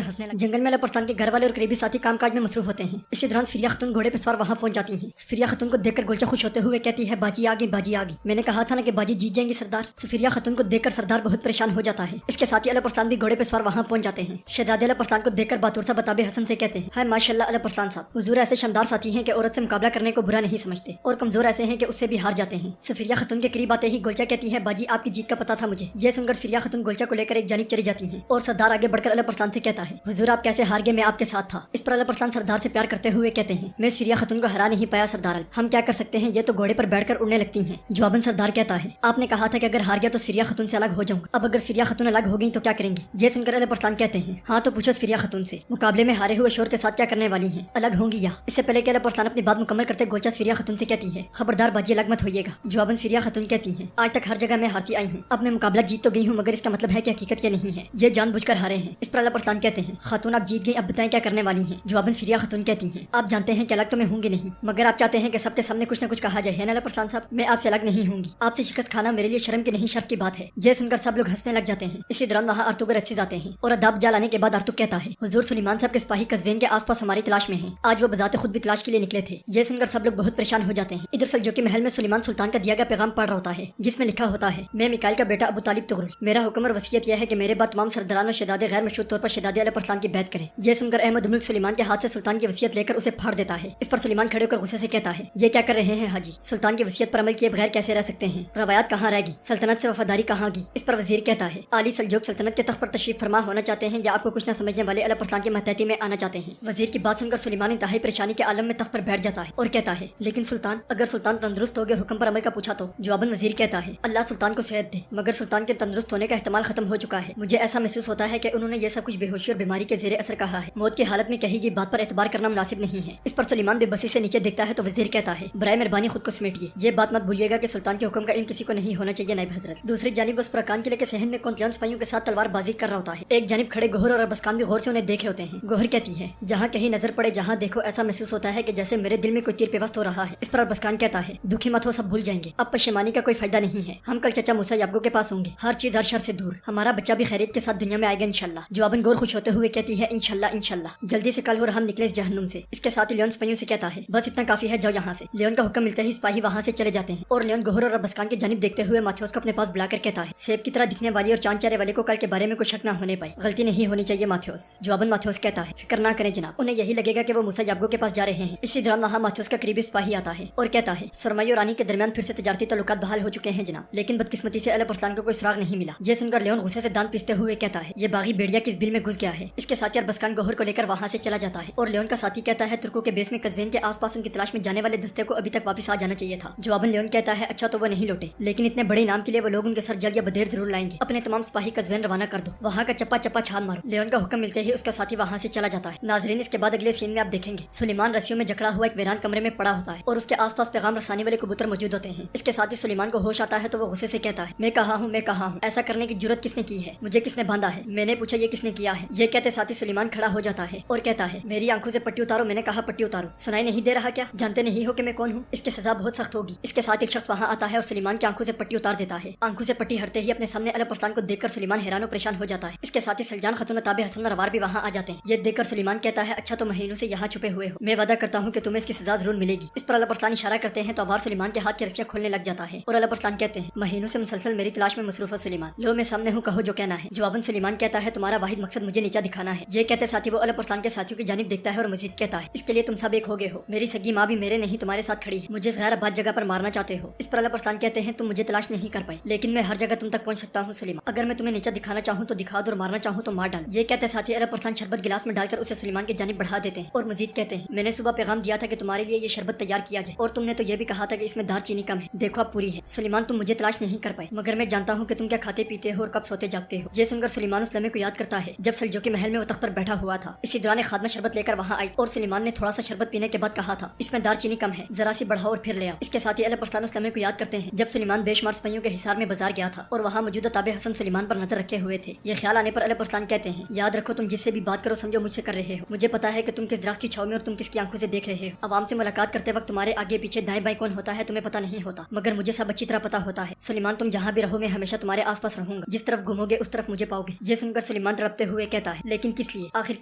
Speaker 1: हंसने लगे। जंगल में अलापुरसान के घर वाले और करीबी साथी कामकाज में मसरूफ होते हैं। इसी दौरान सफिया खातून घोड़े पर सवार वहाँ पहुंच जाती हैं। सफिया खातून को देखकर गुलचा खुश होते हुए कहती है, बाजी आ गई, बाजी आ गई। मैंने कहा था ना कि बाजी जीत जाएंगी सरदार। सफिया खातून को देखकर सरदार बहुत परेशान हो जाता है। इसके साथ ही अलापुरसान भी घोड़े पर सवार वहाँ पहुंच जाते हैं। शहजादे अलापुरसान को देखकर बहादुर साहब अताबे हसन से कहते हैं, हाय माशाल्लाह अलापुरसान साहब, हुजूर ऐसे शानदार साथी हैं कि औरत से मुकाबला करने को बुरा नहीं समझते और कमजोर ऐसे हैं कि उससे भी हार जाते हैं। सफिया खातून के करीब आते ही गुलचा कहती है, बाजी आपकी जीत का पता था मुझे। ये सुनकर सफिया खातून गुलचा को लेकर एक जानिब चली जाती हैं और सरदार आगे बढ़कर अलापुरसान से कहता है, हुजूर आप कैसे हार गए, मैं आपके साथ था। इस पर अलापुरसान सरदार से प्यार करते हुए कहते हैं, मैं सफिया खातून को हरा नहीं पाया सरदार, हम क्या कर सकते हैं, ये तो घोड़े पर बैठकर उड़ने लगती हैं। जवाबन सरदार कहता है, आपने कहा था कि अगर हार गया तो सफिया खातून से अलग हो जाऊंगा, अब अगर सफिया खातून अलग हो गई तो क्या करेंगे। ये सुनकर अलापुरसान कहते हैं, हाँ तो पूछो सफिया खातून से, मुकाबले में हारे हुए शोर के साथ क्या करने वाली हैं, अलग होंगी या। इससे पहले कि अलापुरसान अपनी बात मुकम्मल करते गुलचा सफिया खातून से कहती है, खबरदार बाजी अलग मत होइएगा। जवाबन सफिया खातून कहती है, आज तक हर जगह मैं हारती आई हूँ, अब मैं मुकाबला जीत तो गई हूँ मगर इसका मतलब है कि हकीकत ये नहीं है, ये जानबूझकर हारे हैं। इस पर अलापुरसान कहते हैं, खातून आप जीत गई, अब बताएं क्या करने वाली हैं। जवाबन सफिया खातून कहती हैं, आप जानते हैं कि अलग तो मैं होंगी नहीं, मगर आप चाहते हैं कि सबके सामने कुछ न कुछ कहा जाए, है ना अलापुरसान साहब, मैं आपसे अलग नहीं होंगी, आपसे शिकस्त खाना मेरे लिए शर्म की नहीं शर्फ की बात है। ये सुनकर सब लोग हंसने लग जाते हैं। इसी दौरान वहाँ अर्तुगर अच्छे जाते हैं और अदाब जालाने के बाद अर्तुग कहता है, हुजूर सुलेमान साहब के सिपाही कस्बेन के आसपास हमारी तलाश में हैं, आज वो बजाते खुद भी तलाश के लिए निकले थे। ये सुनकर सब लोग बहुत परेशान हो जाते हैं। इधर सल्जूकी महल में सुलेमान सुल्तान का दिया गया पैगाम पढ़ रहा होता है, जिसमें लिखा होता है, मैं मिकाइल का बेटा अबू तालिब तुगरुल, मेरा हुक्म और वसीयत यह है कि मेरे बाद तमाम सरदारान और शहजादे गैर मशहूर तौर पर शहजादे अलापुरसान की बैत करें। ये सुनकर अहमद मुल्क सुलेमान के हाथ से सुल्तान की वसीयत लेकर उसे फाड़ देता है। इस पर सुलेमान खड़े होकर गुस्से से कहता है, ये क्या कर रहे हैं हाजी, सुल्तान की वसीयत पर अमल किए बगैर कैसे रह सकते हैं, रवायात कहाँ रहेगी, सल्तनत से वफादारी कहाँ गई। इस पर वजीर कहता है, आली सल्जूक सल्तनत के तख्त पर तशरीफ फरमा होना चाहते हैं या आपको कुछ न समझने वाले अलापुरसान के महतहती में आना चाहते हैं। वजीर की बात सुनकर सुलेमान इंतहाई परेशानी के आलम में तख्त पर बैठ जाता है और कहता है, लेकिन सुल्तान, अगर सुल्तान तंदुरुस्त हो गए हुक्म पर अमल का पूछा तो। जवाबन वजीर कहता है, अल्लाह सुल्तान को सेहत दे, मगर सुल्तान के तंदुरुस्त होने का एहतमाल खत्म हो चुका है। मुझे ऐसा महसूस होता है कि उन्होंने ये सब कुछ बेहोशी और बीमारी के जेरे असर कहा है, मौत की हालत में कही गई बात पर एतबार करना मुनासिब नहीं है। इस पर सुलेमान बेबसी से नीचे देखता है तो वजीर कहता है, बराए मेहरबानी खुद को समेटिए, ये बात मत भूलिएगा कि सुल्तान के हुक्म का इल्म किसी को नहीं होना चाहिए नायब हजरत। दूसरी जानिब उस प्रकान किले के सहन में कौंतियान सिपाहियों के साथ तलवार बाजी कर रहा होता है। एक जानिब खड़े गोहर और अरबस्कान भी गौर से उन्हें देख रहे होते हैं। गोहर कहती है, जहाँ कहीं नजर पड़े, जहाँ देखो ऐसा महसूस होता है कि जैसे मेरे दिल में कोई तीर पेवस्त हो रहा है। इस पर अरबस्कान कहता है, दुखी मत हो, सब भूल जाएंगे, अब पशेमानी का कोई फायदा नहीं है, हम कल चचा मूसा याबगो के पास होंगे, हर चीज हर शर से दूर, हमारा बच्चा भी खैरियत के साथ दुनिया में आएगा इंशाल्लाह। जवाबन गौर खुश होते हुए कहती है, इंशाल्लाह इंशाल्लाह, जल्दी से कल हो हम निकले इस जहन्नुम से। इसके साथ ही लियोन सिपाहियों से कहता है, बस इतना काफी है, जाओ यहाँ से। लियोन का हुक्म मिलते ही सिपाही वहाँ से चले जाते हैं और लियोन गोहर और अरबस्कान की जानिब देखते हुए माथेओस को अपने पास बुलाकर कहता है, सेब की तरह दिखने वाली और चांद चेहरे वाले को कल के बारे में कोई शक न होने पाए, गलती नहीं होनी चाहिए माथेओस। जवाबन माथेओस कहता है, फिक्र ना करें जनाब, उन्हें यही लगेगा कि वो मूसा याबगो के पास जा रहे हैं। इसी दौरान वहाँ माथेओस का करीबी सिपाही आता है और कहता है, सुरमई और रानी के दरमियान फिर से तजारती ताल्लुकात बहाल हो चुके हैं जनाब, लेकिन बदकिस्मती से अलापुरसान को कोई सुराग नहीं मिला। ये सुनकर लियोन गुस्से से दांत पीसते हुए कहता है, ये बागी भेड़िया किस बिल में घुस गया है। इसके साथ ही अरबस्कान गोहर को लेकर वहाँ से चला जाता है और लियोन का साथी कहता है, तुर्कों के बेस में कस्बेन के आसपास उनकी तलाश में जाने वाले दस्ते को अभी तक वापस आ जाना चाहिए था। जवाबन लियोन कहता है, अच्छा तो वो नहीं लौटे, लेकिन इतने बड़े नाम के लिए वो लोग उनके सर जल्द या बदेर जरूर लाएंगे, अपने तमाम सिपाही कस्बेन रवाना कर दो, वहाँ का चप्पा चप्पा छान मारो। लियोन का हुक्म मिलते ही उसका साथी वहाँ से चला जाता है। नाजरीन, इसके बाद अगले सीन में आप देखेंगे सुलेमान रस्सियों में जकड़ा हुआ एक वीरान कमरे में पड़ा होता है और उसके आसपास पैगाम रसाने वाले कबूतर मौजूद होते हैं। इसके साथ ही सुलेमान को होश आता है तो वो गुस्से से कहता है, मैं कहा हूँ, ऐसा करने की जुर्रत किसने की है, मुझे किसने बांधा है, मैंने पूछा ये किसने किया है। ये कहते साथ ही सुलेमान खड़ा हो जाता है और कहता है, मेरी आंखों से पट्टी उतारो, मैंने कहा पट्टी उतारो, सुनाई नहीं दे रहा क्या, जानते नहीं हो कि मैं कौन हूँ, इसकी सजा बहुत सख्त होगी। इसके साथ एक शख्स वहाँ आता है और सुलेमान की आंखों से पट्टी उतार देता है। आंखों से पट्टी हटते ही अपने सामने अलापुरसान को देखकर सुलेमान हैरान और परेशान हो जाता है। इसके साथ ही सलजान खातून ताबे हसन रवार भी वहाँ आ जाते हैं। ये देखकर सुलेमान कहता है, अच्छा तो महीनों से यहाँ छुपे हुए हो, मैं वादा करता हूँ कि तुम्हें इसकी सजा जरूर मिलेगी। इस पर अलापुरसान इशारा करते हैं तो अवार सुलेमान के हाथ की रस्सियां खोलने लग जाता है और अलापुरसान कहते हैं, महीनों से मुसलसल मेरी तलाश में मसरूफ है सुलेमान, लो मैं सामने हूँ, कहो जो कहना है। जवाबन सुलेमान कहता है, तुम्हारा वाहिद मकसद मुझे नीचा दिखाना है। ये कहते साथ ही वो अलापुरसान के साथियों की जानिब देखता है और मजीद कहता है, इसके लिए तुम सब एक हो गए हो, मेरी सगी माँ भी मेरे नहीं तुम्हारे साथ खड़ी है, मुझे गैर आबाद जगह पर मारना चाहते हो। इस पर अलापुरसान कहते हैं, तुम मुझे तलाश नहीं कर पाए, लेकिन मैं हर जगह तुम तक पहुंच सकता हूँ सुलेमान, अगर मैं तुम्हें नीचा दिखाना चाहूँ तो दिखा दो और मारना चाहूँ तो मार डाल। ये कहते साथ ही अलापुरसान शरबत गिलास में डालकर उसे सुलेमान की जानिब बढ़ा देते हैं और मजीद कहते हैं, मैंने सुबह पैगाम दिया था कि तुम्हारे लिए ये शरबत तैयार किया जाए और तुमने तो ये भी कहा था कि इसमें दार चीनी कम है, देखो अब पूरी है। सुलेमान, तुम मुझे तलाश नहीं कर पाए, मगर मैं जानता हूँ कि तुम क्या खाते पीते हो और कब सोते जागते हो। ये सुनकर सुलेमान उस लम्हे को याद करता है जब सल्जूकी महल में वो तख्त पर बैठा हुआ था। इसी दौरान एक खादमा शरबत लेकर वहाँ आई और सुलेमान ने थोड़ा सा शरबत पीने के बाद कहा था, इसमें दार चीनी कम है, जरा सी बढ़ाओ और फिर ले आओ। इसके साथ ही अलापुरसान उस लम्हे को याद करते हैं जब सुलेमान बेशुमार सिपाहियों के हिसार में बाजार गया था और वहाँ मौजूदा ताबे हसन सुलेमान पर नजर रखे हुए थे। ये ख्याल आने पर अलापुरसान कहते हैं, याद रखो तुम जिससे भी बात करो समझो मुझसे कर रहे हो, मुझे पता है कि तुम किस तरह درخت کی چھاؤں میں اور تم کس کی آنکھوں سے دیکھ رہے ہو؟ عوام سے ملاقات کرتے وقت تمہارے آگے پیچھے دائیں بائیں کون ہوتا ہے تمہیں پتہ نہیں ہوتا، مگر مجھے سب اچھی طرح پتہ ہوتا ہے۔ سلیمان تم جہاں بھی رہو میں ہمیشہ تمہارے آس پاس رہوں گا، جس طرف گھومو گے اس طرف مجھے پاؤ گے۔ یہ سن کر سلیمان تڑپتے ہوئے کہتا ہے لیکن کس لیے، آخر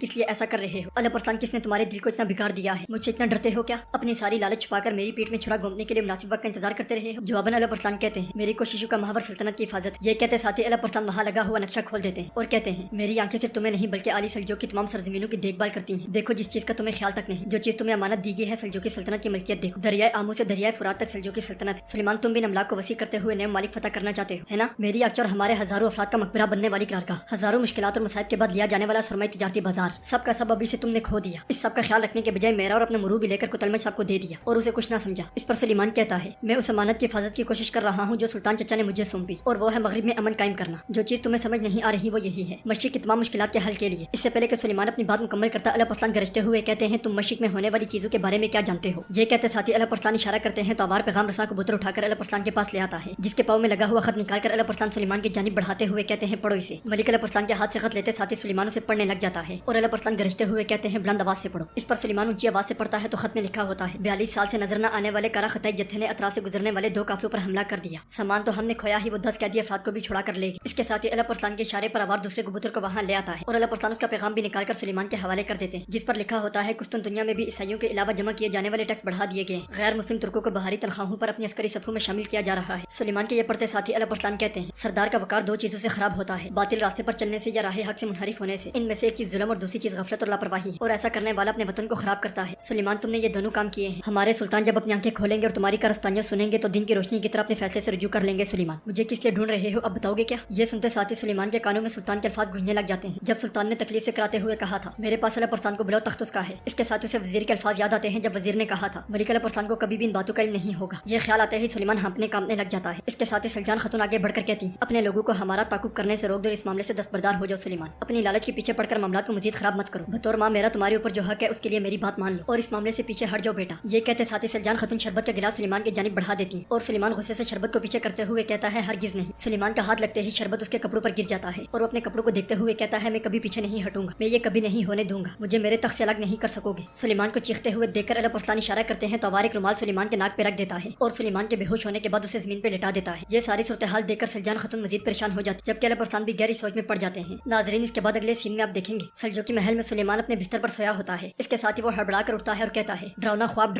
Speaker 1: کس لیے ایسا کر رہے ہو؟ الپ ارسلان کس نے تمہارے دل کو اتنا بگاڑ دیا ہے؟ مجھ سے اتنا ڈرتے ہو کیا؟ اپنی ساری لالچ چھپا کر میری پیٹ میں چھرا گھونپنے کے لیے مناسب وقت کا انتظار کرتے رہے ہو؟ جواباً الپ ارسلان کہتے ہیں میری کوششوں کا محور سلطنت کی حفاظت۔ یہ کہتے ساتھ ہی الپ ارسلان وہاں لگا ہوا نقشہ کھول دیتے ہیں اور کہتے ہیں میری آنکھیں صرف تمہیں نہیں بلکہ آلی سلجوق کی تمام سرزمینوں کی دیکھ بھال کرتی ہیں۔ دیکھو جس چیز کا تمہیں خیال تک نہیں، جو چیز تمہیں امانت دی گئی ہے سلجوقی سلطنت کی ملکیت دیکھو، دریائے آمو سے دریائے فرات تک سلجوقی سلطنت۔ سلیمان تم بھی نملاک کو وسیع کرتے ہوئے نئے مالک فتح کرنا چاہتے ہو، ہے نا؟ میری اکچر ہمارے ہزاروں افراد کا مقبرہ بننے والی قرارگاہ، ہزاروں مشکلات اور مصائب کے بعد لیا جانے والا سرمائی تجارتی بازار، سب کا سب ابھی سے تم نے کھو دیا۔ اس سب کا خیال رکھنے کے بجائے میرا اور اپنا مرو بھی لے کر کوتلمج صاحب کو دے دیا اور اسے کچھ نہ سمجھا۔ اس پر سلیمان کہتا ہے میں اس امانت کی حفاظت کی کوشش کر رہا ہوں جو سلطان چچا نے مجھے سونپی، اور وہ ہے مغرب میں امن قائم کرنا۔ جو چیز تمہیں سمجھ نہیں آ رہی وہ یہی ہے، مشرق کی تمام مشکلات کے حل کے لیے۔ اس سے پہلے کہ سلیمان اپنی بات مکمل کرتا الپ ارسلان گرجتے ہوئے کہتے ہیں تم مشرق میں ہونے والی چیزوں کے بارے میں کیا جانتے ہو؟ یہ کہتے ساتھی الپ ارسلان اشارہ کرتے ہیں تو آوار پیغام رساں کبوتر اٹھا کر الپ ارسلان کے پاس لے آتا ہے، جس کے پاؤں میں لگا ہوا خط نکال کر الپ ارسلان سلیمان کی جانب بڑھاتے ہوئے کہتے ہیں پڑھو اسے۔ ملک الپ ارسلان کے ہاتھ سے خط لیتے ساتھی سلیمان اسے پڑھنے لگ جاتا ہے اور الپ ارسلان گرجتے ہوئے کہتے ہیں بلند آواز سے پڑھو۔ اس پر سلیمان اونچی آواز سے پڑھتا ہے تو خط میں لکھا ہوتا ہے 42 سال سے نظر نہ آنے والے کارا خطائی جتھے نے اطراف سے گزرنے والے 2 قافلوں پر حملہ کر دیا، سامان تو ہم نے کھویا ہی وہ 10 قیدی افراد کو بھی چھڑا کر لے گی۔ اس کے ساتھ ہی الپ ارسلان کے اشارے پر آوار دوسرے کبوتر کو وہاں لے آتا ہے اور الپ ارسلان اس کا پیغام بھی نکال کر سلیمان کے حوالے کر دیتے ہیں، جس پر لکھا ہوتا ہے قسطن دنیا میں بھی عیسائیوں کے علاوہ جمع کیے جانے والے ٹیکس بڑھا دیے گئے، غیر مسلم ترکوں کو بہاری تنخواہوں پر اپنی عسکری صفوں میں شامل کیا جا رہا ہے۔ سلیمان کے یہ پڑھتے ساتھی الپ ارسلان کہتے ہیں سردار کا وقار 2 چیزوں سے خراب ہوتا ہے، باطل راستے پر چلنے سے یا راہ حق سے منحرف ہونے سے۔ ان میں سے ایک چیز ظلم اور دوسری چیز غفلت اور لاپرواہی ہے، اور ایسا کرنے والا اپنے وطن کو خراب کرتا ہے۔ سلیمان تم نے یہ دونوں کام کیے ہیں، ہمارے سلطان جب اپنی آنکھیں کھولیں گے اور تمہاری کارستانیاں سنیں گے تو دن کی روشنی کی طرف اپنے فیصلے سے رجوع کر لیں گے۔ سلیمان مجھے کس لیے ڈھونڈ رہے ہو اب بتاؤ گے کیا؟ یہ سنتے ساتھی سلیمان کے کانوں میں سلطان کے الفاظ گونجنے لگ جاتے ہیں، جب سلطان نے تکلیف سے کراتے ہوئے کہا تھا میرے پاس الپ ارسلان کو بلاؤ تخت اس کا ہے۔ اس کے ساتھ اسے وزیر کے الفاظ یاد آتے ہیں جب وزیر نے کہا تھا ملک الپ ارسلان کو کبھی بھی ان باتوں کا علم نہیں ہوگا۔ یہ خیال آتے ہی سلیمان ہانپنے کانپنے لگ جاتا ہے۔ اس کے ساتھ ہی سلجان خاتون آگے بڑھ کر کہتی ہیں اپنے لوگوں کو ہمارا تعاقب کرنے سے روک دو، اس معاملے سے دستبردار ہو جاؤ۔ سلیمان اپنی لالچ کے پیچھے پڑ کر معاملات کو مزید خراب مت کرو، بطور ماں میرا تمہارے اوپر جو حق ہے اس کے لیے میری بات مان لو اور اس معاملے سے پیچھے ہٹ جاؤ بیٹا۔ یہ کہتے ساتھ ہی سلجان خاتون شربت کا گلاس سلیمان کی جانب بڑھا دیتی ہیں اور سلیمان غصے سے شربت کو پیچھے کرتے ہوئے کہتا ہے ہرگز نہیں۔ سلیمان کا ہاتھ لگتے ہی شربت اس کے کپڑوں پر گر جاتا ہے اور وہ اپنے کپڑوں کو دیکھتے ہوئے کہتا ہے میں کبھی پیچھے نہیں ہٹوں گا، میں یہ کبھی نہیں ہونے دوں گا، مجھے میرے تخت سے الگ نہیں کر سکو گے۔ سلیمان کو چیختے ہوئے دیکھ کر الپ ارسلان اشارہ کرتے ہیں تو آوار ایک رومال سلیمان کے ناک پہ رکھ دیتا ہے اور سلیمان کے بے ہوش ہونے کے بعد اسے زمین پہ لٹا دیتا ہے۔ یہ ساری صورتحال دیکھ کر سلجان خاتون مزید پریشان ہو جاتی جبکہ الپ ارسلان بھی گہری سوچ میں پڑ جاتے ہیں۔ ناظرین اس کے بعد اگلے سین میں آپ دیکھیں گے سلجوقی محل میں سلیمان اپنے بستر پر سویا ہوتا ہے، اس کے ساتھ ہی وہ ہڑبڑا کر اٹھتا ہے اور کہتا ہے ڈراؤنا خواب،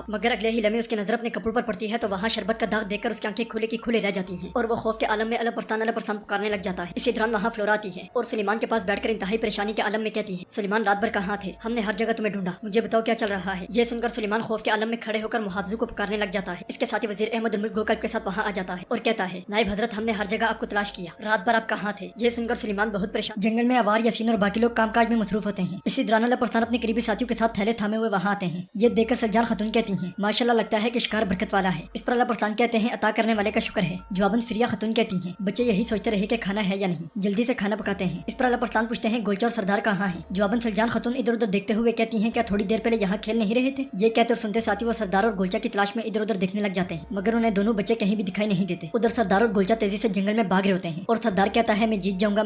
Speaker 1: مگر اگلے ہی لمحے اس کی نظر اپنے کپڑوں پر پڑتی ہے تو وہاں شربت کا داغ دیکھ کر اس کی آنکھیں کھلے کی کھلے رہ جاتی ہیں اور وہ خوف کے عالم میں الپ ارسلان پکارنے لگ جاتا ہے۔ اسی دوران وہاں فلورا آتی ہے اور سلیمان کے پاس بیٹھ کر انتہائی پریشانی کے عالم میں کہتی ہے سلیمان رات بھر کہاں تھے؟ ہم نے ہر جگہ تمہیں ڈھونڈا، مجھے بتاؤ کیا چل رہا ہے؟ یہ سن کر سلیمان خوف کے عالم میں کھڑے ہو کر محافظوں کو پکارنے لگ جاتا ہے۔ اس کے ساتھ ہی وزیر احمد الملک گوکلب کے ساتھ وہاں آ جاتا ہے اور کہتا ہے نائب حضرت ہم نے ہر جگہ آپ کو تلاش کیا، رات بھر آپ کہاں تھے؟ یہ سن کر سلیمان بہت پریشان جنگل میں آوار یاسین اور باقی لوگ کام کاج میں مصروف ہوتے ہیں۔ اسی دوران الپ ارسلان اپنے قریبی ساتھیوں کے ساتھ تھیلے تھامے ہوئے وہاں آتے ہیں۔ یہ دیکھ کر سلجان خاتون کہتی ہیں ماشاءاللہ لگتا ہے کہ شکار برکت والا ہے۔ اس پر الپ ارسلان کہتے ہیں عطا کرنے والے کا شکر ہے۔ جواباً فریہ خاتون کہتی ہیں بچے یہی سوچتے رہے کہ کھانا ہے یا نہیں، جلدی سے کھانا پکاتے ہیں۔ اس پر الپ ارسلان پوچھتے ہیں گولچا اور سردار کہاں ہیں؟ جواباً سلجان خاتون ادھر ادھر دیکھتے ہوئے کہتی ہیں کیا تھوڑی دیر پہلے یہاں کھیل نہیں رہے تھے؟ یہ کہتے اور سنتے ساتھی وہ سردار اور گولچا کی تلاش میں ادھر ادھر دیکھنے لگ جاتے ہیں مگر انہیں دونوں بچے کہیں بھی دکھائی نہیں دیتے۔ ادھر سردار اور گولچا تیزی سے جنگل میں بھاگ رہے ہوتے ہیں اور سردار کہتا ہے میں جیت جاؤں گا،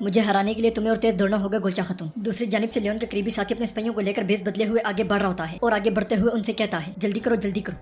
Speaker 1: مجھے ہرانے کے لیے تمہیں اور تیز دوڑنا ہوگا گولچا خاتون۔ دوسری جانب سے لیون کے قریبی ساتھی اپنے سپاہیوں کو لے کر بیس بدلے ہوئے آگے بڑھ رہا ہوتا ہے اور آگے بڑھتے ہوئے ان سے کہتا ہے جلدی کرو،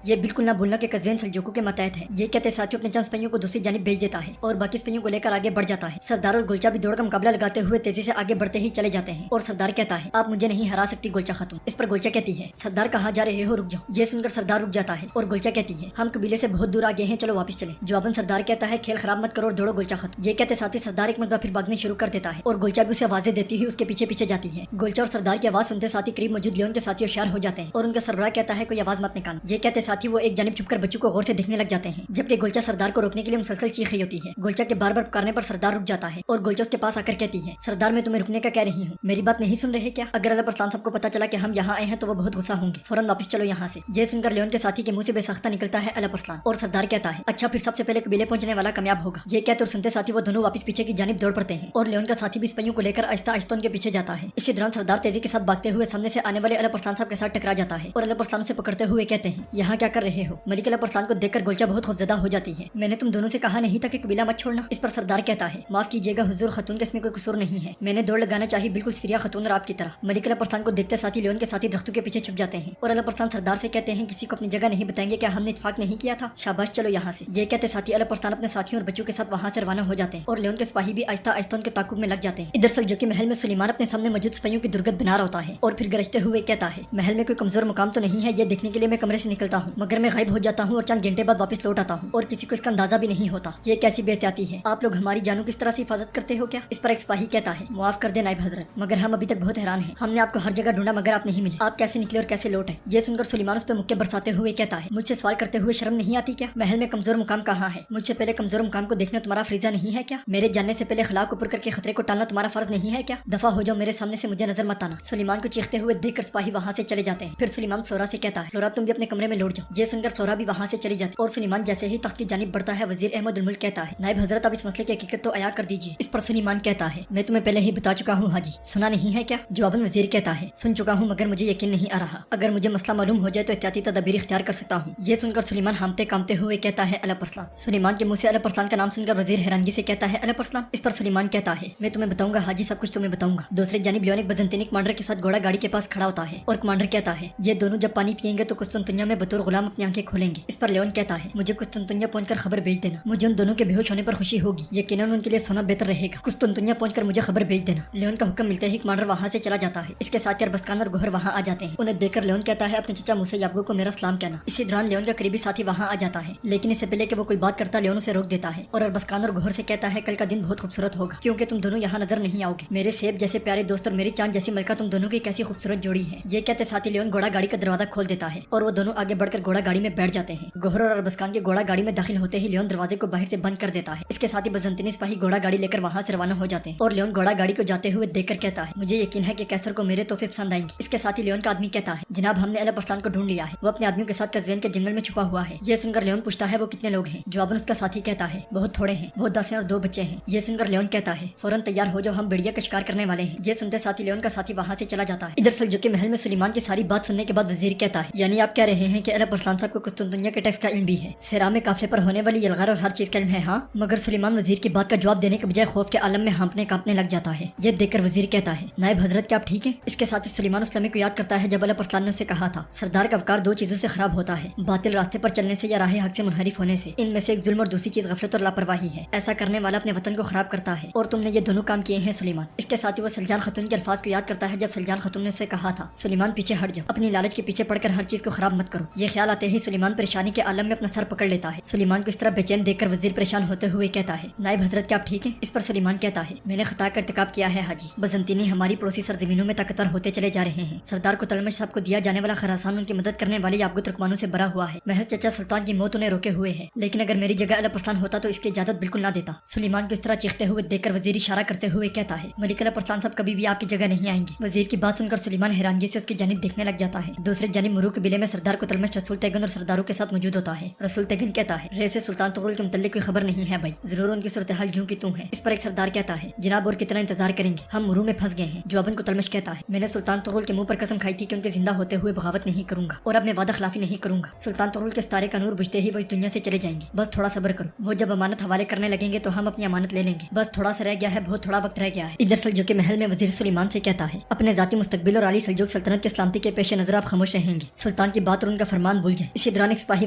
Speaker 1: یہ بالکل نہ بھولنا کہ قزوین سلجوقوں کے ماتحت ہے۔ یہ کہتے ساتھی اپنے چند سپاہیوں کو دوسری جانب بھیج دیتا ہے اور باقی سپاہیوں کو لے کر آگے بڑھ جاتا ہے۔ سردار اور گولچا بھی دوڑ کا مقابلہ لگاتے ہوئے تیزی سے آگے بڑھتے ہی چلے جاتے ہیں اور سردار کہتا ہے آپ مجھے نہیں ہرا سکتی گولچا خاتون۔ اس پر گولچا کہتی ہے سردار کہاں جا رہے ہو، رک جاؤ۔ یہ سن کر سردار رک جاتا ہے اور گولچا کہتی ہے ہم قبیلے سے بہت دور آگے ہیں، چلو واپس چلیں۔ جواباً سردار کہتا ہے کھیل خراب مت کرو اور دوڑو گولچا خاتون۔ یہ کہتے ساتھی سردار ایک مرتبہ پھر بھاگنے شروع کر دیتا ہے اور گولچا بھی اسے آوازیں دیتی ہوئی اس کے پیچھے پیچھے جاتی ہے۔ گولچا اور سردار کی آواز سنتے ساتھی قریب موجود لیون کے ساتھی ہوشیار ہو جاتے ہیں اور ان کا سربراہ کہتا ہے کوئی آواز مت نکالنا۔ یہ کہتے ساتھی وہ ایک جانب چھپ کر بچوں کو غور سے دیکھنے لگ جاتے ہیں جبکہ گولچا سردار کو روکنے کے لیے مسلسل چیخ رہی ہوتی ہے۔ گولچا کے بار بار پکارنے پر سردار رک جاتا ہے اور گولچا اس کے پاس آ کر کہتی ہے سردار میں تمہیں رکنے کا کہہ رہی ہوں، میری بات نہیں سن رہے کیا؟ اگر الپ ارسلان صاحب کو پتا چلا کہ ہم یہاں آئے ہیں تو وہ بہت غصہ ہوں گے، فوراً واپس چلو یہاں سے۔ یہ سن کر لیون کے ساتھی کے منہ سے بے ساختہ نکلتا ہے الپ ارسلان اور سردار کہتا ہے اچھا پھر سب سے پہلے قبیلے پہنچنے والا کامیاب ہوگا۔ یہ کہتے اور سنتے ساتھی وہ دونوں واپس پیچھے کی جانب دوڑ پڑتے ہیں اور لیون کا ساتھی بھی سپاہیوں کو لے کر آہستہ آہستہ ان کے پیچھے جاتا ہے۔ اسی دوران سردار تیزی کے ساتھ بھاگتے ہوئے سامنے سے آنے والے الپ ارسلان صاحب کے ساتھ ٹکرا جاتا ہے اور الپ ارسلان سے پکڑتے ہوئے کہتے ہیں یہاں کیا کر رہے ہو؟ ملک الپ ارسلان کو دیکھ کر گولچا بہت خوفزدہ ہو جاتی ہے، میں نے تم دونوں سے کہا نہیں تھا کہ قبیلہ مت چھوڑنا؟ اس پر سردار کہتا ہے معاف کیجیے گا حضور، خاتون کے اس میں کوئی قصور نہیں ہے، میں نے دوڑ لگانا چاہی بالکل فریہ خاتون اور آپ کی طرح۔ ملک الپ ارسلان کو को देखते साथ ही लियोन के साथी दरख्तों के पीछे छुप जाते हैं और अलपरसान सरदार से कहते हैं किसी को अपनी जगह नहीं बताएंगे, क्या हमने इत्तेफाक नहीं किया था? शाबाश, चलो यहाँ से। ये कहते साथी अलपरसान अपने साथियों और बच्चों के साथ वहाँ से रवाना हो जाते हैं और लियोन के सिपाही भी आहिस्ता आहिस्ता उनके ताकुब में लग जाते हैं। इधर सलजो के महल में सुलेमान अपने सामने मौजूद सिपाहियों की दुर्गत बना रहा होता है और फिर गरजते हुए कहता है, महल में कोई कमजोर मुकाम तो नहीं है? ये देखने के लिए मैं कमरे से निकलता हूँ, मगर मैं गायब हो जाता हूँ और चंद घंटे बाद वापस लौट आता हूँ और किसी को इसका अंदाजा भी नहीं होता। ये कैसी बेहतियाती है? आप लोग हमारी जानों किस तरह से हिफाजत करते हो क्या? इस पर एक सिपाही कहता है, माफ कर दे नायब हजरत, मगर हम अभी तक बहुत हैरान हैं। हमने आपको हर जगह ढूंढा मगर आप नहीं मिले। आप कैसे निकले और कैसे लौटे? ये सुनकर सुलेमान उस पर मुक्के बरसाते हुए कहता है, मुझसे सवाल करते हुए शर्म नहीं आती क्या? महल में कमजोर मुकाम कहाँ है? मुझसे पहले कमजोर मुकाम को देखना तुम्हारा फरीजा नहीं है क्या? मेरे जानने से पहले खला को ऊपर करके खतरे को टालना तुम्हारा फर्ज नहीं है क्या? दफा हो जाओ, मेरे सामने से मुझे नजर मत आना। सुलेमान को चीखते हुए देखकर सिपाही वहाँ से चले जाते हैं। फिर सुलेमान फ्लोरा से कहता है, फ्लोरा तुम भी अपने कमरे में लौट जाओ। ये सुनकर फ्लोरा भी वहाँ से चली जाती और सुलेमान जैसे ही तख्त की जानिब बढ़ता है, वजीर अहमद उल मुल्क कहता है, नायब हजरत अब इस मसले की हकीकत तो अया कर दीजिए। इस पर सुलेमान कहता है, मैं तुम्हें पहले ही बता चुका हूँ हाजी, सुना नहीं है क्या? जवाबन वजीर कहता है, सुन चुका हूँ मगर मुझे यकीन नहीं आ रहा, अगर मुझे मसला मालूम हो जाए तो एहतियाती तदबीर इख्तियार कर सकता हूँ। ये सुनकर सुलेमान हामते कामते हुए कहता है, अलपरसान। सुलेमान के मुंह से अलपरसान का नाम सुनकर वजीर हैरानगी से कहता है, अलपरसान? इस पर सुलेमान कहता है, मैं तुम्हें बताऊंगा हाजी, सब कुछ तुम्हें बताऊंगा। दूसरी जानिब लियोन एक बजंतीनी कमांडर के साथ घोड़ा गाड़ी के पास खड़ा होता है और कमांडर कहता है, ये दोनों जब पानी पियेंगे तो कुस्तुनतुनिया में बतौर गुलाम अपनी आंखें खोलेंगे। इस पर लियोन कहता है, मुझे कुस्तुनतुनिया पहुंचकर खबर भेज देना, मुझे उन दोनों के बेहोश होने पर खुशी होगी, यकीनन उनके लिए सोना बेहतर रहेगा। कुस्तुनतुनिया पहुंचकर मुझे खबर भेज देना। लियोन का हुक्म मिलते ही कमांडर वहाँ से चला जाता है। इसके साथ अरबस्कान और गोहर वहाँ आ जाते हैं। उन्हें देखकर लियोन कहता है, अपने चचा मूसा याबगो को मेरा सलाम कहना। इसी दौरान लियोन का करीबी साथी वहाँ आ जाता है, लेकिन इससे पहले कि वो कोई बात करता लियोन उसे रोक देता है और अरबस्कान और गोहर से कहता है, कल का दिन बहुत खूबसूरत होगा क्योंकि तुम दोनों यहाँ नजर नहीं आओगे। मेरे सेब जैसे प्यारे दोस्त और मेरी चांद जैसी मलका तुम दोनों की कैसी खूबसूरत जोड़ी है। ये कहते साथी लियोन घोड़ा गाड़ी का दरवाजा खोल देता है और वो दोनों आगे बढ़कर घोड़ा गाड़ी में बैठ जाते हैं। गोहर और अरबस्कान के घोड़ा गाड़ी में दाखिल होते ही लियोन दरवाजे को बाहर से बंद कर देता है। इसके साथ ही बजंतीनी सिपाही घोड़ा गाड़ी लेकर वहाँ से रवाना हो जाते हैं और लियोन घोड़ा गाड़ी को जाते हुए देखकर कहता है, मुझे यकीन है कि कैसर को मेरे तोहफे पसंद आएंगे। इसके साथ ही लियोन का आदमी कहता है, जनाब हमने अलपरसान को ढूंढ लिया है, वो अपने आदमियों के साथ कज़वीन के जंगल में छुपा हुआ है। ये सुनकर लियोन पूछता है, वो कितने लोग हैं? जवाबन उसका साथी कहता है, बहुत थोड़े हैं, वो 10 हैं और 2 बच्चे हैं। ये सुनकर लियोन कहता है, फौरन तैयार हो जाओ, हम बढ़िया का शिकार करने वाले हैं। ये सुनते साथी लियोन का साथी वहाँ से चला जाता है। इधर सलजो के महल में सुलेमान की सारी बात सुनने के बाद वजीर कहता है, यानी आप कह रहे हैं कि अलपरसान साहब को कुस्तुनतुनिया के टैक्स का इल्म भी है, सेरा में काफिले पर होने वाली यलगार और हर चीज का इल्म है? हाँ। मगर सुलेमान वजीर की बात का जवाब देने के बजाय खौफ के आलम में हाँपने कांपने लग जाता है। ये देखकर वजीर कहता है, नायब हजरत क्या आप ठीक है? इसके साथ ही सुलेमान उस लम्हे को याद करता है जब अलपरसान ने उसे कहा था, सरदार का वकार 2 चीजों से खराब होता है, बातिल रास्ते पर चलने से या राह हक से मुनहरिफ होने से। इनमें से एक जुल्म और दूसरी चीज गफलत और लापरवाही है। ऐसा करने वाला अपने वतन को खराब करता है और तुमने ये दोनों काम किए हैं सुलेमान। इसके साथ ही वो सलजान खतून के अल्फाज को याद करता है जब सलजान खतून ने उसे कहा था, सुलेमान पीछे हट जाओ, अपनी लालच के पीछे पड़कर हर चीज को खराब मत करो। ये ख्याल आते ही सुलेमान परेशानी के आलम में अपना सर पकड़ लेता है। सुलेमान को इस तरह बेचैन देखकर वजीर परेशान होते हुए कहता है, नायब हजरत क्या आप ठीक है? इस पर सुलेमान कहता है, मैंने खता का इर्तिकाब किया है हाजी, बजंतीनी हमारी पड़ोसी सरजमीनों में ताकतवर होते चले जा रहे हैं। सरदार को तलमश साहब को दिया जाने वाला खरासान उनकी मदद करने वाले याबगो तुर्कमानों से भरा हुआ है। महज चचा सुल्तान की मौत उन्हें रोके हुए है, लेकिन अगर मेरी जगह अलपरसान होता तो इसकी इजाजत बिल्कुल ना देता। सुलेमान को इस तरह चीखते हुए देखकर वजीर इशारा करते हुए कहता है, मलिक अलपरसान साहब कभी भी आपकी जगह नहीं आएंगे। वजीर की बात सुनकर सुलेमान हैरानगी से उसकी जानिब देखने लग जाता है। दूसरे जानिब मुरू कबीले में सरदार को तलमश रसूल तेगन और सरदारों के साथ मौजूद होता है। रसूल तेगन कहता है, रे से सुल्तान तुगरुल के मुतल्लिक कोई खबर नहीं है भाई, जरूर उनकी सूरत हाल यूं की तू है। इस पर एक सरदार कहता है, जनाब और कितना इंतजार करेंगे, हम मुरू में फंस गए हैं। जवाबन को तलमश कहता है, मैंने सुल्तान तुगरुल के मुंह पर कसम खाई थी कि उनके जिंदा होते हुए बगावत नहीं करूंगा और अपने वादा खिलाफी नहीं करूंगा। सुल्तान तुगरुल के सितारे का नूर बुझते ही वो इस दुनिया से चले जाएंगे, बस थोड़ा सब्र करो। वो जब अमानत हवाले करने लगेंगे तो हम अपनी अमानत ले लेंगे, बस थोड़ा सा रह गया है, बहुत थोड़ा वक्त रह गया है। इधर सलजो के महल में वजीर सुलेमान से कहता है, अपने जाती मुस्तकबिल और आली सल्जूक सल्तनत की सलामती के पेश नजर आप खामोश रहेंगे, सुल्तान की बात और उनका फरमान भूल जाए। इसी दौरान एक सिपाही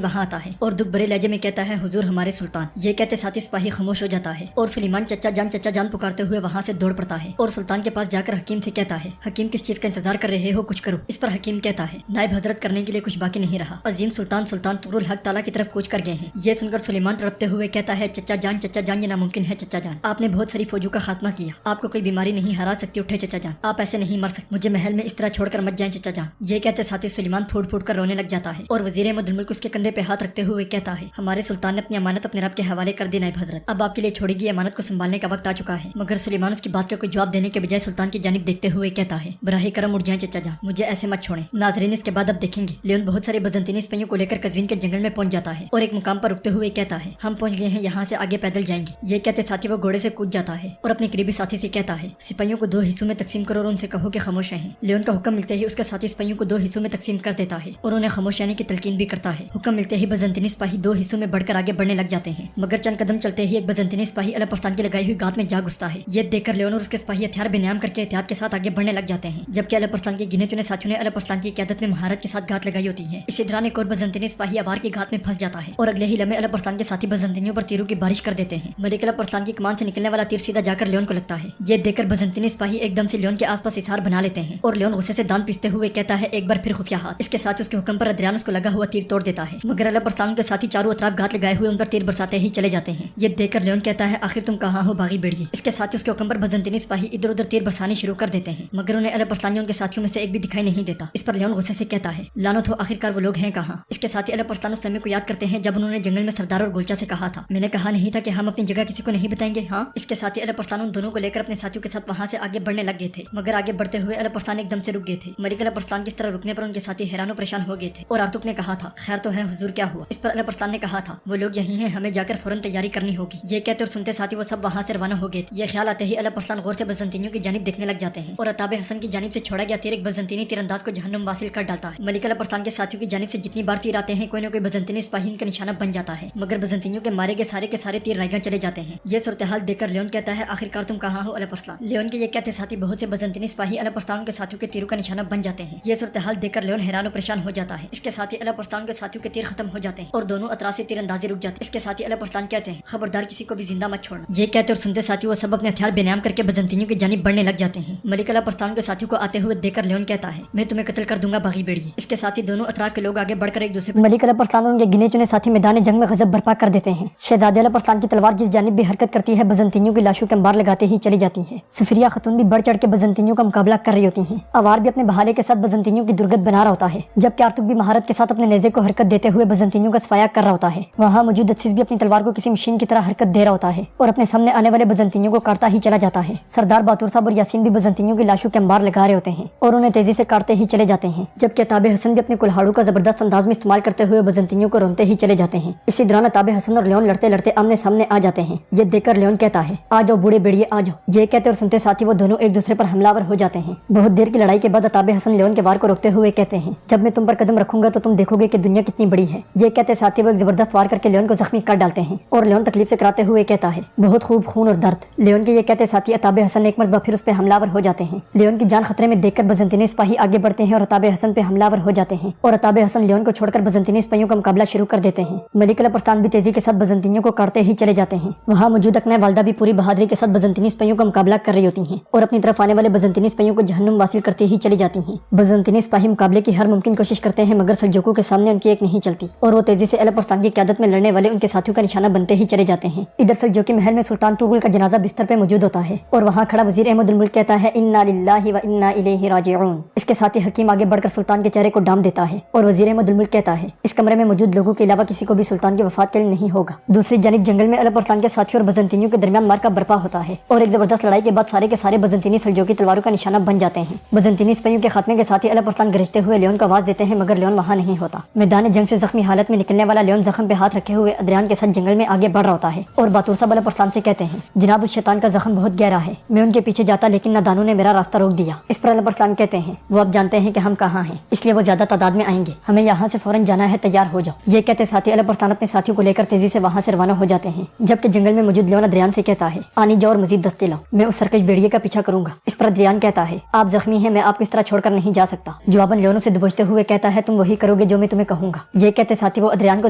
Speaker 1: वहाँ आता है और दुख भरे लहजे में कहता है, हुजूर हमारे सुल्तान। ये कहते साथ ही सिपाही खामोश हो जाता है और सुलेमान चचा जान पुकारते हुए वहाँ से दौड़ पड़ता है और सुल्तान के पास जाकर हकीम से कहता है, हकीम किस चीज का इंतजार कर रहे हो, कुछ करो। इस पर हकीम कहता है, नायब हजरत करने के लिए कुछ बाकी नहीं रहा, अजीम सुल्तान तुगरुल हक ताला की तरफ कूच कर गए हैं। ये सुनकर सुलेमान तड़पते हुए कहता है, चचा जान ये नामुमकिन है चचा जान, आपने बहुत सारी फौजों का खात्मा किया, आपको कोई बीमारी नहीं हरा सकती, उठे चचा जान, आप ऐसे नहीं मर सकते, मुझे महल में इस तरह छोड़कर मत जाएं चचा जान। ये कहते साथ ही सुलेमान फूट फूट कर रोने लग जाता है और वजीर अहमद उल मुल्क उसके कंधे पे हाथ रखते हुए कहता है, हमारे सुल्तान ने अपनी अमानत अपने रब के हवाले कर दी नायब हजरत, अब आपके लिए छोड़ी गई अमानत को संभालने का वक्त आ चुका है। मगर सुलेमान उसकी बात का कोई जवाब देने के बजाय सुल्तान की जानिब देखते हुए कहता है, बराहे करम उठ जाएं चचा जान, मुझे ऐसे मत छोड़ें। नाजरीन इसके बाद अब देखेंगे लियोन बहुत सारे बजंतीनी सिपाहियों को लेकर कज़वीन के जंगल में पहुंच जाता है और एक मुकाम पर रुकते हुए कहता है, हम पहुंच गए हैं, यहाँ से आगे पैदल जाएंगे। ये कहते साथी वो घोड़े से कूद जाता है और अपने करीबी साथी से कहता है, सिपाहियों को 2 हिस्सों में तकसीम करो और उनसे कहो कि खामोश रहें। लियोन का हुक्म मिलते ही उसका साथी सिपाहियों को 2 हिस्सों में तकसीम कर देता है और उन्हें खामोश रहने की तलकीन भी करता है। हुक्म मिलते ही बजंतीनी सिपाही 2 हिस्सों में बढ़कर आगे बढ़ने लग जाते हैं, मगर चंद कदम चलते ही एक बजंतीनी सिपाही अलपरसान की लगाई हुई गात में जा घुसता है। ये देखकर लियोन और उसके सिपाही हथियार बेनियाम करके एहतियात के साथ आगे बढ़ने लग जाते हैं। जबकि अलप अरसलान के गिने चुने साथियों ने अलप अरसलान की क़यादत में महारत के साथ घात लगाई होती है। इसी दौरान एक और बजंतीनी सिपाही आवार की घात में फंस जाता है और अगले ही लम्हे अलप अरसलान के साथी बजंतीनियों पर तीरों की बारिश कर देते हैं। मलिक अलप अरसलान की कमान से निकलने वाला तीर सीधा जाकर लियोन को लगता है। ये देखकर बजंतीनी सिपाही एकदम से लियोन के आसपास हिसार बना लेते हैं और लियोन गुस्से से दांत पीसते हुए कहता है, एक बार फिर खुफिया हाथ। इसके साथ उसके हुक्म पर अद्रियान उसको लगा हुआ तीर तोड़ देता है, मगर अलप अरसलान के साथी चारों अतराफ घात लगाए हुए उन पर तीर बरसाते ही चले जाते हैं। ये देखकर लियोन कहता है, आखिर तुम कहाँ हो बागी बेड़िए। इसके साथ उसके हुक्म पर बजंतीनी सिपाही इधर उधर तीर बरसाने शुरू कर देते हैं, मगर उन्हें अलप अरसलान उनके साथियों में से एक भी दिखाई नहीं देता। इस पर लियोन गुस्से से कहता है, लानत हो, आखिरकार वो लोग हैं कहाँ। इसके साथ ही अलप अरसलान उस लम्हे को याद करते हैं जब उन्होंने जंगल में सरदार और गोलचा से कहा था, मैंने कहा नहीं था कि हम अपनी जगह किसी को नहीं बताएंगे। हाँ। इसके साथ ही अलप अरसलान उन दोनों को लेकर अपने साथियों के साथ वहाँ से आगे बढ़ने लग गए थे, मगर आगे बढ़ते हुए अलप अरसलान एकदम से रुक गए थे। मलिक अलप अरसलान की इस तरह रुकने पर उनके साथी हैरान और परेशान हो गए थे और आर्तुक ने कहा था, खैर तो है हुजूर, क्या हुआ। इस पर अलप अरसलान ने कहा था, वो लोग यही हैं, हमें जाकर फौरन तैयारी करनी होगी। ये कहते और सुनते साथी वो सब वहाँ से रवाना हो गए थे। ये ख्याल आते ही अलप अरसलान गौर से बजंतीनियों की जानिब देखने लग जाते हैं और अताब हसन की जानिब से छोड़ा गया तीर एक बजंतीनी तीरंदाज को जहन्नुम वासिल कर डालता है। मलिक अलप अरसलान के साथियों की जानिब से जितनी बार तीर आते हैं कोई न कोई बजंतीनी सिपाही उनका निशाना बन जाता है, मगर बजंतीनियों के मारे गए के सारे तीर रायगन चले जाते हैं। ये सूरत हाल देखकर लियोन कहता है, आखिरकार तुम कहाँ हो अलप अरसलान। लियोन के ये कहते साथी बहुत से बजंतीनी सिपाही अलप अरसलान के साथियों के तीरों का निशाना बन जाते हैं। ये सूरत हाल देखकर लियोन हैरान और परेशान हो जाता है। इसके साथ ही अलप अरसलान के साथियों के तीर खत्म हो जाते हैं और दोनों अतराफ से तीरंदाजी रुक जाते हैं। इसके साथ ही अलप अरसलान कहते हैं, खबरदार किसी को भी जिंदा मत छोड़ना। ये कहते और सुनते साथी वो सब अपने हथियार बेनाम करके बजंतीनियों की जानिब बढ़ने लग जाते हैं। मलिक अलप अरसलान के साथियों को आते हुए देखकर लियोन कहता है, मैं तुम्हें कत्ल कर दूंगा बागी बेड़िए। इसके साथ ही दोनों अतराफ के लोग आगे बढ़कर एक दूसरे मलिक अलप अरसलान और उनके गिने चुने साथी मैदान जंग में गजब बर्पा कर देते हैं। शहजादे अलप अरसलान की तलवार जिस जानिब भी हरकत करती है बजंतीनियों की लाशों के अंबार लगाते ही चली जाती है। सफिरिया खतून भी बढ़ चढ़ के बजंतीनियों का मुकाबला कर रही होती हैं। अवार भी अपने बहाले के साथ बजंतीनियों की दुर्गत बना रहा होता है, जबकि आर्तुक भी महारत के साथ अपने नेज़े को हरकत देते हुए बजंतीनियों का सफाया कर रहा होता है। वहाँ मौजूद असीस भी अपनी तलवार को किसी मशीन की तरह हरकत दे रहा होता है और अपने सामने आने वाले बजंतीनियों को काटता ही चला जाता है। सरदार बातूर साहब और यासीन भी बजंतीनियों की लाशों के अंबार लगा रहे होते हैं और उन्हें तेजी से काटते ही चले जाते हैं, जबकि अताब हसन भी अपने कुल्हाड़ों का जबरदस्त अंदाज में इस्तेमाल करते हुए बजंतीनियों को रोनते ही चले जाते हैं। इसी दौरान अताब हसन और लियोन लड़ते लड़ते आमने सामने आ जाते हैं। ये देखकर लियोन कहता है, आ जाओ बूढ़े बेड़िए आ जाओ। ये कहते और सुनते साथी वो दोनों एक दूसरे पर हमलावर हो जाते हैं। बहुत देर की लड़ाई के बाद अताब हसन लियोन के वार को रोकते हुए कहते हैं, जब मैं तुम पर कदम रखूंगा तो तुम देखोगे कि दुनिया कितनी बड़ी है। ये कहते साथी वो एक जबरदस्त वार करके लियोन को जख्मी कर डालते हैं और लियोन तकलीफ से कराते हुए कहता है, बहुत खूब खून और दर्द। लियोन के ये कहते साथी अताब हसन एक मरतबा फिर उस पर हमलावर हो जाते हैं। लियोन की जान खतरे में देखकर बजंतीनी सिपाही आगे बढ़ते हैं और अताब हसन पे हमलावर हो जाते हैं और अताब हसन लियोन को छोड़कर बजंतीनी सिपाहियों का मुकाबला शुरू कर देते हैं। मलिक अलप अरसलान भी तेजी के साथ बजंतीनियों को काटते ही चले जाते हैं। वहाँ मौजूद अकना वालदा भी पूरी बहादुरी के साथ बजंतीनी सिपाहियों का मुकाबला कर रही होती हैं और अपनी तरफ आने वाले बजंतीनी सिपाहियों को जहन्नुम वासिल करते ही चली जाती हैं। बजंतीनी सिपाही मुकाबले की हर मुमकिन कोशिश करते हैं, मगर सल्जूकों के सामने उनकी एक नहीं चलती और वो तेजी से अलप अरसलान की क़यादत में लड़ने वाले उनके साथियों का निशाना बनते ही चले जाते हैं। इधर सल्जूकी महल में सुल्तान तुगलक का जनाजा बिस्तर पे मौजूद होता है और वहाँ खड़ा वजीर अहमदुल मुल्क कहता है, इन्ना लिल्लाहि व इन्ना इलैहि राजिऊन। इसके साथ ही हकीम आगे बढ़कर सुल्तान के चेहरे को डाम देता है और वजीर अहमदुल मुल्क कहता है, इस कमरे में मौजूद लोगों के अलावा किसी को भी सुल्तान की वफात के लिए नहीं होगा। दूसरी जानिब जंगल में अलप अरसलान के साथियों और बजंतीनियों के दरमियान मार का बर्पा होता है और एक जबरदस्त लड़ाई के बाद सारे के सारे बजंतीनी सल्जूकी तलवारों का निशाना बन जाते हैं। बजंतीनी सिपाहियों के खात्मे के साथ ही अलप अरसलान गरजते हुए लियोन को आवाज देते हैं, मगर लियोन वहाँ नहीं होता। मैदान जंग से जख्मी हालत में निकलने वाला लियोन जख्म पे हाथ रखे हुए अद्रियान के साथ जंगल में आगे बढ़ रहा होता है और बातूर साहब अलप अरसलान से कहते हैं, जनाब उस शैतान का जख्म बहुत गहरा है, मैं उनके पीछे जाता लेकिन नादानों ने मेरा रास्ता रोक दिया। इस पर अलप अरसलान कहते हैं, वो अब जानते हैं कि हम कहाँ हैं, इसलिए वो ज्यादा तादाद में आएंगे, हमें यहाँ से फौरन जाना है, तैयार हो जाओ। ये कहते साथी अलप अरसलान अपने साथियों को लेकर तेजी से वहाँ से रवाना हो जाते हैं, जबकि जंगल में मौजूद लियोन अद्रियान से कहता है, आनी जाओ और मजीद दस्ते लाओ, मैं उस सरकश बेड़िए का पीछा करूंगा। इस पर अद्रियान कहता है, आप जख्मी हैं, मैं आपको इस तरह छोड़कर नहीं जा सकता। जवाबन लियोन से दबोचते हुए कहता है, तुम वही करोगे जो मैं तुम्हें कहूंगा। ये कहते साथी वो अद्रियान को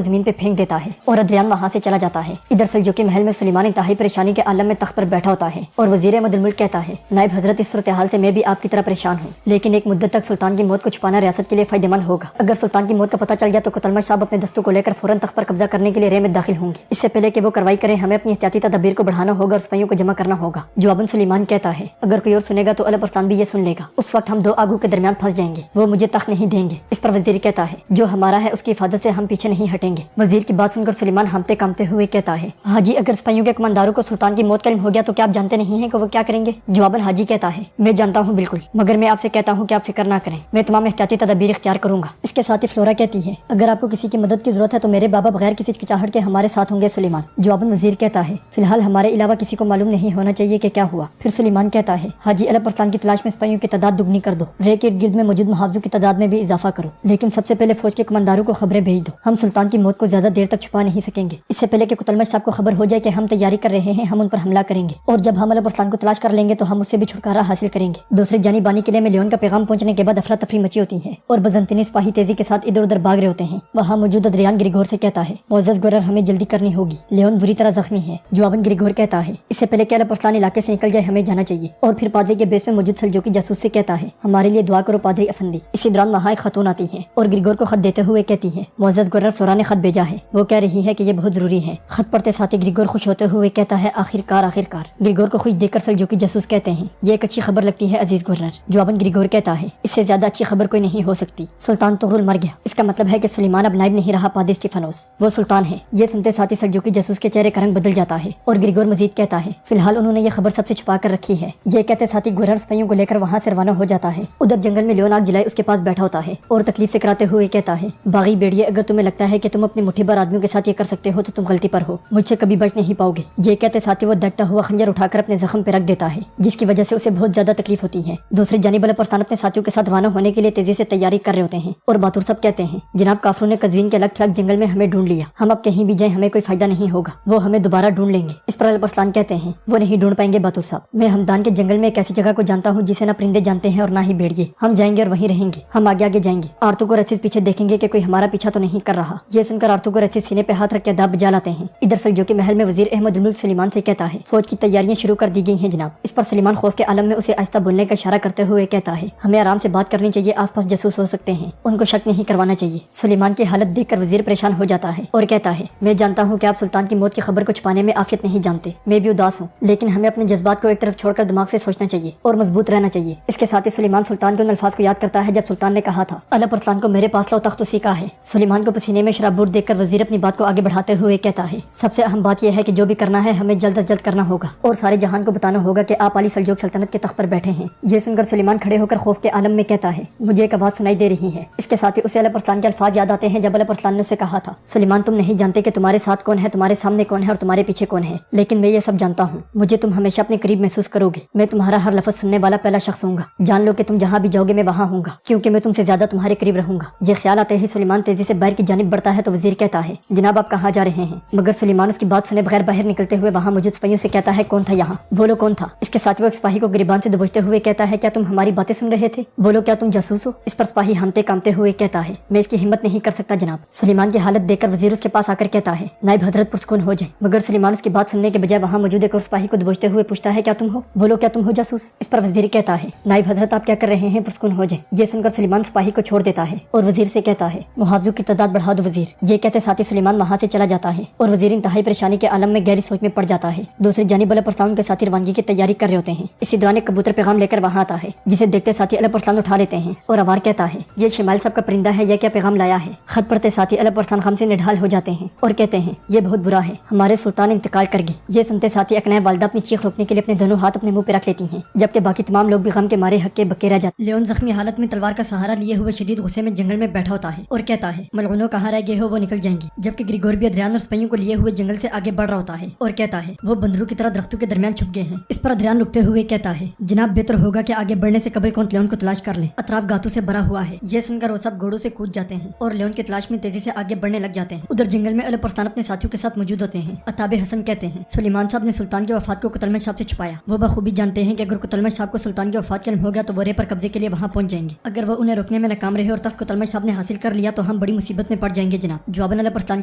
Speaker 1: जमीन पे फेंक देता है और अद्रियान वहाँ से चला जाता है। इधर सल्जूकी महल में सुलेमान इंतहाई परेशानी के आलम में तख्त पर बैठा होता है और वजीर अहमदुल मुल्क कहता है, नायब हजरत, इस सूरत हाल से मैं भी आपकी तरह परेशान हूँ, लेकिन एक मुद्दत तक सुल्तान की मौत को छुपाना रियासत के लिए फायदेमंद होगा। अगर सुल्तान की मौत का पता चल गया तो कुतुलमश साहब अपने दस्तों को लेकर फौरन तख्त पर कब्जा करने के लिए रे में दाखिल होंगे। इससे पहले कि वो कार्रवाई करें हमें अपनी एहतियाती तदबीर को बढ़ाना होगा और सिपाहियों को जमा करना होगा। जवाबन सुलेमान कहता है, अगर कोई और सुनेगा तो अलप अरसलान भी ये सुन लेगा, उस वक्त हम दो आगू के दरमियान फंस जाएंगे, वो मुझे तख्त नहीं देंगे। इस पर वजीर कहता है, जो हमारा है उसकी हिफाजत से हम पीछे नहीं हटेंगे। वजीर की बात सुनकर सुलेमान हामते कामते हुए कहता है, हाजी, अगर सिपाहियों के कमांडारों को सुल्तान की मौत का इल्म हो गया तो क्या आप जानते नहीं है कि वो क्या करेंगे? जवाबन हाजी कहता है, मैं जानता हूँ बिल्कुल, मगर मैं आपसे कहता हूँ कि आप फिक्र ना करें, मैं तमाम एहतियाती तदबीर इख्तियार करूंगा। इसके साथ ही फ्लोरा कहती है, अगर आपको किसी की मदद की जरूरत है तो मेरे बाबा बगैर किसी हिचकिचाहट के हमारे साथ होंगे सुलेमान। जवाबन वजीर कहता है, फिलहाल हमारे अलावा किसी को मालूम नहीं होना चाहिए कि क्या हुआ। फिर सुलेमान कहता है, हाजी, अलप अरसलान की तलाश में सिपाहियों की तादाद दुगनी कर दो, रे के इर्द गिर्द में मौजूद मुहावजों की तादाद में भी इजाफा करो, लेकिन सबसे पहले फौज के कमांडारों को खबरें भेज दो। हम सुल्तान की मौत को ज्यादा देर तक छुपा नहीं सकेंगे। इससे पहले कि कुतुलमश साहब को खबर हो जाए कि हम तैयारी कर रहे हैं, हम उन पर हमला करेंगे और जब हम अलप अरसलान को तलाश कर लेंगे तो हम उससे भी छुटकारा हासिल करेंगे। दूसरी جانبانی قلعے میں لیون کا پیغام پہنچنے کے بعد افراتفری مچی ہوتی ہے اور بزنطینی سپاہی تیزی کے ساتھ ادھر ادھر بھاگ رہے ہوتے ہیں۔ وہاں موجود ادریان گریگور سے کہتا ہے معزز گورنر ہمیں جلدی کرنی ہوگی، لیون بری طرح زخمی ہے۔ جواباً گریگور کہتا ہے اس سے پہلے کہ الپ ارسلان علاقے سے نکل جائے ہمیں جانا چاہیے، اور پھر پادری کے بیس میں موجود سلجوقی جاسوس سے کہتا ہے ہمارے لیے دعا کرو پادری افندی۔ اسی دوران وہاں ایک خاتون آتی ہے اور گریگور کو خط دیتے ہوئے کہتی ہے معزز گورنر فلورا نے خط بھیجا ہے، وہ کہہ رہی ہے کہ یہ بہت ضروری ہے۔ خط پڑھتے ساتھ ہی گریگور خوش ہوتے ہوئے کہتا ہے آخرکار۔ گریگور کو خوش دیکھ کر سلجوقی جاسوس کہتے ہیں یہ ایک اچھی خبر لگتی ہے عزیز گورنر۔ جواباً گریگور کہتا ہے اس سے زیادہ اچھی خبر کوئی نہیں ہو سکتی، سلطان طغرل مر گیا، اس کا مطلب ہے کہ سلیمان اب نائب نہیں رہا پادری اسٹیفانوس، وہ سلطان ہے۔ یہ سنتے ساتھ ہی سلجوقی جاسوس کے چہرے کا رنگ بدل جاتا ہے اور گریگور مزید کہتا ہے فی الحال انہوں نے یہ خبر سب سے چھپا کر رکھی ہے۔ یہ کہتے ساتھ ہی گورنر سپاہیوں کو لے کر وہاں سے روانہ ہو جاتا ہے۔ ادھر جنگل میں لیون آگ جلائے اس کے پاس بیٹھا ہوتا ہے اور تکلیف سے کراتے ہوئے کہتا ہے باغی بیڑیے اگر تمہیں لگتا ہے کہ تم اپنی مٹھی بھر آدمیوں کے ساتھ یہ کر سکتے ہو تو تم غلطی پر ہو، مجھ سے کبھی بچ نہیں پاؤ گے۔ یہ کہتے ساتھ ہی وہ دھڑکتا ہوا خنجر اٹھا کر اپنے زخم پہ رکھ دیتا ہے جس کی وجہ سے اسے بہت زیادہ تکلیف ہوتی ہے۔ دوسری جانب الپ ارسلان اپنے ساتھیوں کے ساتھ روانہ ہونے کے لیے تیزی سے تیاری کر رہے ہوتے ہیں اور باتور صاحب کہتے ہیں جناب کافروں نے قزوین کے الگ تھلگ جنگل میں ہمیں ڈھونڈ لیا، ہم اب کہیں بھی جائیں ہمیں کوئی فائدہ نہیں ہوگا، وہ ہمیں دوبارہ ڈھونڈ لیں گے۔ اس پر الپ ارسلان کہتے ہیں وہ نہیں ڈھونڈ پائیں گے باتور صاحب، میں ہمدان کے جنگل میں ایک ایسی جگہ کو جانتا ہوں جسے نہ پرندے جانتے ہیں اور نہ ہی بیڑیے، ہم جائیں گے اور وہیں رہیں گے، ہم آگے آگے جائیں گے، آرتو کو رسیز پیچھے دیکھیں گے کہ کوئی ہمارا پیچھا تو نہیں کر رہا۔ یہ سن کر آرتو کو رسیز سینے پہ ہاتھ رکھ کے اداب بجا لاتے ہیں۔ ادھر سلجوقی محل میں وزیر احمد الملک سلیمان سے کہتا ہے فوج کی تیاریاں شروع کر دی گئی ہیں جناب۔ اس پر سلیمان خوف کے عالم میں اسے آہستہ بولنے کا اشارہ کرتے ہوئے کہتا ہے ہمیں آرام سے بات کرنی چاہیے، آس پاس جاسوس ہو سکتے ہیں، ان کو شک نہیں کروانا چاہیے۔ سلیمان کی حالت دیکھ کر وزیر پریشان ہو جاتا ہے اور کہتا ہے میں جانتا ہوں کہ آپ سلطان کی موت کی خبر کو چھپانے میں عافیت نہیں جانتے، میں بھی اداس ہوں، لیکن ہمیں اپنے جذبات کو ایک طرف چھوڑ کر دماغ سے سوچنا چاہیے اور مضبوط رہنا چاہیے۔ اس کے ساتھ ہی سلیمان سلطان کے ان الفاظ کو یاد کرتا ہے جب سلطان نے کہا تھا الپ ارسلان کو میرے پاس لاؤ تخت اسی کا ہے۔ سلیمان کو پسینے میں شرابور دیکھ کر وزیر اپنی بات کو آگے بڑھاتے ہوئے کہتا ہے سب سے اہم بات یہ ہے کہ جو بھی کرنا ہے ہمیں جلد از جلد کرنا ہوگا اور سارے جہان کو بتانا ہوگا کہ آپ علی سلجوق سلطنت کے تخت پر بیٹھے ہیں۔ یہ سن کر سلیمان کھڑے ہو کر خوف کے عالم میں کہتا ہے مجھے ایک آواز سنائی دے رہی ہے۔ اس کے ساتھ ہی اسے الپ ارسلان کے الفاظ یاد آتے ہیں جب الپ ارسلان نے اسے کہا تھا سلیمان تم نہیں جانتے کہ تمہارے ساتھ کون ہے، تمہارے سامنے کون ہے اور تمہارے پیچھے کون ہے، لیکن میں یہ سب جانتا ہوں، مجھے تم ہمیشہ اپنے قریب محسوس کرو گے، میں تمہارا ہر لفظ سننے والا پہلا شخص ہوں گا، جان لو کہ تم جہاں بھی جاؤ گے میں وہاں ہوں گا کیونکہ میں تم سے زیادہ تمہارے قریب رہوں گا۔ یہ خیال آتے ہی سلیمان تیزی سے باہر کی جانب بڑھتا ہے تو وزیر کہتا ہے جناب آپ کہاں جا رہے ہیں؟ مگر سلیمان اس کی بات سنے بغیر باہر نکلتے ہوئے وہاں موجود سپاہیوں سے کہتا ہے کون تھا یہاں، بولو کون تھا؟ اس کے ساتھ وہ ایک سپاہی کو گریبان سے دبوچتے ہوئے کہتا ہے کیا تم ہماری باتیں سن رہے تھے؟ بولو کیا تم جاسوس ہو؟ اس پر سپاہی ہانپتے کانپتے ہوئے کہتا ہے میں اس کی ہمت نہیں کر سکتا جناب۔ سلیمان کی حالت دیکھ کر وزیر اس کے پاس آ کر کہتا ہے نائب حضرت پرسکون ہو جائیں، مگر سلیمان اس کی بات سننے کے بجائے وہاں موجود ایک اور سپاہی کو دبوچتے ہوئے پوچھتا ہے کیا تم ہو؟ بولو کیا تم ہو جاسوس؟ اس پر وزیر کہتا ہے نائب حضرت آپ کیا کر رہے ہیں، پرسکون ہو جائیں۔ یہ سن کر سلیمان سپاہی کو چھوڑ دیتا ہے اور وزیر سے کہتا ہے محافظوں کی تعداد بڑھا دو وزیر۔ یہ کہتے ساتھ ہی سلیمان وہاں سے چلا جاتا ہے اور وزیر انتہائی پریشانی کے عالم میں گہری سوچ میں پڑ جاتا ہے۔ دوسری جانب الپ ارسلان کے ساتھی روانگی کی تیاری کر رہے ہوتے ہیں۔ اسی دوران ایک کبوتر پیغام لے کر وہاں آتا ہے جسے دیکھتے ساتھی الپ ارسلان اٹھا لیتے ہیں اور آوار کہتا ہے یہ شمائل صاحب کا پرندہ ہے، یہ کیا پیغام لایا ہے؟ خط پڑھتے ساتھی الپ ارسلان غم سے نڈھال ہو جاتے ہیں اور کہتے ہیں یہ بہت برا ہے، ہمارے سلطان انتقال کر گئے۔ یہ سنتے ساتھی اکنائے والدہ اپنی چیخ روکنے کے لیے اپنے دونوں ہاتھ اپنے منہ پہ رکھ لیتی ہیں جبکہ باقی تمام لوگ بھی غم کے مارے ہکے بکے رہ جاتے ہیں۔ لیون زخمی حالت میں تلوار کا سہارا لیے ہوئے شدید غصے میں جنگل میں بیٹھا ہوتا ہے اور کہتا ہے ملعونوں کہاں رہ گئے ہو، وہ نکل جائیں گے، جبکہ گریگور بھی ادریان اور سپاہیوں کو لیے ہوئے جنگل سے آگے بڑھ رہا ہوتا ہے اور کہتا ہے وہ بندروں کی طرح درختوں کے درمیان چھپ گئے ہیں۔ اس پر ادریان رکتے ہوئے کہتا ہے جناب بہتر ہوگا کہ آگے بڑھنے سے قبل کون لیون کو تلاش کر لیں، اطراف گاتوں سے بھرا ہوا ہے۔ یہ سن کر وہ سب گھوڑوں سے کود جاتے ہیں اور لیون کی تلاش میں تیزی سے آگے بڑھنے لگ جاتے ہیں۔ ادھر جنگل میں الپ ارسلان اپنے ساتھیوں کے ساتھ موجود ہوتے ہیں۔ عتاب حسن کہتے ہیں سلیمان صاحب نے سلطان کی وفات کو قتلمش صاحب سے چھپایا، وہ بخوبی جانتے ہیں کہ اگر قتلمش صاحب کو سلطان کی وفات کا علم ہو گیا تو وہ رے پر قبضے کے لیے وہاں پہنچ جائیں گے، اگر وہ انہیں روکنے میں ناکام رہے اور تخت قتلمش صاحب نے حاصل کر لیا تو ہم بڑی مصیبت میں پڑ جائیں گے جناب۔ جواباً الپ ارسلان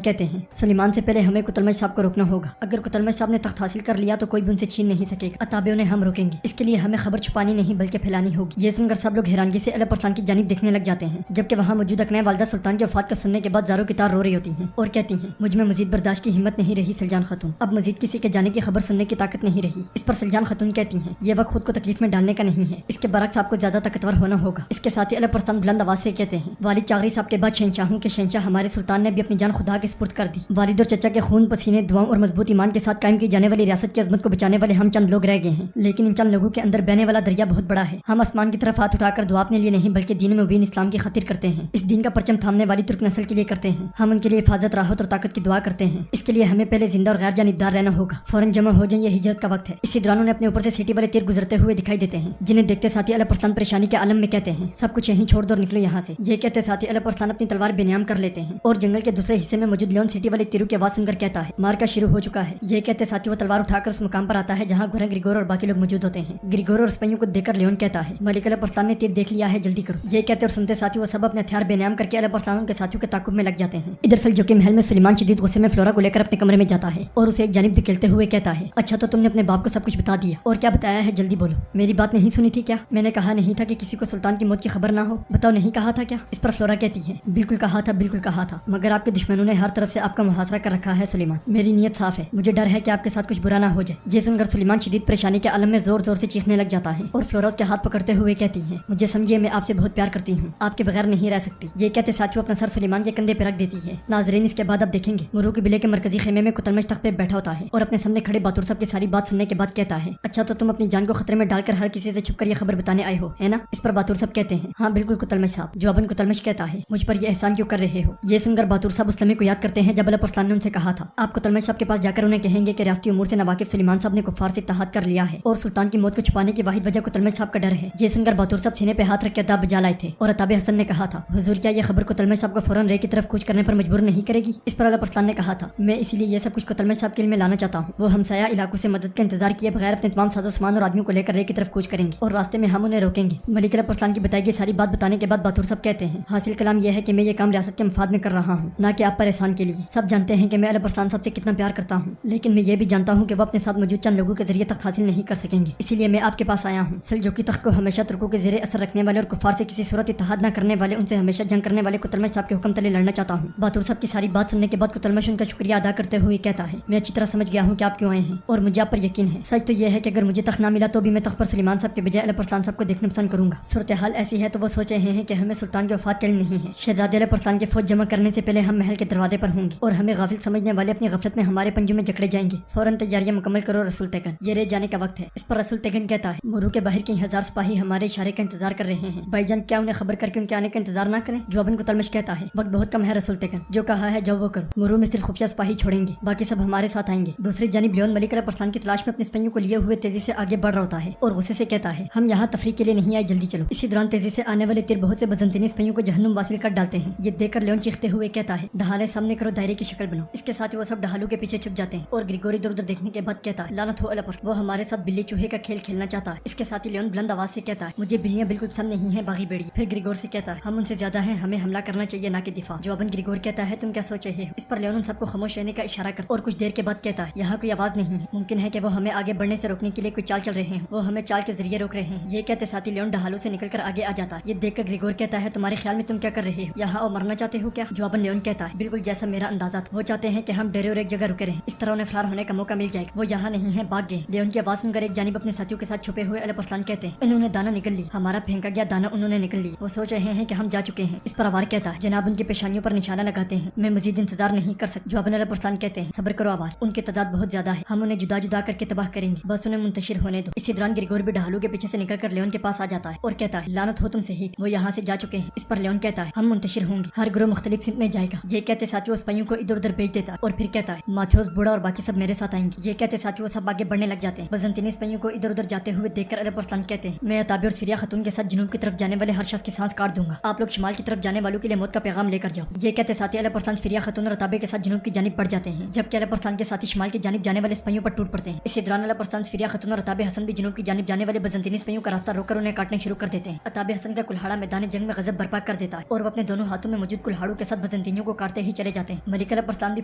Speaker 1: کہتے ہیں سلیمان سے پہلے ہمیں قتلمش صاحب کو روکنا ہوگا، اگر قتلمش صاحب نے تخت حاصل کر لیا تو کوئی بھی ان سے چھین نہیں سکے گا، عتاب انہیں ہم روکیں گے، اس کے لیے ہمیں خبر چھپانی نہیں بلکہ پھیلانی ہوگی۔ یہ سن کر سب لوگ حیرانگی سے الپ ارسلان کی جانب دیکھنے لگ جاتے ہیں جبکہ وہاں موجود اکنائے والدہ سلطان کی وفات کا سننے کے بعد زاروں کی طرح رو رہی ہوتی ہیں اور کہتی ہیں مجھ میں مزید برداشت کی ہمت نہیں رہی سلجان خاتون، اب مزید کسی کے جانے کی خبر سننے کی طاقت نہیں رہی۔ اس پر سلجان خاتون کہتی ہیں یہ وقت خود کو تکلیف میں ڈالنے کا نہیں ہے، اس کے برعکس آپ کو زیادہ طاقتور ہونا ہوگا۔ اس کے ساتھ ہی الپ ارسلان بلند آواز سے کہتے ہیں والد چاغری صاحب کے بعد شہنشاہوں کے شہنشاہ ہمارے سلطان نے بھی اپنی جان خدا کے سپرد کر دی، والد اور چچا کے خون پسینے دعاؤں اور مضبوط ایمان کے ساتھ قائم کی جانے والی ریاست کی عظمت کو بچانے والے ہم چند لوگ رہ گئے ہیں، لیکن ان چند لوگوں کے اندر بہنے والا دریا بہت بڑا ہے۔ ہم آسمان کی طرف ہاتھ اٹھا کر دعا اپنے لیے نہیں بلکہ دین مبین اسلام کی خاطر کرتے ہیں، اس دین کا پرچم تھامنے والی ترک نسل کے لیے کرتے ہیں، ہم ان کے لیے حفاظت راحت اور طاقت کی دعا کرتے ہیں، اس کے لیے ہمیں پہلے زندہ اور غیر جانبدار رہنا ہوگا، فوراً جمع ہو جائیں، یہ ہجرت کا وقت ہے۔ اسی دوران انہیں اپنے اوپر سے سیٹی والے تیر گزرتے ہوئے دکھائی دیتے ہیں جنہیں دیکھتے ساتھی الپ ارسلان پریشانی کے عالم میں کہتے ہیں سب کچھ یہیں چھوڑ دو اور نکلو یہاں سے۔ یہ کہتے ساتھی الپ ارسلان اپنی تلوار بے نیام کر لیتے ہیں اور جنگل کے دوسرے حصے میں موجود لیون سیٹی والے تیروں کی آواز سن کر کہتا ہے مارکا شروع ہو چکا ہے۔ یہ کہتے ساتھی وہ تلوار اٹھا کر اس مقام پر آتا ہے جہاں گورنر گریگور اور باقی لوگ موجود ہوتے ہیں۔ گریگور اور سپاہیوں کو دیکھ کر कर लियोन कहता है, मलिक अलपरसान ने तीर देख लिया है, जल्दी करो। ये कहते और सुनते साथी वो सब अपने हथियार बेनयाम करके अलपरसान के साथियों के ताकुब में लग जाते हैं। इधर सलजो के महल में सुलेमान शदीद गुस्से में फ्लोरा को लेकर अपने कमरे में जाता है और उसे एक जानिब धकेलते हुए कहता है, अच्छा तो तुमने अपने बाप को सब कुछ बता दिया, और क्या बताया है, जल्दी बोलो। मेरी बात नहीं सुनी थी क्या? मैंने कहा नहीं था कि किसी को सुल्तान की मौत की खबर ना हो। बताओ, नहीं कहा था क्या? इस पर फ्लोरा कहती है, बिल्कुल कहा था, बिल्कुल कहा था, मगर आपके दुश्मनों ने हर तरफ से आपका मुहासरा कर रखा है सुलेमान। मेरी नीयत साफ है, मुझे डर है कि आपके साथ कुछ बुरा ना हो जाए। ये सुनकर सुलेमान शदीद परेशानी के आलम में जोर जोर से चीखने लग जाता है और फ्लोरा उसके हाथ पकड़ते हुए कहती है, मुझे समझिए, मैं आपसे बहुत प्यार करती हूँ, आपके बगैर नहीं रह सकती। ये कहते साथियों अपना सर सुलेमान के कंधे पर रख देती है। नाजरीन, इसके बाद आप देखेंगे मुरू के बिले के मरकजी खेमे में कुतलमश तख्त पे बैठा होता है और अपने सामने खड़े बातुर साहब की सारी बात सुनने के बाद कहता है, अच्छा तो तुम अपनी जान को खतरे में डालकर हर किसी से छुपकर ये खबर बताने आए हो, है ना? इस पर बातुर साहब कहते हैं, हाँ बिल्कुल कुतलमश साहब। जवाबन कुतलमश कहता है, मुझ पर ये एहसान क्यों कर रहे हो? ये सुनकर बातुर साहब उस लम्हे को याद करते हैं जब अलपरसान ने उनसे कहा था, आप कुतलमश साहब के पास जाकर उन्हें कहेंगे कि रियासती उमूर से नवाकिफ सुलेमान साहब ने कुफार से इत्तेहाद कर लिया है और सुल्तान की मौत को छुपाने की वाहिद वजह कुतलमश साहब का डर है। ये सुनकर बातुर साहब सीने पे हाथ रख के अताब बजा लाए थे और अताब हसन ने कहा था, हुजूर क्या ये खबर कुतलमश साहब को फौरन रे की तरफ कूच करने पर मजबूर नहीं करेगी? इस पर अलपरसान ने कहा था, मैं इसीलिए ये सब कुछ कुतलमश साहब के इल्म में लाना चाहता हूँ। वो हमसाया इलाकों से मदद का इंतजार किए बगैर अपने तमाम साजो सामान और आदमियों को लेकर रे की तरफ कूच करेंगे और रास्ते में हम उन्हें रोकेंगे। मलिक अलपरसान की बताई गई सारी बात बताने के बाद बातुर साहब कहते हैं, हासिल कलाम यह है कि मैं ये काम रियासत के मफाद में कर रहा हूँ, ना कि आप पर एहसान के लिए। सब जानते हैं कि मैं अलपरसान साहब से कितना प्यार करता हूँ, लेकिन मैं ये भी जानता हूँ कि वो अपने साथ मौजूद चंद लोगों के जरिए तख्त हासिल नहीं कर सकेंगे, इसीलिए मैं आपके पास आया हूँ। सलजोकी तख्त को हमेशा तुर्कों के ज़ेरे असर रखने वाले और कुफार से किसी सूरत इत्तेहाद न करने वाले, उनसे हमेशा जंग करने वाले कुतलमश साहब के हुक्म तले लड़ना चाहता हूँ। बातुर साहब की सारी बात सुनने के बाद कुतलमश उनका शुक्रिया अदा करते हुए कहता है, मैं अच्छी तरह समझ गया हूँ कि आप क्यों आए हैं और मुझे आप पर यकीन है। सच तो यह है कि अगर मुझे तख्त ना मिला तो भी मैं तख्त पर सुलेमान साहब के बजाय अलपरसान साहब को देखना पसंद करूंगा। सूरत हाल ऐसी है तो वो सोच रहे हैं कि हमें सुल्तान के वफात के लिए नहीं है। शहजादे अलपरसान के फौज जमा करने से पहले हम महल के दरवाजे पर होंगे और हमें गाफिल समझने वाले अपनी गफलत में हमारे पंजों में जकड़े जाएंगे। फौरन तैयारियां मुकम्मल करो रसूल तेगन, ये रे जाने का वक्त है। इस पर रसूल तेगन कहता है, मुरू के बाहर कई हजार सिपाही हमारे इशारे का इंतजार कर रहे हैं, भाईजान क्या उन्हें खबर करके उनके आने का इंतजार ना करें? जवाबन कुतलमश कहता है, वक्त बहुत कम है रसूल तेगन, जो कहा है जो वो करो। मुरू में सिर्फ खुफिया सिपाही छोड़ेंगे, बाकी सब हमारे साथ आएंगे। दूसरी जानिब लियोन मलिक अलपरसान की तलाश में अपने सिपाहियों को लिए हुए तेजी से आगे बढ़ रहा होता है और गुस्से से कहता है, हम यहाँ तफरीह के लिए नहीं आए, जल्दी चलो। इसी दौरान तेजी से आने वाले तीर बहुत से बजंतीनी सिपाहियों को जहन्नुम वासिल कर डालते हैं। ये देखकर लियोन चीखते हुए कहता है, ढहाले सामने करो, दायरे की शक्ल बनाओ। इसके साथ ही वो सब ढहालों के पीछे छुप जाते हैं और ग्रिगोरी इधर उधर देखने के बाद कहता है, लानत हो अलपरसान, वो हमारे साथ बिल्ली चूहे का खेल खेलना चाहता है। इसके साथ ही लियोन बुलंद आवाज से कहता है, मुझे बिल्लियां बिल्कुल पसंद नहीं है, बागी बेड़ी। फिर ग्रिगोर से कहता है, हम उनसे ज्यादा हैं, हमें हमला करना चाहिए ना कि दिफा। जवाबन ग्रिगोर कहता है, तुम क्या सोच रहे हो? इस पर लियोन उन सबको खामोश रहने का इशारा कर और कुछ देर के बाद कहता है, यहाँ कोई आवाज नहीं है, मुमकिन है कि वो हमें आगे बढ़ने से रोकने के लिए कोई चाल चल रहे हैं, वो हमें चाल के जरिए रोक रहे हैं। ये कहते साथ ही लियोन ढहालों से निकलकर आगे आ जाता है। ये देखकर ग्रिगोर कहता है, तुम्हारे ख्याल में तुम क्या कर रहे हो? यहाँ और मरना चाहते हो क्या? जवाबन लियोन कहता है, बिल्कुल जैसा मेरा अंदाजा था, वो चाहते हैं कि हम डरे और एक जगह रुके रहें, इस तरह उन्हें फरार होने का मौका मिल जाएगा। वो यहाँ नहीं है, भाग गए। लियोन की आवाज सुनकर एक जानिब अपने साथियों के साथ छुपे हुए अलपरसान कहते हैं, इन्होंने दाना निकल ली, हमारा फेंका गया दाना उन्होंने निकल ली। वो सोच रहे हैं कि हम जा चुके हैं। इस पर आवार कहता है, जनाब उनकी पेशानियों पर निशाना लगाते हैं, मैं मजीद इंतजार नहीं कर सकता। जवाबन अलपरसान कहते हैं, सब्र करो आवार, उनकी तादाद बहुत ज्यादा है, हम उन्हें जुदा जुदा करके तबाह करेंगे, बस उन्हें मुंतशिर होने दो। इसी दौरान ग्रिगोर भी ढहालों के पीछे से निकलकर लियोन के पास आ जाता है और कहता है, लानत हो तुम शहीद, वो यहाँ से जा चुके हैं। इस पर लियोन कहता है, हम मुंतशिर होंगे, हर ग्रोह मुख्तलिफ सिमत में जाएगा। ये कहते साथियों सिपाहियों को इधर उधर भेज देता है और फिर कहता है, माथेओस बूढ़ा और बाकी सब मेरे साथ आएंगे। ये कहते साथियों सब आगे बढ़ने लग जाते हैं। बजंतीनी सिपाहियों को इधर उधर जाते हुए देखकर अलपरसान कहते हैं, मैं अताबी और सिरिया खतून के साथ जनूब की तरफ जाने वाले हर शख्स की सांस काट दूंगा, आप लोग शिमाल की तरफ जाने वालों के लिए मौत का पैगाम लेकर जाओ। ये कहते साथी अलपरसान सिरिया खतून और अताबे के साथ जनूब की जानिब बढ़ जाते हैं, जबकि अलपरसान के साथी शिमाल की जानिब जाने वाले सिपाहियों पर टूट पड़ते हैं। इसी दौरान अलपरसान सिरिया खतून और अताबे हसन भी जनूब की जानिब जाने वाले बजंतीनी सिपाहियों का रास्ता रोककर उन्हें काटने शुरू कर देते हैं। अताबे हसन का कुल्हाड़ा मैदान जंग में गजब बर्पा कर देता है और वो अपने दोनों हाथों में मौजूद कुल्हाड़ों के साथ बजंतीनियों को काटते ही चले जाते हैं। मलिक अलपरसान भी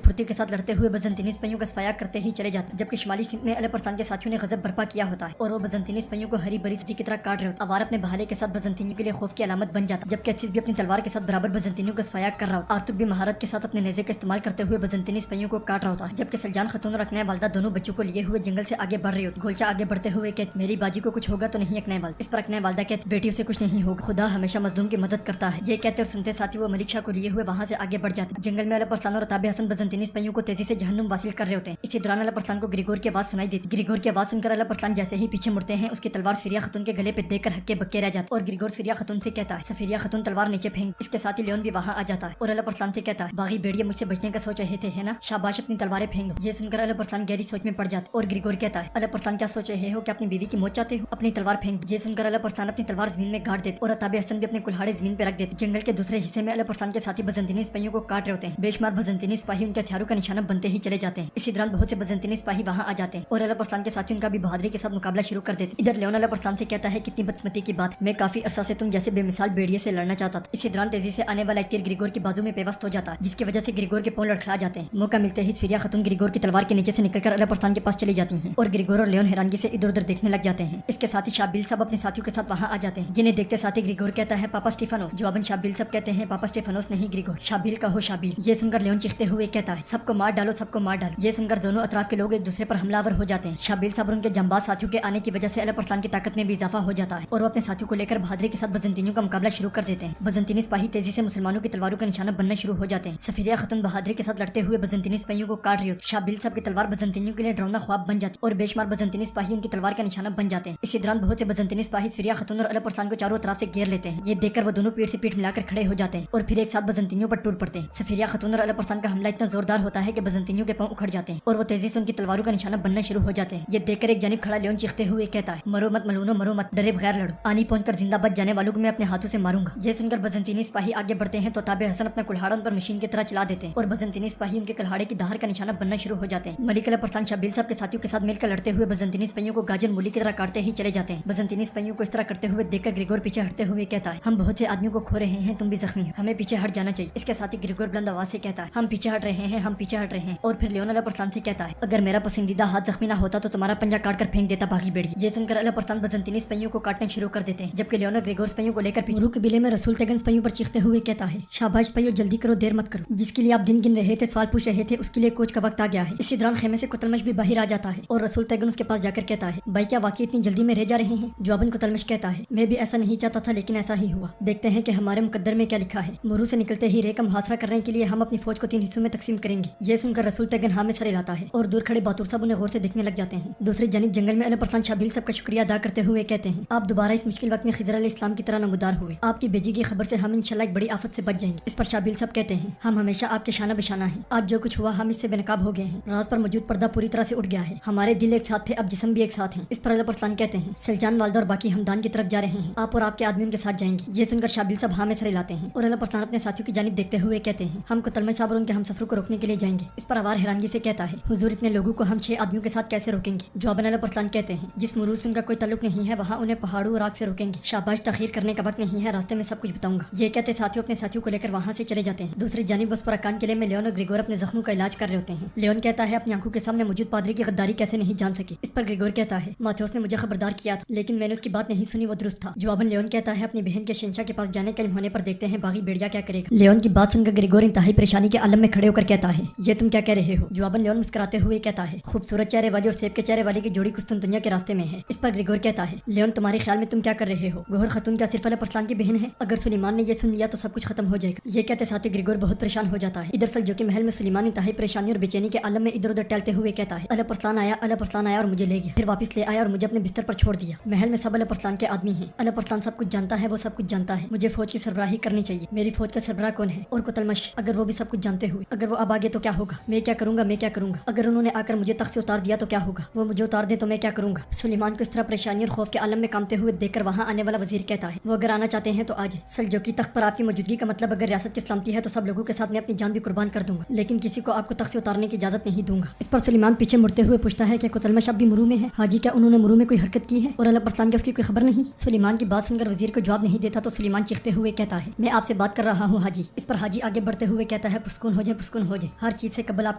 Speaker 1: फुर्ती के साथ लड़ते हुए बजंतीनी सिपाहियों का सफाया करते ही चले जाते हैं, जबकि शिमाली सिंध में अलपरसान के साथियों ने गजब बर्पा किया होता है और वो बजंतीनी सिपाहियों को हरी भरी सब्जी की तरह काट रहे होते। अवार अपने बहाले के साथ बजंतीनियों के लिए खौफ की अलामत बन जाता, जबकि अचीज भी अपनी तलवार के साथ बराबर बजंतीनियों को सफाया कर रहा होता। आर्तुक भी महारत के साथ अपने नेज़े का इस्तेमाल करते हुए बजंतीनी सिपाहियों को काट रहा होता है, जबकि सलजान खतून और अकने वालदा दोनों बच्चों को लिए हुए जंगल से आगे बढ़ रही होती। गोलचा आगे बढ़ते हुए कहते, मेरी बाजी को कुछ होगा तो नहीं अकने वालदा। इस पर अकने वालदा कहते, बेटियों से कुछ नहीं होगा, खुदा हमेशा मजलूम की मदद करता है। ये कहते और सुनते साथी वो मलिक शाह को लिए हुए वहाँ से आगे बढ़ जाते। जंगल में अलपरसान और अताबे हसन बजंतीनी सिपाहियों को तेजी से जहन्नुम वासिल कर रहे होते हैं। इसी दौरान अलपरसान को ग्रिगोर की आवाज सुनाई देती। ग्रिगोर की आवाज सुनकर अलपरसान जैसे ही पीछे मुड़ते हैं, उसकी तलवार सिरिया खतून के गले पे देकर हक्के बक्के रह जाता और ग्रिगोर सिरिया खतून से कहता है, सफिरिया खतून तलवार नीचे फेंक। इसके साथ ही लियोन भी वहाँ आ जाता है और अलपरसान से कहता है, बागी बेड़िया मुझसे बचने का सोच रहे थे, है ना? शाबाश, अपनी तलवारें फेंक। ये सुनकर अलपरसान गहरी सोच में पड़ जाता और ग्रिगोर कहता है, अलपरसान क्या सोच रहे हो कि अपनी बीवी की मौत चाहते हो? अपनी तलवार फेंक। ये सुनकर अलपरसान अपनी तलवार जमीन में गाड़ देते और अताबे हसन भी अपने कुल्हाड़े जमीन पे रख देते। जंगल के दूसरे हिस्से में अलपरसान के साथी बजंतीनी सिपाहियों को काट रहे होते हैं। बेशुमार बजंतीनी सिपाही उनके हथियारों का निशाना बनते ही चले जाते हैं। इसी दौरान बहुत से बजंतीनी सिपाही वहाँ आ जाते हैं और अलपरसान के साथी उनका भी बहादुरी के साथ मुकाबला शुरू कर देते। इधर लियोन अलपरसान پرسان سے کہتا ہے کتنی بدقسمتی کی بات، میں کافی عرصہ سے تم جیسے بے مثال بھیڑیے سے لڑنا چاہتا تھا۔ اسی دوران تیزی سے آنے والا ایک تیر گریگور کے بازو میں پیوست ہو جاتا ہے، جس کی وجہ سے گریگور کے پاؤں لڑکھڑا جاتے ہیں۔ موقع ملتے ہی سفیریا خاتون گریگور کی تلوار کے نیچے سے نکل کر اعلیٰ پرسان کے پاس چلی جاتی ہیں اور گریگور اور لیون حیرانگی سے ادھر ادھر دیکھنے لگ جاتے ہیں۔ اس کے ساتھ ہی شابیل صاحب اپنے ساتھیوں کے ساتھ وہاں آ جاتے ہیں، جنہیں دیکھتے ساتھ ہی گریگور کہتا ہے پاپا اسٹیفانوس، جواباً شابیل صاحب کہتے ہیں پاپا اسٹیفانوس نہیں گریگور، شابیل کا ہو شابیل۔ یہ سن کر لیون چیختے ہوئے کہتا ہے سب کو مار ڈالو، سب کو مار ڈالو۔ یہ سن کر دونوں اطراف کے لوگ ایک دوسرے پر حملہ آور ہو جاتے ہیں۔ شابیل صاحب اور ان کے جنباز ساتھیوں کے آنے کی وجہ سے اعلیٰ پرسان کی طاقت میں بھی اضافہ ہو جاتا ہے اور وہ اپنے ساتھیوں کو لے کر بہادری کے ساتھ بزنطینیوں کا مقابلہ شروع کر دیتے ہیں۔ بزنطینی سپاہی تیزی سے مسلمانوں کی تلواروں کا نشانہ بننا شروع ہو جاتے ہیں۔ سفیریا خاتون بہادری کے ساتھ لڑتے ہوئے بزنطینی سپاہیوں کو کاٹ رہی ہوتی۔ شابیل صاحب کی تلوار بزنطینیوں کے لیے ڈراؤنا خواب بن جاتی اور بے شمار بزنطینی سپاہی ان کی تلوار کا نشانہ بن جاتے ہیں۔ اسی دوران بہت سے بزنطینی سپاہی سفیریا خاتون اور اعلیٰ پرسان کو چاروں طرف سے گھیر لیتے ہیں۔ یہ دیکھ کر وہ دونوں پیٹ سے پیٹ ملا کر کھڑے ہو جاتے ہیں اور پھر ایک ساتھ بزنطینیوں پر ٹوٹ پڑتے ہیں۔ سفیریا خاتون اور اعلیٰ پرسان کا حملہ اتنا زوردار ہوتا ہے کہ بزنطینیوں کے پاؤں اکھڑ جاتے ہیں اور وہ تیزی سے ان کی تلواروں کا نشانہ بننا شروع ہو جاتے ہیں۔ یہ دیکھ کر ایک جانب کھڑا لیون چیختے ہوئے کہتا ہے مرو مت ملونو، مرو مت، ڈرے بغیر لڑو، آنی پہنچ کر زندہ بچ جانے والوں کو میں اپنے ہاتھوں سے ماروں گا۔ یہ سن کر بزنطینی سپاہی آگے بڑھتے ہیں تو تابع حسن اپنا کلہاڑا ان پر مشین کی طرح چلا دیتے ہیں اور بزنطینی سپاہی ان کے کلہاڑے کی دھار کا نشانہ بننا شروع ہو جاتے ہیں۔ ملک اعلیٰ پرسان شابیل صاحب کے ساتھیوں کے ساتھ مل کر لڑتے ہوئے بزنطینی سپاہیوں کو گاجر مولی کی طرح کاٹتے ہی چلے جاتے ہیں۔ بزنطینی سپاہیوں کو اس طرح کرتے ہوئے دیکھ کر گریگور پیچھے ہٹتے ہوئے کہتا ہے ہم بہت سے آدمیوں کو کھو رہے ہیں، تم بھی زخمی ہو، ہمیں پیچھے ہٹ جانا چاہیے۔ اس کے ساتھ ہی گریگور بلند آواز سے کہتا ہے ہم پیچھے ہٹ رہے ہیں، ہم پیچھے ہٹ رہے ہیں۔ اور پھر لیون اعلیٰ پرسان سے کہتا ہے اگر میرا پسندیدہ ہاتھ زخمی نہ ہوتا تو تمہارا پنجہ کاٹ کر پھینک دیتا باغی بیڑی۔ یہ سن کر اعلیٰ پرسان بزنطینی سپاہیوں کو کاٹنا شروع کر دیتے ہیں، جبکہ لیون گریگور سپاہیوں کو لے کر پیچھے قبیلے میں رسول تیگن سپاہیوں پر چیختے ہوئے کہتا ہے شاباش سپاہیوں، جلدی کرو، دیر مت کرو، جس کے لیے آپ دن گن رہے تھے، سوال پوچھ رہے تھے، اس کے لیے کوچ کا وقت آ گیا ہے۔ اسی دوران خیمے سے کوتلمش بھی باہر آ جاتا ہے اور رسول تیگن اس کے پاس جا کر کہتا ہے بھائی کیا واقعی اتنی جلدی میں رہ جا رہے ہیں؟ جواباً کوتلمش کہتا ہے میں بھی ایسا نہیں چاہتا تھا لیکن ایسا ہی ہوا، دیکھتے ہیں کہ ہمارے مقدر میں کیا لکھا ہے۔ مرو سے نکلتے ہی رے کا محاصرہ کرنے کے لیے ہم اپنی فوج کو 3 حصوں میں تقسیم کریں گے۔ یہ سن کر رسول تیگن ہاں میں سر ہلاتا ہے اور دور کھڑے باتور صاحب انہیں غور سے دیکھنے لگ جاتے ہیں۔ دوسری جانب جنگل میں اعلیٰ پرسان شابیل صاحب کا شکریہ ادا کرتے ہوئے کہتے ہیں آپ دوبارہ اس مشکل وقت میں خضر علیہ السلام کی طرح نمودار ہوئے، آپ کی بھیجی کی خبر سے ہم انشاءاللہ ایک بڑی آفت سے بچ جائیں گے۔ اس پر شابیل صاحب کہتے ہیں ہم ہمیشہ آپ کے شانہ بشانہ ہیں، آج جو کچھ ہوا ہم اس سے بے نقاب ہو گئے ہیں، راز پر موجود پردہ پوری طرح سے اٹھ گیا ہے، ہمارے دل ایک ساتھ تھے اب جسم بھی ایک ساتھ ہیں۔ اس پر اعلیٰ پرسان کہتے ہیں سلجان والدہ اور باقی ہمدان کی طرف جا رہے ہیں، آپ اور آپ کے آدمی ان کے ساتھ جائیں گے۔ یہ سن کر شابیل صاحب ہاں میں سر ہلاتے ہیں اور اعلیٰ پرسان اپنے ساتھیوں کی جانب دیکھتے ہوئے کہتے ہیں ہم کوتلمش صاحب اور ان کے ہم سفروں کو روکنے کے لیے جائیں گے۔ اس پر اوار حیرانگی سے کہتا ہے حضور اتنے لوگوں کو ہم 6 آدمیوں کے ساتھ کیسے روکیں گے؟ جواباً اعلیٰ پرسان کہتے ہیں جس مروز سے ان کا کوئی تعلق نہیں ہے وہاں انہیں پہاڑوں اور آگ سے روکیں گے۔ شاباش، تاخیر کرنے کا وقت نہیں ہے، راستے میں سب کچھ بتاؤں گا۔ یہ کہتے ساتھیوں اپنے ساتھیوں کو لے کر وہاں سے چلے جاتے ہیں۔ دوسری جانب بس پراکان قلعے میں لیون اور گریگور اپنے زخموں کا علاج کر رہے ہوتے ہیں۔ لیون کہتا ہے اپنی آنکھوں کے سامنے موجود پادری کی غداری کیسے نہیں جان سکے؟ اس پر گریگور کہتا ہے ماتھیوس نے مجھے خبردار کیا تھا لیکن میں نے اس کی بات نہیں سنی، وہ درست تھا۔ جواباً لیون کہتا ہے اپنی بہن کے شہنشاہ کے پاس جانے کا علم ہونے پر دیکھتے ہیں باغی بیڑیا کیا کرے گا۔ لیون کی بات سن کر گریگور انتہائی پریشانی کے عالم میں کھڑے ہو کر کہتا ہے یہ تم کیا کہہ رہے ہو؟ جواباً لیون مسکراتے ہوئے کہتا ہے خوبصورت چہرے والی اور سیب کے چہرے والی کی جوڑی قسطنطنیہ کے راستے میں ہے۔ اس پر گریگور کہتا ہے لیون تمہارے خیال میں تم کیا کر رہے ہو؟ گوہر خاتون کیا صرف اعلیٰ پرسان کی بہن ہے؟ اگر سلیمان نے یہ سن لیا تو سب کچھ ختم ہو جائے گا۔ یہ کہتے ساتھ گریگور بہت پریشان ہو جاتا ہے۔ ادھر سلجوقی محل میں سلیمان انتہائی پریشانی اور بے چینی کے عالم میں ادھر ادھر ٹہلتے ہوئے کہتا ہے اعلیٰ پرسان آیا، اعلیٰ پرسان آیا اور مجھے لے گیا، پھر واپس لے آیا اور مجھے اپنے بستر پر چھوڑ دیا۔ محل میں سب اعلیٰ پرسان کے آدمی ہیں، اعلیٰ پرسان سب کچھ جانتا ہے، وہ سب کچھ جانتا ہے، مجھے فوج کی سربراہی کرنی چاہیے۔ میری فوج کا سربراہ کون ہے؟ اور کوتلمش، اگر وہ بھی سب کچھ جانتے ہوئے اگر وہ اب آگے تو کیا ہوگا؟ میں کیا کروں گا، میں کیا کروں گا؟ اگر انہوں نے آ کر مجھے تخت سے اتار دیا تو کیا ہوگا؟ وہ مجھے اتار دے تو میں کیا کروں گا؟ سلیمان کو اس طرح پریشانی اور خوف کے عالم میں کامتے ہوئے دیکھ کر وہاں آنے والا وزیر کہتا ہے وہ اگر آنا چاہتے ہیں تو آج سلجوقی تخت پر آپ کی موجودگی کا مطلب اگر ریاست کی سلامتی ہے تو سب لوگوں کے ساتھ میں اپنی جان بھی قربان کر دوں گا، لیکن کسی کو آپ کو تخت سے اتارنے کی اجازت نہیں دوں گا۔ اس پر سلیمان پیچھے مڑتے ہوئے پوچھتا ہے کہ کوتلمش اب بھی مرو میں ہے؟ حاجی کیا انہوں نے مرو میں کوئی حرکت کی ہے؟ اور اعلیٰ پرسان کی اس کی کوئی خبر نہیں؟ سلیمان کی بات سن کر وزیر کو جواب نہیں دیتا تو سلیمان چیختے ہوئے کہتا ہے میں آپ سے بات کر رہا ہوں حاجی۔ اس پر حاجی آگے بڑھتے ہوئے کہتا ہے پرسکون ہو جائے، پرسکون ہو جائے، ہر چیز سے قبل آپ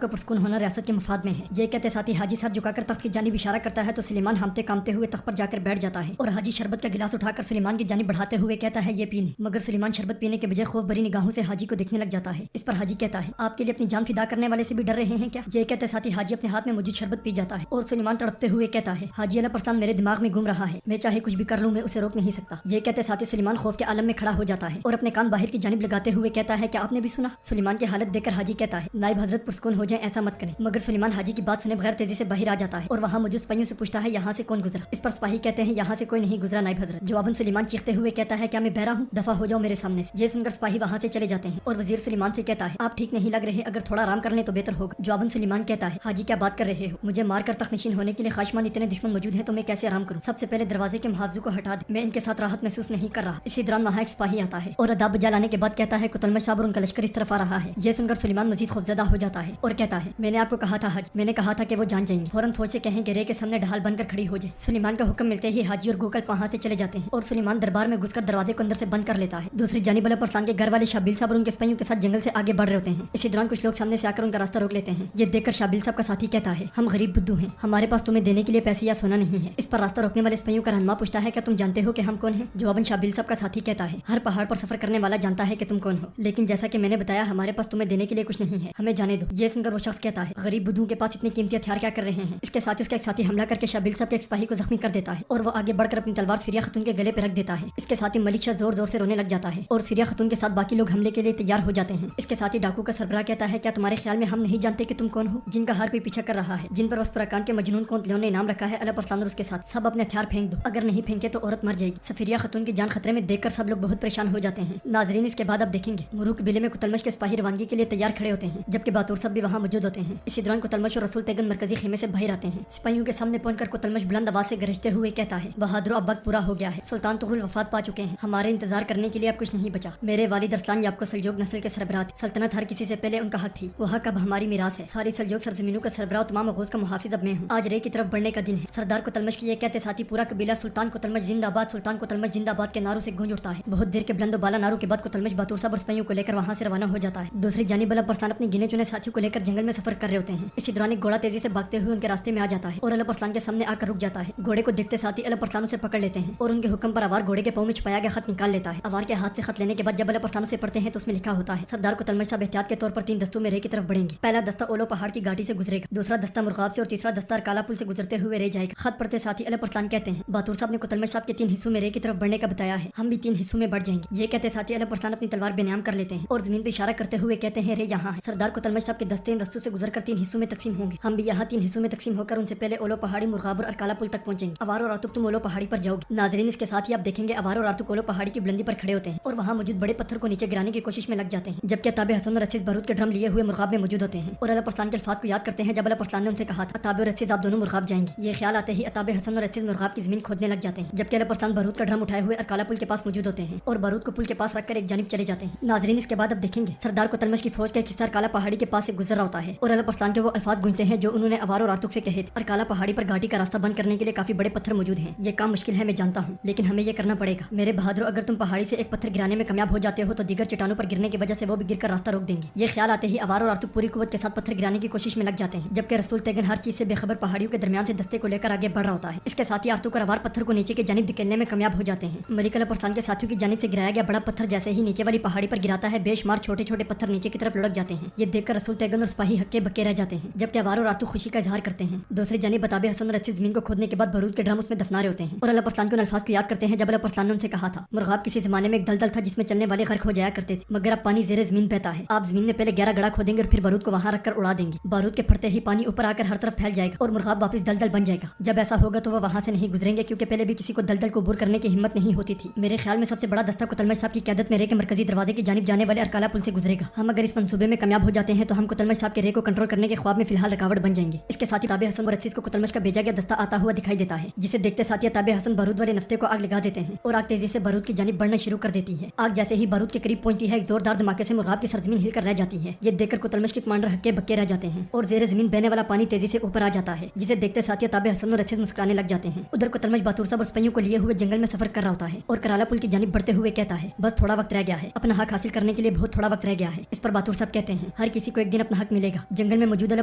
Speaker 1: کا پرسکون ہونا ریاست کے مفاد میں ہے۔ یہ کہتے ساتھ ہی حاجی سر جھکا کر تخت کی جانب اشارہ کرتا ہے تو سلیمان ہامتے کامتے ہوئے تخت پر جا کر بیٹھ جاتا ہے اور حاجی شربت کا گلاس اٹھا کر سلیمان کی جانب بڑھاتے ہوئے کہتا ہے یہ پینے، مگر سلیمان شربت پینے کے بجائے خوف بری نگاہوں سے حاجی کو دیکھنے لگ جاتا ہے۔ اس پر حاجی کہتا ہے آپ کے لیے اپنی جان فدا کرنے والے سے بھی ڈر رہے ہیں کیا؟ یہ کہتے ساتھ ہی حاجی اپنے ہاتھ میں موجود شربت پی جاتا ہے اور سلیمان تڑپتے ہوئے کہتا ہے حاجی اعلیٰ پرسان میرے دماغ میں گھوم رہا ہے، میں چاہے کچھ بھی کر لوں میں اسے روک نہیں سکتا۔ یہ کہتے ساتھ ہی سلیمان خوف کے عالم میں کھڑا ہو جاتا ہے اور اپنے کان باہر کی جانب لگاتے ہوئے کہتا ہے کہ آپ نے بھی سنا؟ سلیمان کی حالت دیکھ کر حاجی کہتا ہے نائب حضرت پرسکون ہو جائیں، ایسا مت کریں، مگر سلیمان حاجی کی بات سنے بغیر تیزی سے باہر آ جاتا ہے اور وہاں موجود سپاہیوں سے پوچھتا ہے یہاں سے کون گزرا؟ اس پر سپاہی کہتے ہیں یہاں سے کوئی نہیں گزرا نائب حضرت۔ جواباً سلیمان چیختے ہوئے کہتا ہے کیا میں بہرا ہوں؟ دفع ہو جاؤ میرے سامنے سے۔ یہ سن کر سپاہی وہاں سے چلے جاتے ہیں اور وزیر سلیمان سے کہتا ہے آپ ٹھیک نہیں لگ رہے، اگر تھوڑا آرام کر لیں تو بہتر ہوگا۔ جواباً سلیمان کہتا ہے حاجی کیا بات کر رہے ہو؟ مجھے مار کر تخت نشین ہونے کے لیے خواہشمند اتنے دشمن موجود ہیں تو میں کیسے آرام کروں؟ سب سے پہلے دروازے کے محافظوں کو ہٹا دیں، میں ان کے ساتھ راحت محسوس نہیں کر رہا۔ اسی دوران وہاں ایک سپاہی آتا ہے اور اداب بجا لانے کے بعد کہتا ہے کوتلمش صاحب اور ان کا لشکر اس طرف آ رہا ہے۔ یہ سن کر سلیمان مزید خوفزدہ ہو جاتا ہے اور کہتا ہے میں نے آپ کو کہا تھا حج، میں نے کہا تھا کہ وہ جان جائیں گے، فوراً فوج سے کہیں کہ رے کے سامنے ڈھال بن کر کھڑی ہو جائے۔ سلیمان کا حکم मिलते ही हाजी और गोकल वहाँ से चले जाते हैं और सुलेमान दरबार में घुसकर दरवाजे को अंदर से बंद कर लेता है। दूसरी जानिब अल परसान के घर वाले शाबिल साहब और उनके सिपाहियों के साथ जंगल से आगे बढ़ रहे होते हैं। इसी दौरान कुछ लोग सामने से आकर उनका रास्ता रोक लेते हैं। ये देखकर शाबिल साहब का साथी कहता है, हम गरीब बुद्धू हैं, हमारे पास तुम्हें देने के लिए पैसे या सोना नहीं है। इस पर रास्ता रोकने वाले सिपाहियों का रहनुमा पूछता है, क्या तुम जानते हो कि हम कौन हैं? जवाबन शाबिल साहब का साथी कहता है, हर पहाड़ पर सफर करने वाला जानता है कि तुम कौन हो, लेकिन जैसा कि मैंने बताया हमारे पास तुम्हें देने के लिए कुछ नहीं है, हमें जाने दो। ये सुनकर वो शख्स कहता है, गरीब बुद्धू के पास इतने कीमती हथियार क्या कर रहे हैं? इसके साथ उसका एक साथी हमला करके शाबिल साहब के एक सिपाही को जख्मी कर देता है और वो आगे बढ़कर अपनी तलवार सीरिया खतून के गले पे रख देता है। इसके साथ ही मलिक शाह जोर जोर से रोने लग जाता है और सीरिया खतून के साथ बाकी लोग हमले के लिए तैयार हो जाते हैं। इसके साथ ही डाकू का सरबराह कहता है, क्या तुम्हारे ख्याल में हम नहीं जानते कि तुम कौन हो, जिनका हर कोई पीछा कर रहा है, जिन पर वस्पराकान के मजनून कोंतलियों ने इनाम रखा है अल परसान और उसके साथ? सब अपने हथियार फेंक दो, अगर नहीं फेंके तो औरत मर जाएगी। सफिरिया खतून की जान खतरे में देखकर सब लोग बहुत परेशान हो जाते हैं। नाजरीन, इसके बाद अब देखेंगे मुरूक बिले में कुतलमश के सिपाही रवानगी के लिए तैयार खड़े होते हैं, जबकि बातूर सब भी वहाँ मौजूद होते हैं। इसी दौरान कुतलमश और रसूल तेगन मरकजी खेमे से बाहर आते हैं। सिपाहियों के सामने पहुंचकर कुतलमश बुलंद आवाज से गरजते हुए कहता है, बहादुर अब वक्त पूरा हो गया है, सुल्तान तुगरुल वफात पा चुके हैं, हमारे इंतजार करने के लिए अब कुछ नहीं बचा। मेरे वालिद अरसलान याब को सल्जोक नस्ल के सरबराह थे, सल्तनत हर किसी से पहले उनका हक थी, वो हक अब हमारी मिरास है। सारी सल्जोक सरजमीनों का सरबराह तमाम गौज का मुहाफिज अब मैं हूँ। आज रे की तरफ बढ़ने का दिन है। सरदार कुतलमश की ये कहते साथी पूरा कबीला सुल्तान कुतलमश जिंदाबाद, सुल्तान कुतलमश जिंदाबाद के नारों से गूंज उठता है। बहुत देर के बुलंद बाला नारों के बाद कुतलमश बातूर साहब और सिपाहियों को लेकर वहाँ से रवाना हो जाता है। दूसरी जानिब अल परसान अपने गिने चुने साथियों को लेकर जंगल में सफर कर रहे होते हैं। इसी दौरान एक घोड़ा तेजी से भागते हुए उनके रास्ते में आ जाता है और अल परसान के सामने आकर रुक जाता है। घोड़े को देखते साथ ही अल परसान उसे पकड़ लेते हैं और उनके हुक्म पर अवार घोड़े के पाँव में छुपाया गया खत निकाल लेता है। अवार के हाथ से खत लेने के बाद जब अल परसान से पढ़ते हैं तो उसमें लिखा होता है, सरदार कुतलमश साहब एहतियात के तौर पर 3 दस्तों में रे की तरफ बढ़ेंगे। पहला दस्ता ओलो पहाड़ की घाटी से गुजरेगा, दूसरा दस्ता मुरगाब से और तीसरा दस्ता काला पुल से गुजरते हुए रे जाएगा। खत पढ़ते साथ ही अल परसान कहते हैं, बातूर साहब ने कुतलमश साहब के 3 हिस्सों में रे की तरफ बढ़ने का बताया है, हम भी 3 हिस्सों में बढ़ जाएंगे। ये कहते साथ ही अल परसान अपनी तलवार बेनियाम कर लेते हैं और जमीन पे इशारा करते हुए कहते हैं, रे यहाँ है। सरदार कुतलमश साहब के दस्ते इन रस्तों से गुजरकर 3 हिस्सों में तकसीम होंगे, हम भी यहाँ 3 हिस्सों में तकसीम होकर उनसे पहले ओलो पहाड़ी, मुरगाब और काला पुल तक पहुंचेंगे। अवार और आतुक तुम ओलो पहाड़ी पर जाओगे। नाजरीन, इसके साथ ही आप देखेंगे अवार और आतुक ओलो पहाड़ी की बुलंदी पर खड़े होते हैं और वहाँ मौजूद बड़े पत्थर को नीचे गिराने की कोशिश में लग जाते हैं, जबकि अताब हसन और रसीद बारूद के ड्रम लिए हुए मुरगाब में मौजूद होते हैं और अल परसान के अल्फाज को याद करते हैं जब अल परसान ने उनसे कहा था, अताब और रसीद आप दोनों मुरगाब जाएंगे। ये ख्याल आते ही अताब हसन और रसीद मुरगाब की जमीन खोदने लग जाते हैं, जबकि अल परसान बारूद का ड्रम उठाए हुए काला पुल के पास मौजूद होते हैं और बारूद को पुल के पास रखकर एक जानिब चले जाते हैं। नाजरीन, इसके बाद अब देखेंगे सरदार कुतलमश की फौज का एक हिस्सा काला पहाड़ी के पास से गुजर रहा होता है और अल परसान के वो अल्फाज गूंजते हैं जो उन्होंने अवार और आतुक से कहे थे, और काला पहाड़ी पर घाटी का रास्ता बंद करने के लिए काफी बड़े पत्थर मौजूद हैं। ये काम मुश्किल है मैं जानता हूँ, लेकिन हमें ये करना पड़ेगा। मेरे बहादुर, अगर तुम पहाड़ी से एक पत्थर गिराने में कामयाब हो जाते हो तो दीगर चट्टानों पर गिरने की वजह से वो भी गिरकर रास्ता रोक देंगे। ये ख्याल आते ही अवार और आतुक पूरी कुव्वत के साथ पत्थर गिराने की कोशिश में लग जाते हैं, जबकि रसूल तेगन हर चीज से बेखबर पहाड़ियों के दरमियान से दस्ते को लेकर आगे बढ़ रहा होता है। इसके साथ ही आतुक और अवार पत्थर को नीचे की जानिब धकेलने में कामयाब हो जाते हैं। मलिक अल परसान के साथियों की जानिब से गिराया गया बड़ा पत्थर जैसे ही नीचे वाली पहाड़ी पर गिराता है, बेशुमार छोटे छोटे पत्थर नीचे की तरफ लुढ़क जाते हैं। ये देखकर रसूल तेगन और सिपाही हक्के बक्के रह जाते हैं, जबकि अवार और आतुक खुशी का इजहार करते हैं। दूसरी जानिब अताब हसन और रसीद जमीन को खोदने के बाद बारूद के ड्रम उसमें दफना रहे होते हैं और अल परसान के उन अल्फाज को याद करते हैं जब अल परसान ने उनसे कहा था, मुरगाब किसी जमाने में एक दलदल था जिसमें चलने वाले गर्क हो जाया करते थे, मगर अब पानी जेरे जमीन बहता है। आप जमीन में पहले 11 गड़ा खोदेंगे और फिर बारूद को वहाँ रखकर उड़ा देंगे। बारूद के फटते ही पानी ऊपर आकर हर तरफ फैल जाएगा और मुरगाब वापस दलदल बन जाएगा। जब ऐसा होगा तो वह वहाँ से नहीं गुजरेंगे, क्योंकि पहले भी किसी को दलदल को अबूर करने की हिम्मत नहीं होती थी। मेरे ख्याल में सबसे बड़ा दस्ता कुतलमश साहब की क़यादत में रे के मरकजी दरवाजे की जानिब जाने वाले अरकाला पुल से गुजरेगा। हम अगर इस मंसूबे में कामयाब हो जाते हैं तो हम कुतलमश साहब के रे को कंट्रोल करने के ख्वाब में फिलहाल रुकावट बन जाएंगे। इसके साथ ही ताबे हसन और रसीद को कुतलमश का भेजा गया दस्ता आता हुआ दिखाई देता है, जिसे देखते साथ ही ताबे हसन बारूद वाले नफ्ते को आग लगा देते हैं और आग तेजी से बारूद की जानिब बढ़ना शुरू कर देती है। आग जैसे ही बारूद के करीब पहुंचती है, एक जोरदार धमाके से मुरगाब की सरजमीन हिलकर रह जाती है। ये देखकर कुतलमश के कमांडर हक्के बक्के रह जाते हैं और जेर जमीन बहने वाला पानी तेजी से ऊपर आ जाता है, जिसे देखते साथ ही ताबे हसन और रसीद मुस्कुराने लग जाते हैं। उधर कुतलमश बातूर साहब और सिपाहियों को लिए हुए जंगल में सफर कर रहा होता है और कराला पुल की जानिब बढ़ते हुए कहता है, बस थोड़ा वक्त रह गया है, अपना हक हासिल करने के लिए बहुत थोड़ा वक्त रह गया है। इस पर बातूर साहब कहते हैं, हर किसी को एक दिन अपना हक मिलेगा। जंगल में मौजूद अल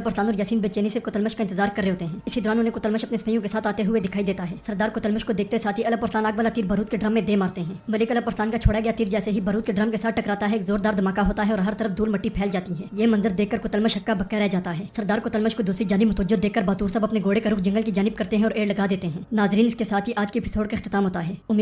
Speaker 1: परसान और यासीन बेचैनी से कुतलमश का इंतजार कर रहे होते हैं। इसी दौरान उन्हें कुतलमश अपने सिपाहियों के साथ आते हुए दिखाई देता है। सरदार कुतलमश को देखते साथ ही अल परसान आग वाला तीर बारूद के ड्रम में दे मारते हैं। मलिक अल परसान का छोड़ा गया तीर जैसे ही बारूद के ड्रम के साथ टकराता है, एक जोरदार धमाका होता है और हर तरफ धूल मट्टी फैल जाती है। ये मंजर देखकर कुतलमश हक्का बक्का रह जाता है। सरदार कुतलमश को दूसरी जानिब मुतवज्जो देखकर बातूर साहब अपने घोड़े का रुख जंगल की जानिब करते हैं और एड़ लगा देते हैं। नाजरीन, इसके साथ ही आज के एपिसोड का इख्तिताम होता है। उम्मीद